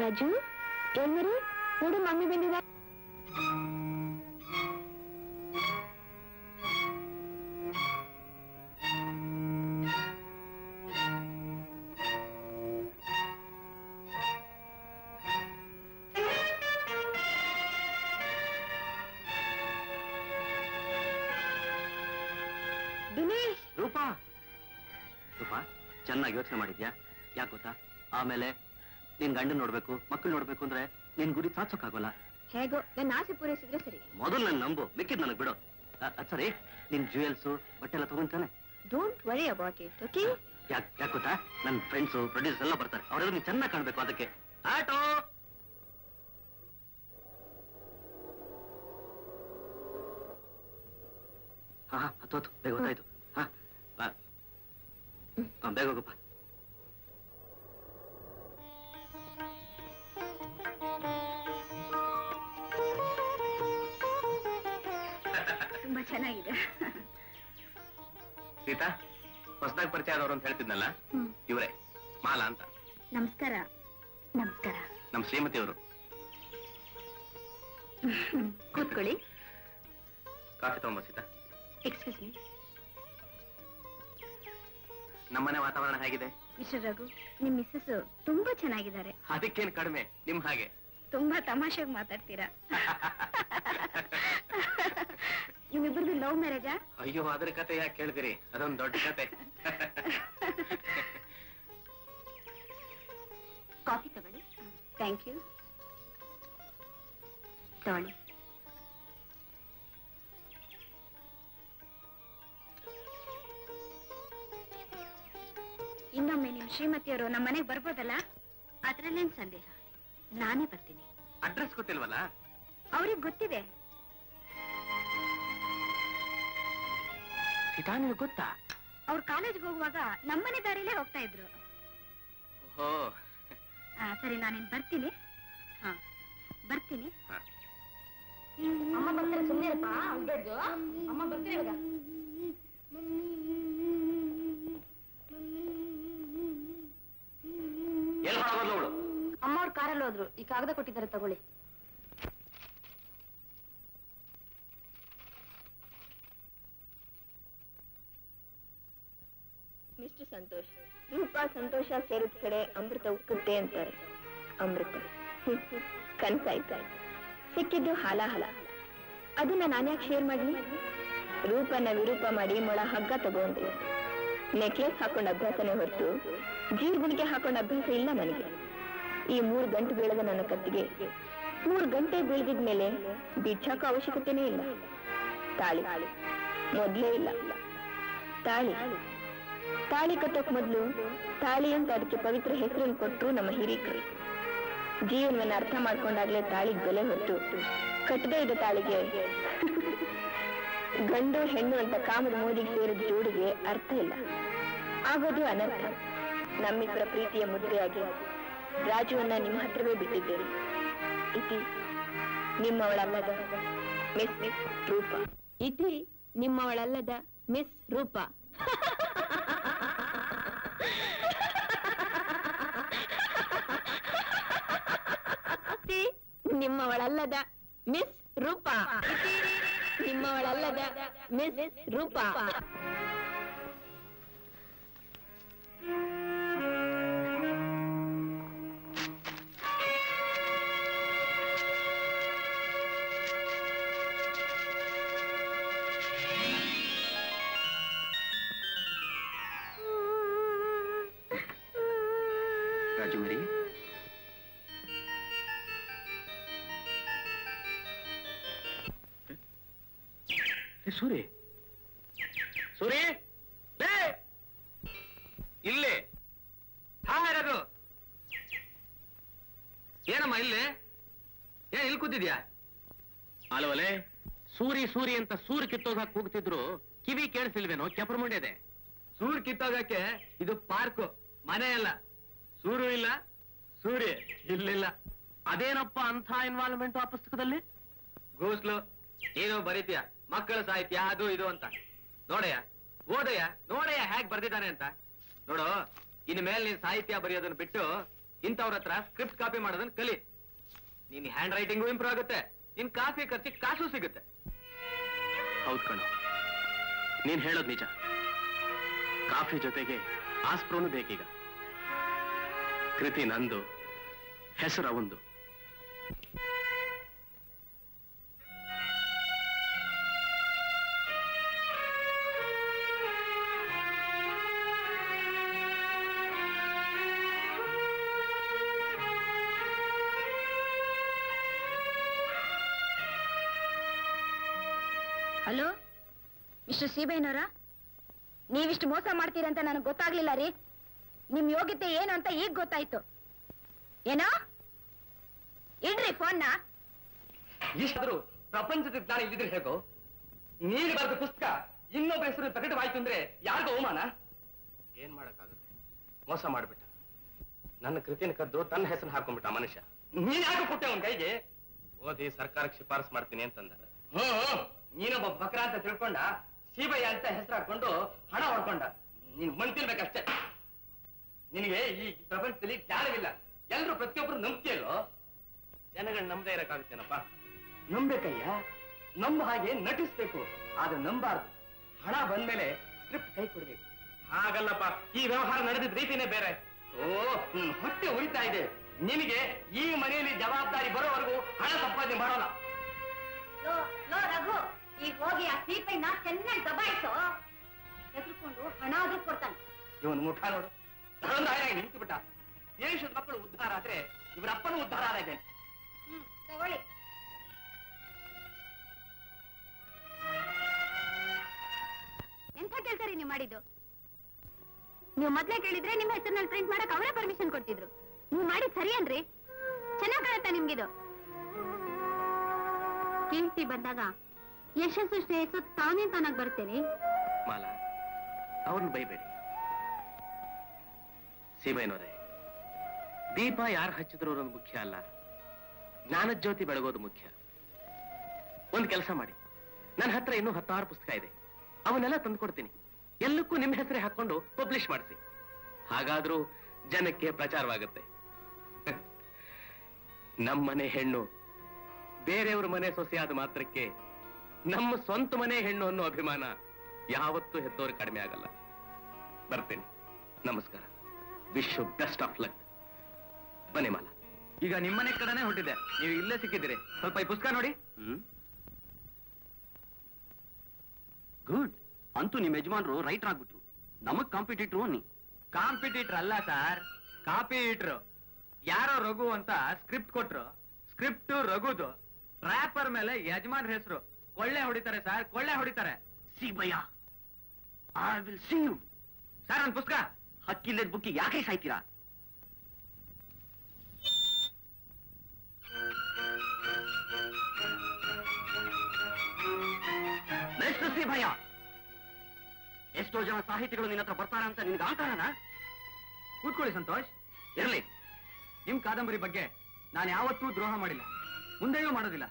ರಾಜು ಏನ್ ಮರಿ ನೋಡು ಮಮ್ಮಿ ಬಂದಿದ. ದಿನೇಶ್ ರೂಪಾ ರೂಪಾ ಚೆನ್ನಾಗಿ ಯೋಚನೆ ಮಾಡಿದ್ಯಾ? ಯಾಕೆ ಗೊತ್ತಾ, ಆಮೇಲೆ ನಿನ್ ಗಂಡನ್ ನೋಡ್ಬೇಕು, ಮಕ್ಕಳು ನೋಡ್ಬೇಕು ಅಂದ್ರೆ ನಿನ್ ಗುರಿ ಸಾಧಿಸೋಕ್ಕಾಗಲ್ಲ. ಹೇಗೋ ನನ್ನ ಆಸೆ ಪೂರೈಸಿದ್ರೆ ಸರಿ. ಮೊದಲು ನನ್ ನಂಬು, ಮಿಕ್ಕಿದ್ ನನಗ್ ಬಿಡು. ಸರಿ, ನಿನ್ ಜ್ಯುವೆಲ್ಸು ಬಟ್ಟೆ ಎಲ್ಲ ತಗೊಂತಾನೆ. Don't worry about it, okay? ಯಾಕೆ ಗೊತ್ತಾ, ನನ್ ಫ್ರೆಂಡ್ಸು ಪ್ರೊಡ್ಯೂಸರ್ ಎಲ್ಲ ಬರ್ತಾರೆ, ಅವರೆಲ್ಲ ನೀನ್ ಚೆನ್ನಾಗಿ ಕಾಣ್ಬೇಕು. ಅದಕ್ಕೆ ಆಟೋ ಹಾ ಹತ್ತು ಬೇಗ ಗೊತ್ತಾಯ್ತು. ಹಾ ಬೇಗ ಹೋಗಪ್ಪ. ತುಂಬಾ ಚೆನ್ನಾಗಿದೆ. ಸೀತಾ, ಹೊಸದಾಗಿ ಪರಿಚಯ ಆದವರು ಅಂತ ಹೇಳ್ತಿದ್ನಲ್ಲ, ಇವರೇ ಮಾಲಾ ಅಂತ. ನಮಸ್ಕಾರ. ನಮಸ್ಕಾರ. ನಮ್ ಶ್ರೀಮತಿ ಅವರು. ಕೂತ್ಕೊಳ್ಳಿ. ಕಾಫಿ ತಗೊಂಬ ಸೀತಾ. Excuse me. ನಮ್ಮನೆ ವಾತಾವರಣ ಹೇಗಿದೆ? ಮಿಸ್ಟರ್ ರಘು, ನಿಮ್ ಮಿಸ್ಸಸ್ ತುಂಬಾ ಚೆನ್ನಾಗಿದ್ದಾರೆ. ಅದಕ್ಕೇನು ಕಡಿಮೆ, ನಿಮ್ ಹಾಗೆ. ತುಂಬಾ ತಮಾಷೆಯಾಗಿ ಮಾತಾಡ್ತೀರಾ. ನಿಮ್ಮಿಬ್ಬರದು ಲವ್ ಮ್ಯಾರೇಜಾ? ಅಯ್ಯೋ, ಅದ್ರ ಕತೆ ಯಾಕೆ ಕೇಳ್ತೀರಿ, ಅದೊಂದು ದೊಡ್ಡ ಕತೆ. ಕಾಫಿ ತಗೊಳ್ಳಿ. Thank you. ತಗೊಳ್ಳಿ. ಇನ್ನೊಮ್ಮೆ ನಿಮ್ ಶ್ರೀಮತಿಯವರು ನಮ್ಮ ಮನೆಗೆ ಬರ್ಬೋದಲ್ಲ? ಅದ್ರಲ್ಲೇನ್ ಸಂದೇಹ, ನಾನೇ ಬರ್ತೀನಿ. ಅಡ್ರೆಸ್ ಗೊತ್ತಿಲ್ವಲ್ಲ? ಅವ್ರಿಗೆ ಗೊತ್ತಿದೆ. ಸೀತಾ, ನಿನಗೆ ಗೊತ್ತಾ? ಅವ್ರು ಕಾಲೇಜ್ಗೆ ಹೋಗುವಾಗ ನಮ್ಮನೆ ದಾರಿಲೇ ಹೋಗ್ತಾ ಇದ್ರು. ಓ ಸರಿ, ನಾನಿನ್ ಬರ್ತೀನಿ. ಹಾ, ಬರ್ತೀನಿ. ಅಮ್ಮ ಬರ್ತಾರೆ, ಸುಮ್ಮನೆ ಇರಪ್ಪ. ಅಮ್ಮ ಬರ್ತೀನಿ ಇವಾಗ. ಎಲ್ಲಿ ಹೊರಗೋದ್ಲು ಅವಳು? ಅಮ್ಮ ಅವ್ರು ಕಾರಲ್ಲಿ ಹೋದ್ರು. ಈ ಕಾಗದ ಕೊಟ್ಟಿದ್ದಾರೆ, ತಗೊಳ್ಳಿ. ಮಿಸ್ಟರ್ ಸಂತೋಷ್, ರೂಪ ಸಂತೋಷ ಸೇರಿದ ಕಡೆ ಅಮೃತ ಉಕ್ಕುತ್ತೆ ಅಂತಾರೆ. ಅಮೃತ ಕನ್ಸಾಯ್ತಾ ಸಿಕ್ಕಿದ್ದು ಹಾಲಾಹಲ. ಅದನ್ನ ನಾನ್ಯಾಕೆ ಶೇರ್ ಮಾಡ್ಲಿ? ರೂಪನ ವಿರೂಪ ಮಾಡಿ ಮೊಳ ಹಗ್ಗ ತಗೊಂಡು ನೆಕ್ಲೆಸ್ ಹಾಕೊಂಡ ಅಭ್ಯಾಸನೇ ಹೊರತು ಜೀರ್ಗುಣಿಗೆ ಹಾಕೊಂಡ ಅಭ್ಯಾಸ ಇಲ್ಲ ನನಗೆ. ಈ 3 ಗಂಟೆ ಬೀಳದ ನನ್ನ ಕತ್ತಿಗೆ 3 ಗಂಟೆ ಬೀಳ್ದಿದ್ಮೇಲೆ ಬಿಚ್ಚಾಕೋ ಅವಶ್ಯಕತೆನೇ ಇಲ್ಲ. ತಾಳಿ ಮೊದ್ಲೇ ಇಲ್ಲ. ತಾಳಿ ಕಟ್ಟೋಕ್ ಮೊದ್ಲು ತಾಳಿ ಅಂತ ಅದಕ್ಕೆ ಪವಿತ್ರ ಹೆಸರನ್ನು ಕೊಟ್ಟರು ನಮ್ಮ ಹಿರೀಕರು. ಜೀವನವನ್ನ ಅರ್ಥ ಮಾಡ್ಕೊಂಡಾಗ್ಲೇ ತಾಳಿಗೆ ಬೆಲೆ ಹೊತ್ತು ಕಟ್ಟದೇ ಇದ್ದ ತಾಳಿಗೆ ಗಂಡು ಹೆಣ್ಣು ಅಂತ ಕಾಮದ ಮೋದಿಗೆ ಸೇರಿದ ಜೋಡಿಗೆ ಅರ್ಥ ಇಲ್ಲ, ಆಗೋದು ಅನರ್ಥ. ನಮ್ಮಿಬ್ಬರ ಪ್ರೀತಿಯ ಮುದ್ರೆಯಾಗಿ ರಾಜುವನ್ನ ನಿಮ್ಮ ಹತ್ರವೇ ಬಿಟ್ಟಿದ್ದೇನೆ. ಇತಿ ನಿಮ್ಮವಳಲ್ಲದ ಮಿಸ್ ರೂಪ. ಇತಿ ನಿಮ್ಮವಳಲ್ಲದ ಮಿಸ್ ರೂಪ. ನಿಮ್ಮವಳಲ್ಲದ ಮಿಸ್ ರೂಪ. ನಿಮ್ಮವಳಲ್ಲದ ಮಿಸ್ ರೂಪ. ರಾಜು ಮರಿ, ಸೂರಿ ಇಲ್ಲಿ ಹಾರದು ಏನಮ್ಮ ಇಲ್ಲಿ ಏನ್ ಇಲ್ಲಿ ಕೂತಿದ್ಯಾ? ಅಲ್ವಲೆ, ಸೂರಿ ಅಂತ ಸೂರ್ ಕಿತ್ತೋಗ ಕೂಗ್ತಿದ್ರು, ಕಿವಿ ಕೇಳಿಸಿಲ್ವೇನೋ? ಕೆಪರ್ಮುಂಡಿದೆ. ಸೂರ್ ಕಿತ್ತೋಗಕ್ಕೆ ಇದು ಪಾರ್ಕು, ಮನೆ ಅಲ್ಲ. ಸೂರು ಇಲ್ಲ, ಸೂರಿ ಇಲ್ಲಿಲ್ಲ. ಅದೇನಪ್ಪ ಅಂಥ ಇನ್ವಾಲ್ವ್ಮೆಂಟ್ ಆ ಪುಸ್ತಕದಲ್ಲಿ? ಗೂಸ್ಲು, ನೀನು ಬರೀತೀಯ ಮಕ್ಕಳ ಸಾಹಿತ್ಯ ಅದು ಇದು ಅಂತ. ನೋಡಯ್ಯ, ಓದಯ್ಯ ನೋಡಯ್ಯ ಹೇಗ್ ಬರ್ದಿದ್ದಾನೆ ಅಂತ. ನೋಡು, ಇನ್ ಮೇಲೆ ನೀನ್ ಸಾಹಿತ್ಯ ಬರೆಯೋದನ್ನ ಬಿಟ್ಟು ಇಂಥವ್ರ ಹತ್ರ ಸ್ಕ್ರಿಪ್ಟ್ ಕಾಪಿ ಮಾಡೋದನ್ನ ಕಲಿ. ನಿನ್ ಹ್ಯಾಂಡ್ ರೈಟಿಂಗು ಇಂಪ್ರೂವ್ ಆಗುತ್ತೆ, ನಿನ್ ಕಾಫಿ ಖರ್ಚಿಗೆ ಕಾಸು ಸಿಗುತ್ತೆ. ಹೌದು ಕಣು, ನೀನ್ ಹೇಳೋದು ನಿಜ. ಕಾಫಿ ಜೊತೆಗೆ ಆಸ್ಪ್ರೋನು ಬೇಕೀಗ. ಕೃತಿ ನಂದು, ಹೆಸರು ಅವಂದು. ಹಲೋ ಮಿಸ್ಟರ್ ಸೀಬಯ್ಯನವರ, ನೀವಿಷ್ಟು ಮೋಸ ಮಾಡ್ತೀರಂತ ನನಗೆ ಗೊತ್ತಾಗ್ಲಿಲ್ಲ ರೀ. ನಿಮ್ ಯೋಗ್ಯತೆ ಏನು ಅಂತ ಈಗ ಗೊತ್ತಾಯ್ತು. ಏನೋ ಇಡ್ರಿ ಫೋನ್ನ. ಇಷ್ಟಾದ್ರೂ ಪ್ರಪಂಚದ ಜ್ಞಾನ ಇಲ್ಲಿದ್ರೆ ಹೇಗೋ. ನೀನು ಬರೆದ ಪುಸ್ತಕ ಇನ್ನೊಬ್ಬ ಹೆಸರು ಪ್ರಕಟವಾಯ್ತು ಅಂದ್ರೆ ಯಾರಿಗೂ ಅವಮಾನ. ಏನ್ ಮಾಡಕ್ಕಾಗುತ್ತೆ? ಮೋಸ ಮಾಡ್ಬಿಟ್ಟ. ನನ್ನ ಕೃತಿನ ಕದ್ದು ತನ್ನ ಹೆಸರು ಹಾಕೊಂಡ್ಬಿಟ್ಟ ಮನುಷ್ಯ. ನೀನ್ ಯಾಕೆ ಕೊಟ್ಟೆ ಅವನ ಕೈಗೆ? ಓದಿ ಸರ್ಕಾರಕ್ಕೆ ಶಿಫಾರಸು ಮಾಡ್ತೀನಿ ಅಂತಂದ. ನೀನೊಬ್ಬ ಬಕ್ರ ಅಂತ ತಿಳ್ಕೊಂಡ, ಸೀಬಯ್ಯ ಅಂತ ಹೆಸರು ಹಾಕೊಂಡು ಹಣ ಹೊಡ್ಕೊಂಡ. ನೀನ್ ಮಣ್ ತಿನ್ಬೇಕಷ್ಟೇ. ನಿನಗೆ ಈ ಪ್ರಪಂಚದಲ್ಲಿ ಜ್ಞಾನವಿಲ್ಲ. ಎಲ್ರು ಪ್ರತಿಯೊಬ್ಬರು ನಂಬಿಕೆಯಲ್ಲೋ. ಜನಗಳು ನಂಬದೇ ಇರಕ್ಕಾಗುತ್ತೇನಪ್ಪ? ನಂಬೇಕಯ್ಯ, ನಂಬ ಹಾಗೆ ನಟಿಸ್ಬೇಕು, ಆದ್ರೆ ನಂಬಾರ್ದು. ಹಣ ಬಂದ್ಮೇಲೆ ಸ್ಕ್ರಿಪ್ಟ್ ಕೈ ಕೊಡ್ಬೇಕು. ಹಾಗಲ್ಲಪ್ಪ, ಈ ವ್ಯವಹಾರ ನಡೆದಿದ್ದ ರೀತಿನೇ ಬೇರೆ. ಹೊಟ್ಟೆ ಉರಿತಾ ಇದೆ. ನಿನಗೆ ಈ ಮನೆಯಲ್ಲಿ ಜವಾಬ್ದಾರಿ ಬರೋವರೆಗೂ ಹಣ ಸಂಪಾದನೆ ಮಾಡೋಣ. ರಘು, ಈಗ ಹೋಗಿ ಆ ಸೀಪೈನ ಚೆನ್ನಾಗಿ ದಬಾಯಿಸೋ. ಹೆದರ್ಕೊಂಡು ಹಣ ಆದ್ರೂ ಕೊಡ್ತಾನೆ. ಇವನು ಮುಖ ನೋಡು, ಧನಂದಾಯನಾಗಿ ನಿಂತು ಬಿಟ್ಟ. ದೇಶದ ಮಕ್ಕಳು ಉದ್ಧಾರ ಆದ್ರೆ ಇವರಪ್ಪನೂ ಉದ್ಧಾರ ಆಗಿದೆ. ತಗೊಳ್ಳಿ. ಎಂಥ ಕೆಲಸ ರೀ ನೀವು ಮಾಡಿದ್ದು? ನೀವು ಮೊದ್ಲೇ ಕೇಳಿದ್ರೆ ನಿಮ್ಮ ಹೆಸರಿನಲ್ಲಿ ಪ್ರಿಂಟ್ ಮಾಡಕ್ ಅವರೇ ಪರ್ಮಿಷನ್ ಕೊಡ್ತಿದ್ರು. ನೀವು ಮಾಡಿದ್ ಸರಿ ಅನ್ರಿ? ಚೆನ್ನಾಗ್ ಕಾಣುತ್ತಾ ನಿಮ್ಗಿದು? ಕೀರ್ತಿ ಬಂದಾಗ ಯಶಸ್ಸು ಶ್ರೇಯಸ್ಸು ತಾನೇ ತಾನಾಗ್ ಬರ್ತೇನೆ. ಮಾಲಾ, ಅವ್ರನ್ನ ಬೈಬೇಡಿ. ಸೀಬಯ್ಯನವರೇ, ದೀಪ ಯಾರು ಹಚ್ಚಿದ್ರು ಅನ್ನೋದು ಮುಖ್ಯ ಅಲ್ಲ, ಜ್ಞಾನದ ಜ್ಯೋತಿ ಬೆಳಗೋದು ಮುಖ್ಯ. ಒಂದು ಕೆಲಸ ಮಾಡಿ, ನನ್ನ ಹತ್ರ ಇನ್ನೂ 16 ಪುಸ್ತಕ ಇದೆ, ಅವನ್ನೆಲ್ಲ ತಂದುಕೊಡ್ತೀನಿ. ಎಲ್ಲಕ್ಕೂ ನಿಮ್ಮ ಹೆಸರೇ ಹಾಕೊಂಡು ಪಬ್ಲಿಷ್ ಮಾಡಿಸಿ. ಹಾಗಾದ್ರೂ ಜನಕ್ಕೆ ಪ್ರಚಾರವಾಗುತ್ತೆ. ನಮ್ಮನೆ ಹೆಣ್ಣು ಬೇರೆಯವ್ರ ಮನೆ ಸೊಸೆಯಾದ ಮಾತ್ರಕ್ಕೆ ನಮ್ಮ ಸ್ವಂತ ಮನೆ ಹೆಣ್ಣು ಅನ್ನೋ ಅಭಿಮಾನ ಯಾವತ್ತೂ ಹೆತ್ತೋರು ಕಡಿಮೆ ಆಗಲ್ಲ. ಬರ್ತೇನೆ. ನಮಸ್ಕಾರ. Wish you best of luck. ಬನ್ನಿ ಮಾಲಾ. ಈಗ ನಿಮ್ಮನೆ ಕಡೆನೇ ಹೊಟ್ಟಿದೆ, ನೀವು ಇಲ್ಲೇ ಸಿಕ್ಕಿದ್ದೀರಿ. ಸ್ವಲ್ಪ ಈ ಪುಸ್ತಕ ನೋಡಿ. ಗುಡ್. ಅಂತೂ ನಿಮ್ಮ ಯಜಮಾನರು ರೈಟರ್ ಆಗ್ಬಿಟ್ರು. ನಮಗ್ ಕಾಂಪಿಟೇಟರ್ ಅನ್ನಿ. ಕಾಂಪಿಟೇಟರ್ ಅಲ್ಲ ಸರ್, ಕಾಪಿಟರ್. ಯಾರೋ ರಘು ಅಂತ ಸ್ಕ್ರಿಪ್ಟ್ ಕೊಟ್ರು. ಸ್ಕ್ರಿಪ್ಟ್ ರಘುದು, ರ್ಯಾಪರ್ ಮೇಲೆ ಯಜಮಾನ್ ಹೆಸರು. ಕೊಳ್ಳೆ ಹೊಡಿತಾರೆ ಸರ್, ಕೊಳ್ಳೆ ಹೊಡಿತಾರೆ. Seebayya, I will see you. Sir, ಒಂದು ಪುಸ್ತಕ. ಹಕ್ಕಿಲ್ಲದ ಬುಕ್ಕಿ ಯಾಕೆ ಸಾಯ್ತೀರಾ? ಮಿಸ್ಟರ್ ಸೀಬಯ್ಯ, ಎಷ್ಟೋ ಜನ ಸಾಹಿತಿಗಳು ನಿನ್ನ ಹತ್ರ ಬರ್ತಾರ ಅಂತ ನಿನ್ಗೆ ಆಟಾರನ? ಕೂತ್ಕೊಳ್ಳಿ ಸಂತೋಷ್. ಇರಲಿ. ನಿಮ್ ಕಾದಂಬರಿ ಬಗ್ಗೆ ನಾನು ಯಾವತ್ತೂ ದ್ರೋಹ ಮಾಡಿಲ್ಲ, ಮುಂದೆಯೂ ಮಾಡೋದಿಲ್ಲ.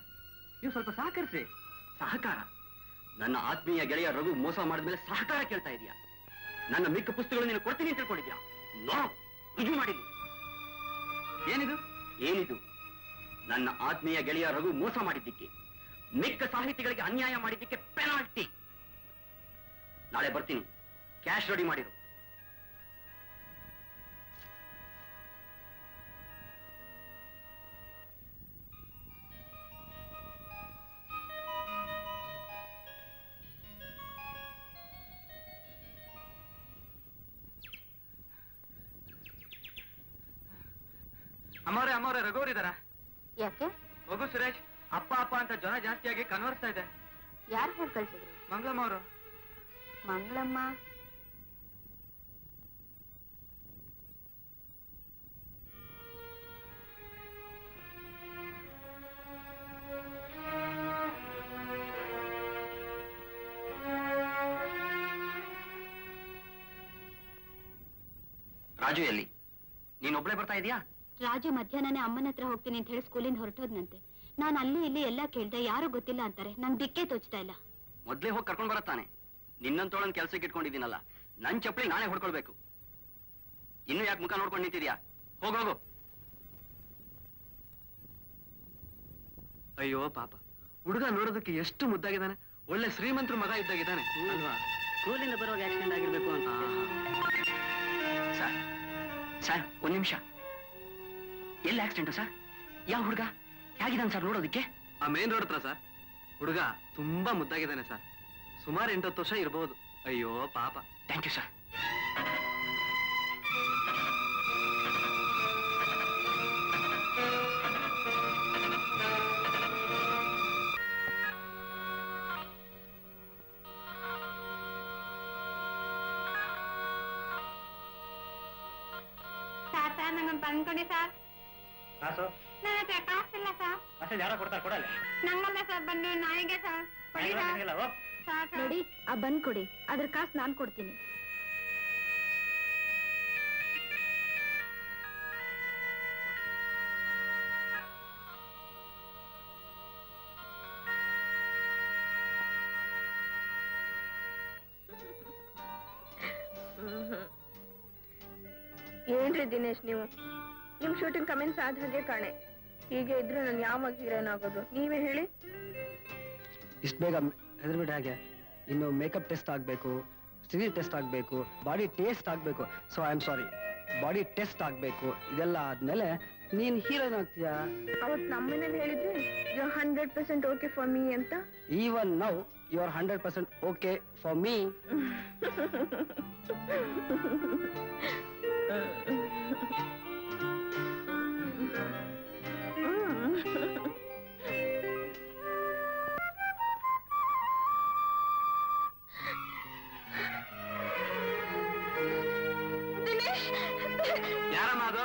ನೀವು ಸ್ವಲ್ಪ ಸಹಕರಿಸಿ. ಸಹಕಾರ? ನನ್ನ ಆತ್ಮೀಯ ಗೆಳೆಯ ರಘು ಮೋಸ ಮಾಡಿದ್ಮೇಲೆ ಸಹಕಾರ ಕೇಳ್ತಾ ಇದೀಯಾ? ನನ್ನ ಮಿಕ್ಕ ಪುಸ್ತಕಗಳು ನೀನು ಕೊಡ್ತೀನಿ ಅಂತ ತಿಳ್ಕೊಂಡಿದ್ಯಾ? ನೋ, ರುಜು ಮಾಡಿದ್ವಿ. ಏನಿದು? ಏನಿದು? ನನ್ನ ಆತ್ಮೀಯ ಗೆಳೆಯ ರಘು ಮೋಸ ಮಾಡಿದ್ದಕ್ಕೆ, ಮಿಕ್ಕ ಸಾಹಿತಿಗಳಿಗೆ ಅನ್ಯಾಯ ಮಾಡಿದ್ದಕ್ಕೆ ಪೆನಾಲ್ಟಿ. ನಾಳೆ ಬರ್ತೀನಿ, ಕ್ಯಾಶ್ ರೆಡಿ ಮಾಡಿರು. ಅಮ್ಮವ್ರೆ ರಘುವರಿದಾರ? ಯಾಕೆ? ರಘು ಸುರೇಶ್ ಅಪ್ಪ ಅಪ್ಪ ಅಂತ ಜನ ಜಾಸ್ತಿಯಾಗಿ ಕನ್ವರ್ಸ್ತಾ ಇದೆ. ಯಾರು ಹೇಳಿ ಕಳ್ಸಿದ್ರು? ಮಂಗಳಮ್ಮ ಅವರು. ಮಂಗಳಮ್ಮ? ರಾಜು ಎಲ್ಲಿ? ನೀನೊಬ್ಳೆ ಬರ್ತಾ ಇದೀಯಾ? ರಾಜು ಮಧ್ಯಾಹ್ನನೇ ಅಮ್ಮನ ಹತ್ರ ಹೋಗ್ತೀನಿ ಅಂತ ಹೇಳಿ ಸ್ಕೂಲಿಂದ ಹೊರಟೋದ್ನಂತೆ. ನಾನು ಅಲ್ಲಿ ಇಲ್ಲಿ ಎಲ್ಲ ಕೇಳ್ದೆ, ಯಾರು ಗೊತ್ತಿಲ್ಲ ಅಂತಾರೆ. ನಂಗೆ ದಿಕ್ಕೇ ತೋಚ್ತಾ ಇಲ್ಲ. ಮೊದ್ಲೇ ಹೋಗಿ ಕರ್ಕೊಂಡ್ ಬರತ್ತಾನೆ. ನಿನ್ನಂತೋಳನ್ ಕೆಲ್ಸಕ್ಕೆ ಇಟ್ಕೊಂಡಿದ್ದೀನಲ್ಲ, ನನ್ ಚಪ್ಪಲಿ ನಾನೇ ಹೊಡ್ಕೊಳ್ಬೇಕು. ಇನ್ನು ಯಾಕೆ ಮುಖ ನೋಡ್ಕೊಂಡು ನಿಂತಿದ್ಯಾ? ಹೋಗೋಗು. ಅಯ್ಯೋ ಪಾಪ, ಹುಡುಗ ನೋಡೋದಕ್ಕೆ ಎಷ್ಟು ಮುದ್ದಾಗಿದ್ದಾನೆ, ಒಳ್ಳೆ ಶ್ರೀಮಂತರ ಮಗ ಇದ್ದಾಗಿದ್ದಾನೆ ಅಲ್ವಾ? ಸ್ಕೂಲಿಂದ ಬರುವಾಗ ಆಕ್ಸಿಡೆಂಟ್ ಆಗಿರ್ಬೇಕು ಅಂತ. ಸರ್ ಒಂದ್ ನಿಮಿಷ. ಎಲ್ಲಿ ಆಕ್ಸಿಡೆಂಟು ಸರ್? ಯಾವ ಹುಡುಗ? ಹೇಗಿದ್ದಾನೆ ಸರ್ ನೋಡೋದಕ್ಕೆ? ಆ ಮೇನ್ ರೋಡ್ ಹತ್ರ ಸರ್. ಹುಡುಗ ತುಂಬಾ ಮುದ್ದಾಗಿದ್ದಾನೆ ಸರ್, ಸುಮಾರು 8-10 ವರ್ಷ ಇರಬಹುದು. ಅಯ್ಯೋ ಪಾಪ. Thank you sir. ಸರ್ ನಂಗೊಂದು ತಂದ್ಕೊಡಿ ಸರ್. ಕಾಸು ನನ್ನ ಹತ್ರ ಕಾಸಿಲ್ಲ ಸರ್. ಕಾಸು ಯಾರೋ ಕೊಡ್ತಾರೆ, ಕೊಡಲ್ಲ. ನಂಗಲ್ಲ ಸರ್, ಬಂದು ನಾಯಿಗೆ ಸರ್. ಕೊಡಿ ಸರ್. ನೋಡಿ, ಆ ಬಂದ್ ಕೊಡಿ, ಅದ್ರ ಕಾಸು ನಾನ್ ಕೊಡ್ತೀನಿ. ಏನ್ರಿ ದಿನೇಶ್ ನೀವು? ನಿಮ್ ಶೂಟಿಂಗ್ ಕಮೆಂಟ್ಸ್ ಆದ ಹಾಗೆ ಕಾಣೆ. ಹೀಗೆ ಇದ್ರೆ ನಾನು ಯಾವಾಗ ಹೀರೋನ್ ಆಗೋದು ನೀವೇ ಹೇಳಿ? ಇಷ್ಟು ಬೇಗ ಹೆದರ್ಬಿಟ್ಟು ಹಾಗೆ? ಇನ್ನು ಮೇಕಪ್ ಟೆಸ್ಟ್ ಆಗ್ಬೇಕು, ಸಿವಿಲ್ ಟೆಸ್ಟ್ ಆಗ್ಬೇಕು, ಬಾಡಿ ಟೇಸ್ಟ್ ಆಗ್ಬೇಕು. So I am sorry, body test ಆಗ್ಬೇಕು. ಇದೆಲ್ಲ ಆದ್ಮೇಲೆ ನೀನ್ ಹೀರೋಯಿನ್ ಆಗ್ತೀಯಾ? ಅವತ್ ನಮ್ಮನೇಲಿ ಹೇಳಿದ್ರೆ ಯು 100% ಓಕೆ ಫಾರ್ ಮೀ ಅಂತ. Even now you are 100% okay for me. ಯಾರಮ್ಮ ಅದು?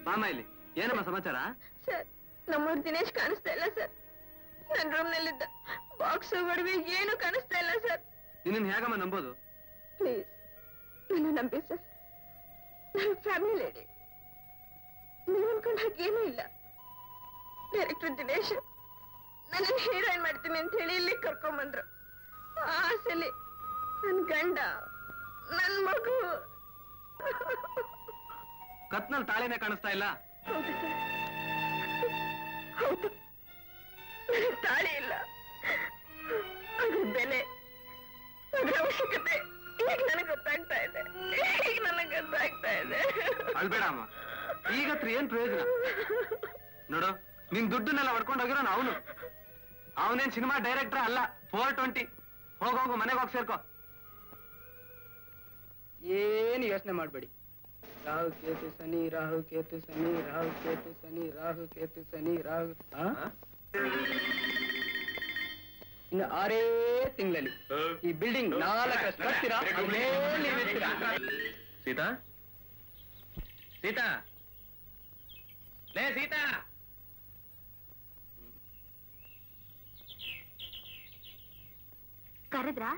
ಬಾಮ ಇಲ್ಲಿ. ಏನಮ್ಮ ಸಮಾಚಾರ? ಸರ್, ನಮ್ಮೂರ್ ದಿನೇಶ್ ಕಾಣಿಸ್ತಾ ಇಲ್ಲ ಸರ್. ನನ್ನ ರೂಮ್ ನಲ್ಲಿದ್ದ ಬಾಕ್ಸ್ ಒಡವೆ ಏನು ಕಾಣಿಸ್ತಾ ಇಲ್ಲ ಸರ್. ನಿನ್ನ ಹೇಗಮ್ಮ ನಂಬೋದು? ಪ್ಲೀಸ್ ನನ್ನ ನಂಬಿ ಸರ್. ನನ್ನ ಫ್ಯಾಮಿಲಿ ಲೇಡಿ, ನೀವು ಅನ್ಕೊಂಡ ಹಾಗೇನೂ ಇಲ್ಲ. ಡೈರೆಕ್ಟರ್ ದಿನೇಶ್ ನನ್ನನ್ನು ಹೀರೋಯಿನ್ ಮಾಡ್ತೀನಿ ಅಂತ ಹೇಳಿ ಇಲ್ಲಿ ಕರ್ಕೊಂಬಂದ್ರು. ಆ ಆಸೆಲಿ ನನ್ ಗಂಡ, ನನ್ ಮಗು. ಕತ್ನಲ್ಲಿ ತಾಳಿನೇ ಕಾಣಿಸ್ತಾ ಇಲ್ಲ. ಹೌದು ಸರ್, ಹೌದು. ತಾಳಿ ಇಲ್ಲ, ಅದ್ರ ಬೆಲೆ, ಅದ್ರ ಅವಶ್ಯಕತೆ ಈಗ ನನಗೆ ಗೊತ್ತಾಗ್ತಾ ಇದೆ. ಈಗ ನನಗೆ ಗೊತ್ತಾಗ್ತಾ ಇದೆ. ಅಳ್ಬೇಡ ಅಮ್ಮ, ಈಗ ಏನ್ ಪ್ರಯೋಜನ? ನೋಡು, ನಿನ್ ದುಡ್ಡನ್ನೆಲ್ಲ ಹೊಡ್ಕೊಂಡೋಗಿರೋ ಅವನೇನ್ ಸಿನಿಮಾ ಡೈರೆಕ್ಟರ್ ಅಲ್ಲ. 420. ಹೋಗೋಗು, ಮನೆಗೆ ಹೋಗಿ ಸೇರ್ಕೋ. ಏನು ಯೋಚನೆ ಮಾಡಬೇಡಿ. ರಾಹು ಕೇತು ಶನಿ, ರಾಹು ಕೇತು ಶನಿ, ರಾಹು ಕೇತು ಶನಿ, ರಾಹು ಕೇತು ಶನಿ, ರಾಹು. ಇನ್ನು 6 ತಿಂಗಳಲ್ಲಿ ಈ ಬಿಲ್ಡಿಂಗ್ 4 ಕಟ್ತೀರಾ? ಸೀತಾ, ಸೀತಾ, ಲೇ ಸೀತಾ. ಕರೆದ್ರಾ?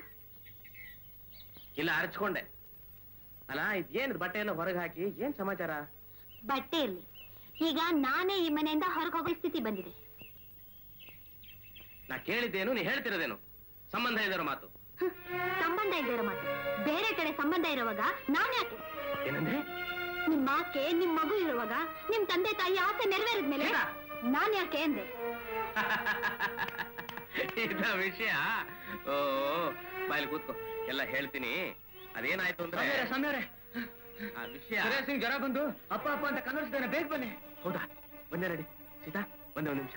ಇಲ್ಲ, ಅರ್ಚ್ಕೊಂಡೆ. ಅಲ್ಲ, ಇದೇನ್ ಬಟ್ಟೆ ಎಲ್ಲ ಹೊರಗೆ ಹಾಕಿ ಏನ್ ಸಮಾಚಾರ? ಬಟ್ಟೆ ಇರ್ಲಿ, ಈಗ ನಾನೇ ಈ ಮನೆಯಿಂದ ಹೊರಗೆ ಹೋಗೋ ಸ್ಥಿತಿ ಬಂದಿದೆ. ನಾ ಕೇಳಿದ್ದೇನು, ನೀ ಹೇಳ್ತಿರೋದೇನು? ಸಂಬಂಧ ಇದ್ದಾರ ಮಾತು. ಸಂಬಂಧ ಇಲ್ದಿರೋ ಮಾತು. ಬೇರೆ ಕಡೆ ಸಂಬಂಧ ಇರುವಾಗ ನಾನ್ ಯಾಕೆ? ಏನಂದ್ರೆ? ನಿಮ್ಮ ಆಕೆ, ನಿಮ್ ಮಗು ಇರುವಾಗ, ನಿಮ್ ತಂದೆ ತಾಯಿ ಆಸೆ ನೆರವೇರಿದ್ಮೇಲೆ ನಾನ್ ಯಾಕೆ ಅಂದೆ? ಇದ ವಿಷಯ? ಓ, ಬಾಯಲ್ಲಿ ಕೂತ್ಕೋ, ಎಲ್ಲ ಹೇಳ್ತೀನಿ. ಅದೇನಾಯ್ತು ಅಂದ್ರೆ ಆ ವಿಷಯ ಜ್ವರ ಬಂದು ಅಪ್ಪ ಅಪ್ಪ ಅಂತ ಕನ್ನಡಿಸಿದ್ದಾನೆ. ಬೇಗ ಬನ್ನಿ. ಹೌದಾ? ಬಂದೆ ರೆಡಿ. ಸೀತಾ, ಒಂದೇ ಒಂದು ನಿಮಿಷ.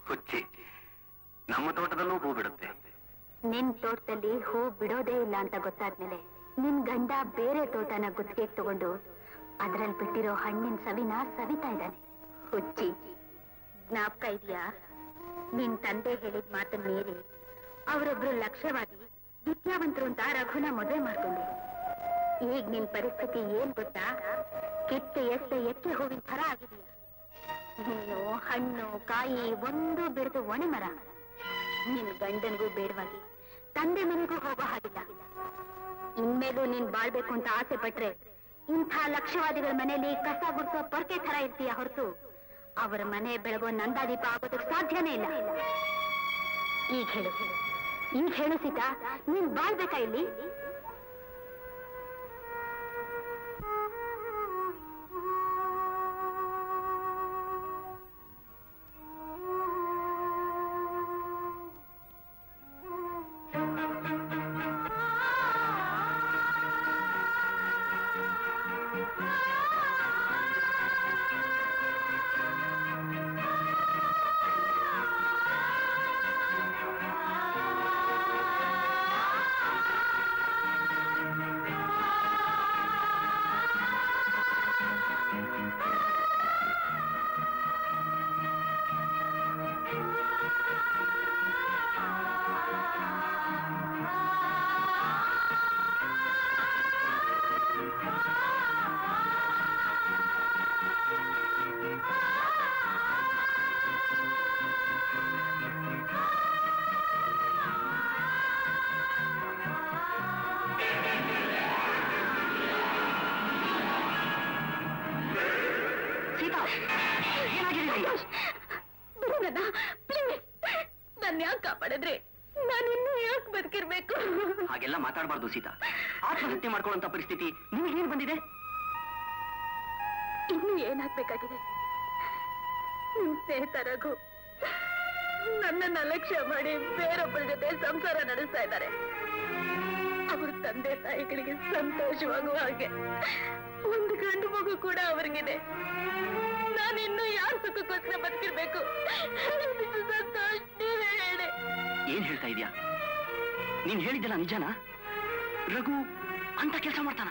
ಹುಚ್ಚಿ, ನಮ್ಮ ತೋಟದಲ್ಲೂ ಹೂ ಬಿಡುತ್ತೆ. ನಿನ್ ತೋಟದಲ್ಲಿ ಹೂ ಬಿಡೋದೇ ಇಲ್ಲ ಅಂತ ಗೊತ್ತಾದ್ಮೇಲೆ ನಿನ್ ಗಂಡ ಬೇರೆ ತೋಟನ ಗುತ್ತಿಗೆಗೆ ತಗೊಂಡು ಅದ್ರಲ್ಲಿ ಬಿಟ್ಟಿರೋ ಹಣ್ಣಿನ ಸವಿನ ಸವಿತಾ ಇದ್ದಾನೆ. ಹುಚ್ಚಿ, ಜ್ಞಾಪಕ ಇದೆಯಾ? ನಿನ್ ತಂದೆ ಹೇಳಿದ ಮಾತನ್ನ ಮೀರಿ ಅವರೊಬ್ರು ಲಕ್ಷ್ಯವಾಗಿ ವಿದ್ಯಾವಂತರು ಅಂತ ರಘುನ ಮದುವೆ ಮಾಡ್ಕೊಂಡೆ. ಈಗ ನಿನ್ ಪರಿಸ್ಥಿತಿ ಏನ್ ಗೊತ್ತಾ? ಕಿತ್ತೆ ಎತ್ತೆ ಎಕ್ಕೆ ಹೂವಿನ ಥರ ಆಗಿದೆಯಾ. ನೀನು ಹಣ್ಣು ಕಾಯಿ ಒಂದು ಬಿಡದು ಒಣ ಮರ. ನಿನ್ ಗಂಡನಿಗೂ ಬೇಡವಾಗಿ ತಂದೆ ಮನೆಗೂ ಹೋಗೋ ಹಾಗಿಲ್ಲ. ಇನ್ಮೇಲೂ ನೀನ್ ಬಾಳ್ಬೇಕು ಅಂತ ಆಸೆ ಪಟ್ರೆ ಇಂಥ ಲಕ್ಷವಾದಿಗಳ ಮನೆಯಲ್ಲಿ ಕಸ ಗುಡ್ಸೋ ಪೊರ್ಕೆ ಥರ ಇರ್ತೀಯ ಹೊರತು ಅವರ ಮನೆ ಬೆಳಗೋ ನಂದಾದೀಪ ಆಗೋದಕ್ಕೆ ಸಾಧ್ಯನೇ ಇಲ್ಲ. ಈಗ ಹೇಳು ಸೀತಾ, ನೀನ್ ಬಾಳ್ಬೇಕಾ ಇಲ್ಲಿ? ನನ್ನ ಯಾಕೆ ಕಾಪಾಡಿದ್ರೆ ನಾನಿನ್ನೂ ಯಾಕೆ ಬದುಕಿರ್ಬೇಕು? ಹಾಗೆಲ್ಲ ಮಾತಾಡಬಾರ್ದು ಸೀತಾ. ಆತ್ಮಹತ್ಯೆ ಮಾಡ್ಕೊಳ್ಳುವಂತ ಪರಿಸ್ಥಿತಿ ನಿಮಗೆ ಏನ್ ಬಂದಿದೆ? ಇನ್ನು ಏನಾಗ್ಬೇಕಾಗಿದೆ? ನಿಮ್ ಸ್ನೇಹಿತ ರಘು ನನ್ನನ್ನ ಅಲಕ್ಷ್ಯ ಮಾಡಿ ಬೇರೊಬ್ಬರ ಜೊತೆ ಸಂಸಾರ ನಡೆಸ್ತಾ ಇದ್ದಾರೆ. ಅವ್ರ ತಂದೆ ತಾಯಿಗಳಿಗೆ ಸಂತೋಷವಾಗುವ ಹಾಗೆ ಒಂದು ಗಂಡು ಮಗು ಕೂಡ ಅವ್ರಿಗಿದೆ. ನಾನಿನ್ನು ಯಾರ ಸುಖಕ್ಕೋಸ್ಕರ ಬದುಕಿರ್ಬೇಕು? ಸಂತೋಷ್, ನೀವೇ ಹೇಳಿ. ಏನ್ ಹೇಳ್ತಾ ಇದೀಯಾ? ನೀನ್ ಹೇಳಿದ್ದಲ್ಲ ನಿಜನಾ? ರಘು ಅಂತ ಕೆಲಸ ಮಾಡ್ತಾನ?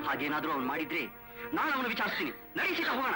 ಹಾಗೇನಾದ್ರೂ ಅವ್ನು ಮಾಡಿದ್ರೆ ನಾನು ಅವನು ವಿಚಾರಿಸ್ತೀನಿ. ನಡಿ ಸೀತಾ, ಹೋಗೋಣ.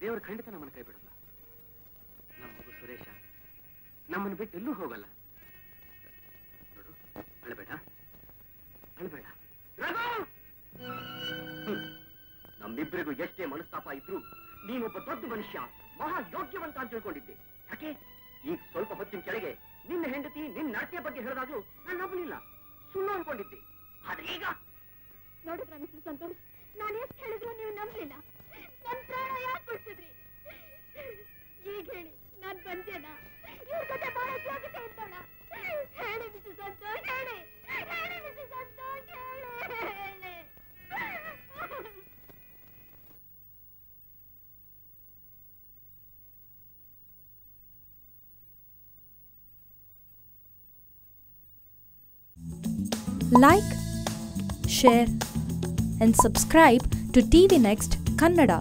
ದೇವರು ಖಂಡಿತ ನಮ್ಮನ್ನು ಕೈ ಬಿಡಲ್ಲ. ನಮ್ಮ ಮಗು ಸುರೇಶ ನಮ್ಮನ್ನು ಬಿಟ್ಟು ಎಲ್ಲೂ ಹೋಗಲ್ಲ. ನೋಡು, ಅಳಬೇಡ ಅಳಬೇಡ. ನಮ್ಮಿಬ್ಬರಿಗೂ ಎಷ್ಟೇ ಮನಸ್ತಾಪ ಇದ್ರು ನೀನೊಬ್ಬ ದೊಡ್ಡ ಮನುಷ್ಯ, ಮಹಾ ಯೋಗ್ಯವಂತ ಅಂತ ತಿಳ್ಕೊಂಡಿದ್ದೆ. ಯಾಕೆ ಈಗ ಸ್ವಲ್ಪ ಹೊತ್ತಿನ ಕೆಳಗೆ ನಿನ್ನ ಹೆಂಡತಿ ನಿನ್ನ ನಡತೆಯ ಬಗ್ಗೆ ಹೇಳಿದಾಗ್ಲೂ ನಾನು ನಂಬಲಿಲ್ಲ, ಸುಳ್ಳು ಅನ್ಕೊಂಡಿದ್ದೆ. ಆದ್ರೆ ಈಗ ನೋಡಿದ್ರ ಮಿಸ್ಟರ್ ಸಂತೋಷ್, ನಾನು ಎಷ್ಟು ಹೇಳಿದ್ರು ನೀವು ನಂಬಲಿಲ್ಲ. ನನ್ನ ಪ್ರಾಣ ಯಾಕೆ ಬಿಡ್ತಿದ್ರಿ? ಈಗ ಹೇಳಿ, ನಾನು ಬಂದೇನಾ? ಇವ್ರ ಕತೆ ಮಾಡೋ ಯೋಗ್ಯತೆ ಇರ್ತೋಣ? ಹೇಳಿ ಮಿಸ್ಟರ್ ಸಂತೋಷ್, ಹೇಳಿ ಹೇಳಿ ಮಿಸ್ಟರ್ ಸಂತೋಷ್, ಹೇಳಿ ಹೇಳಿ. Like, share and subscribe to TV Next Kannada.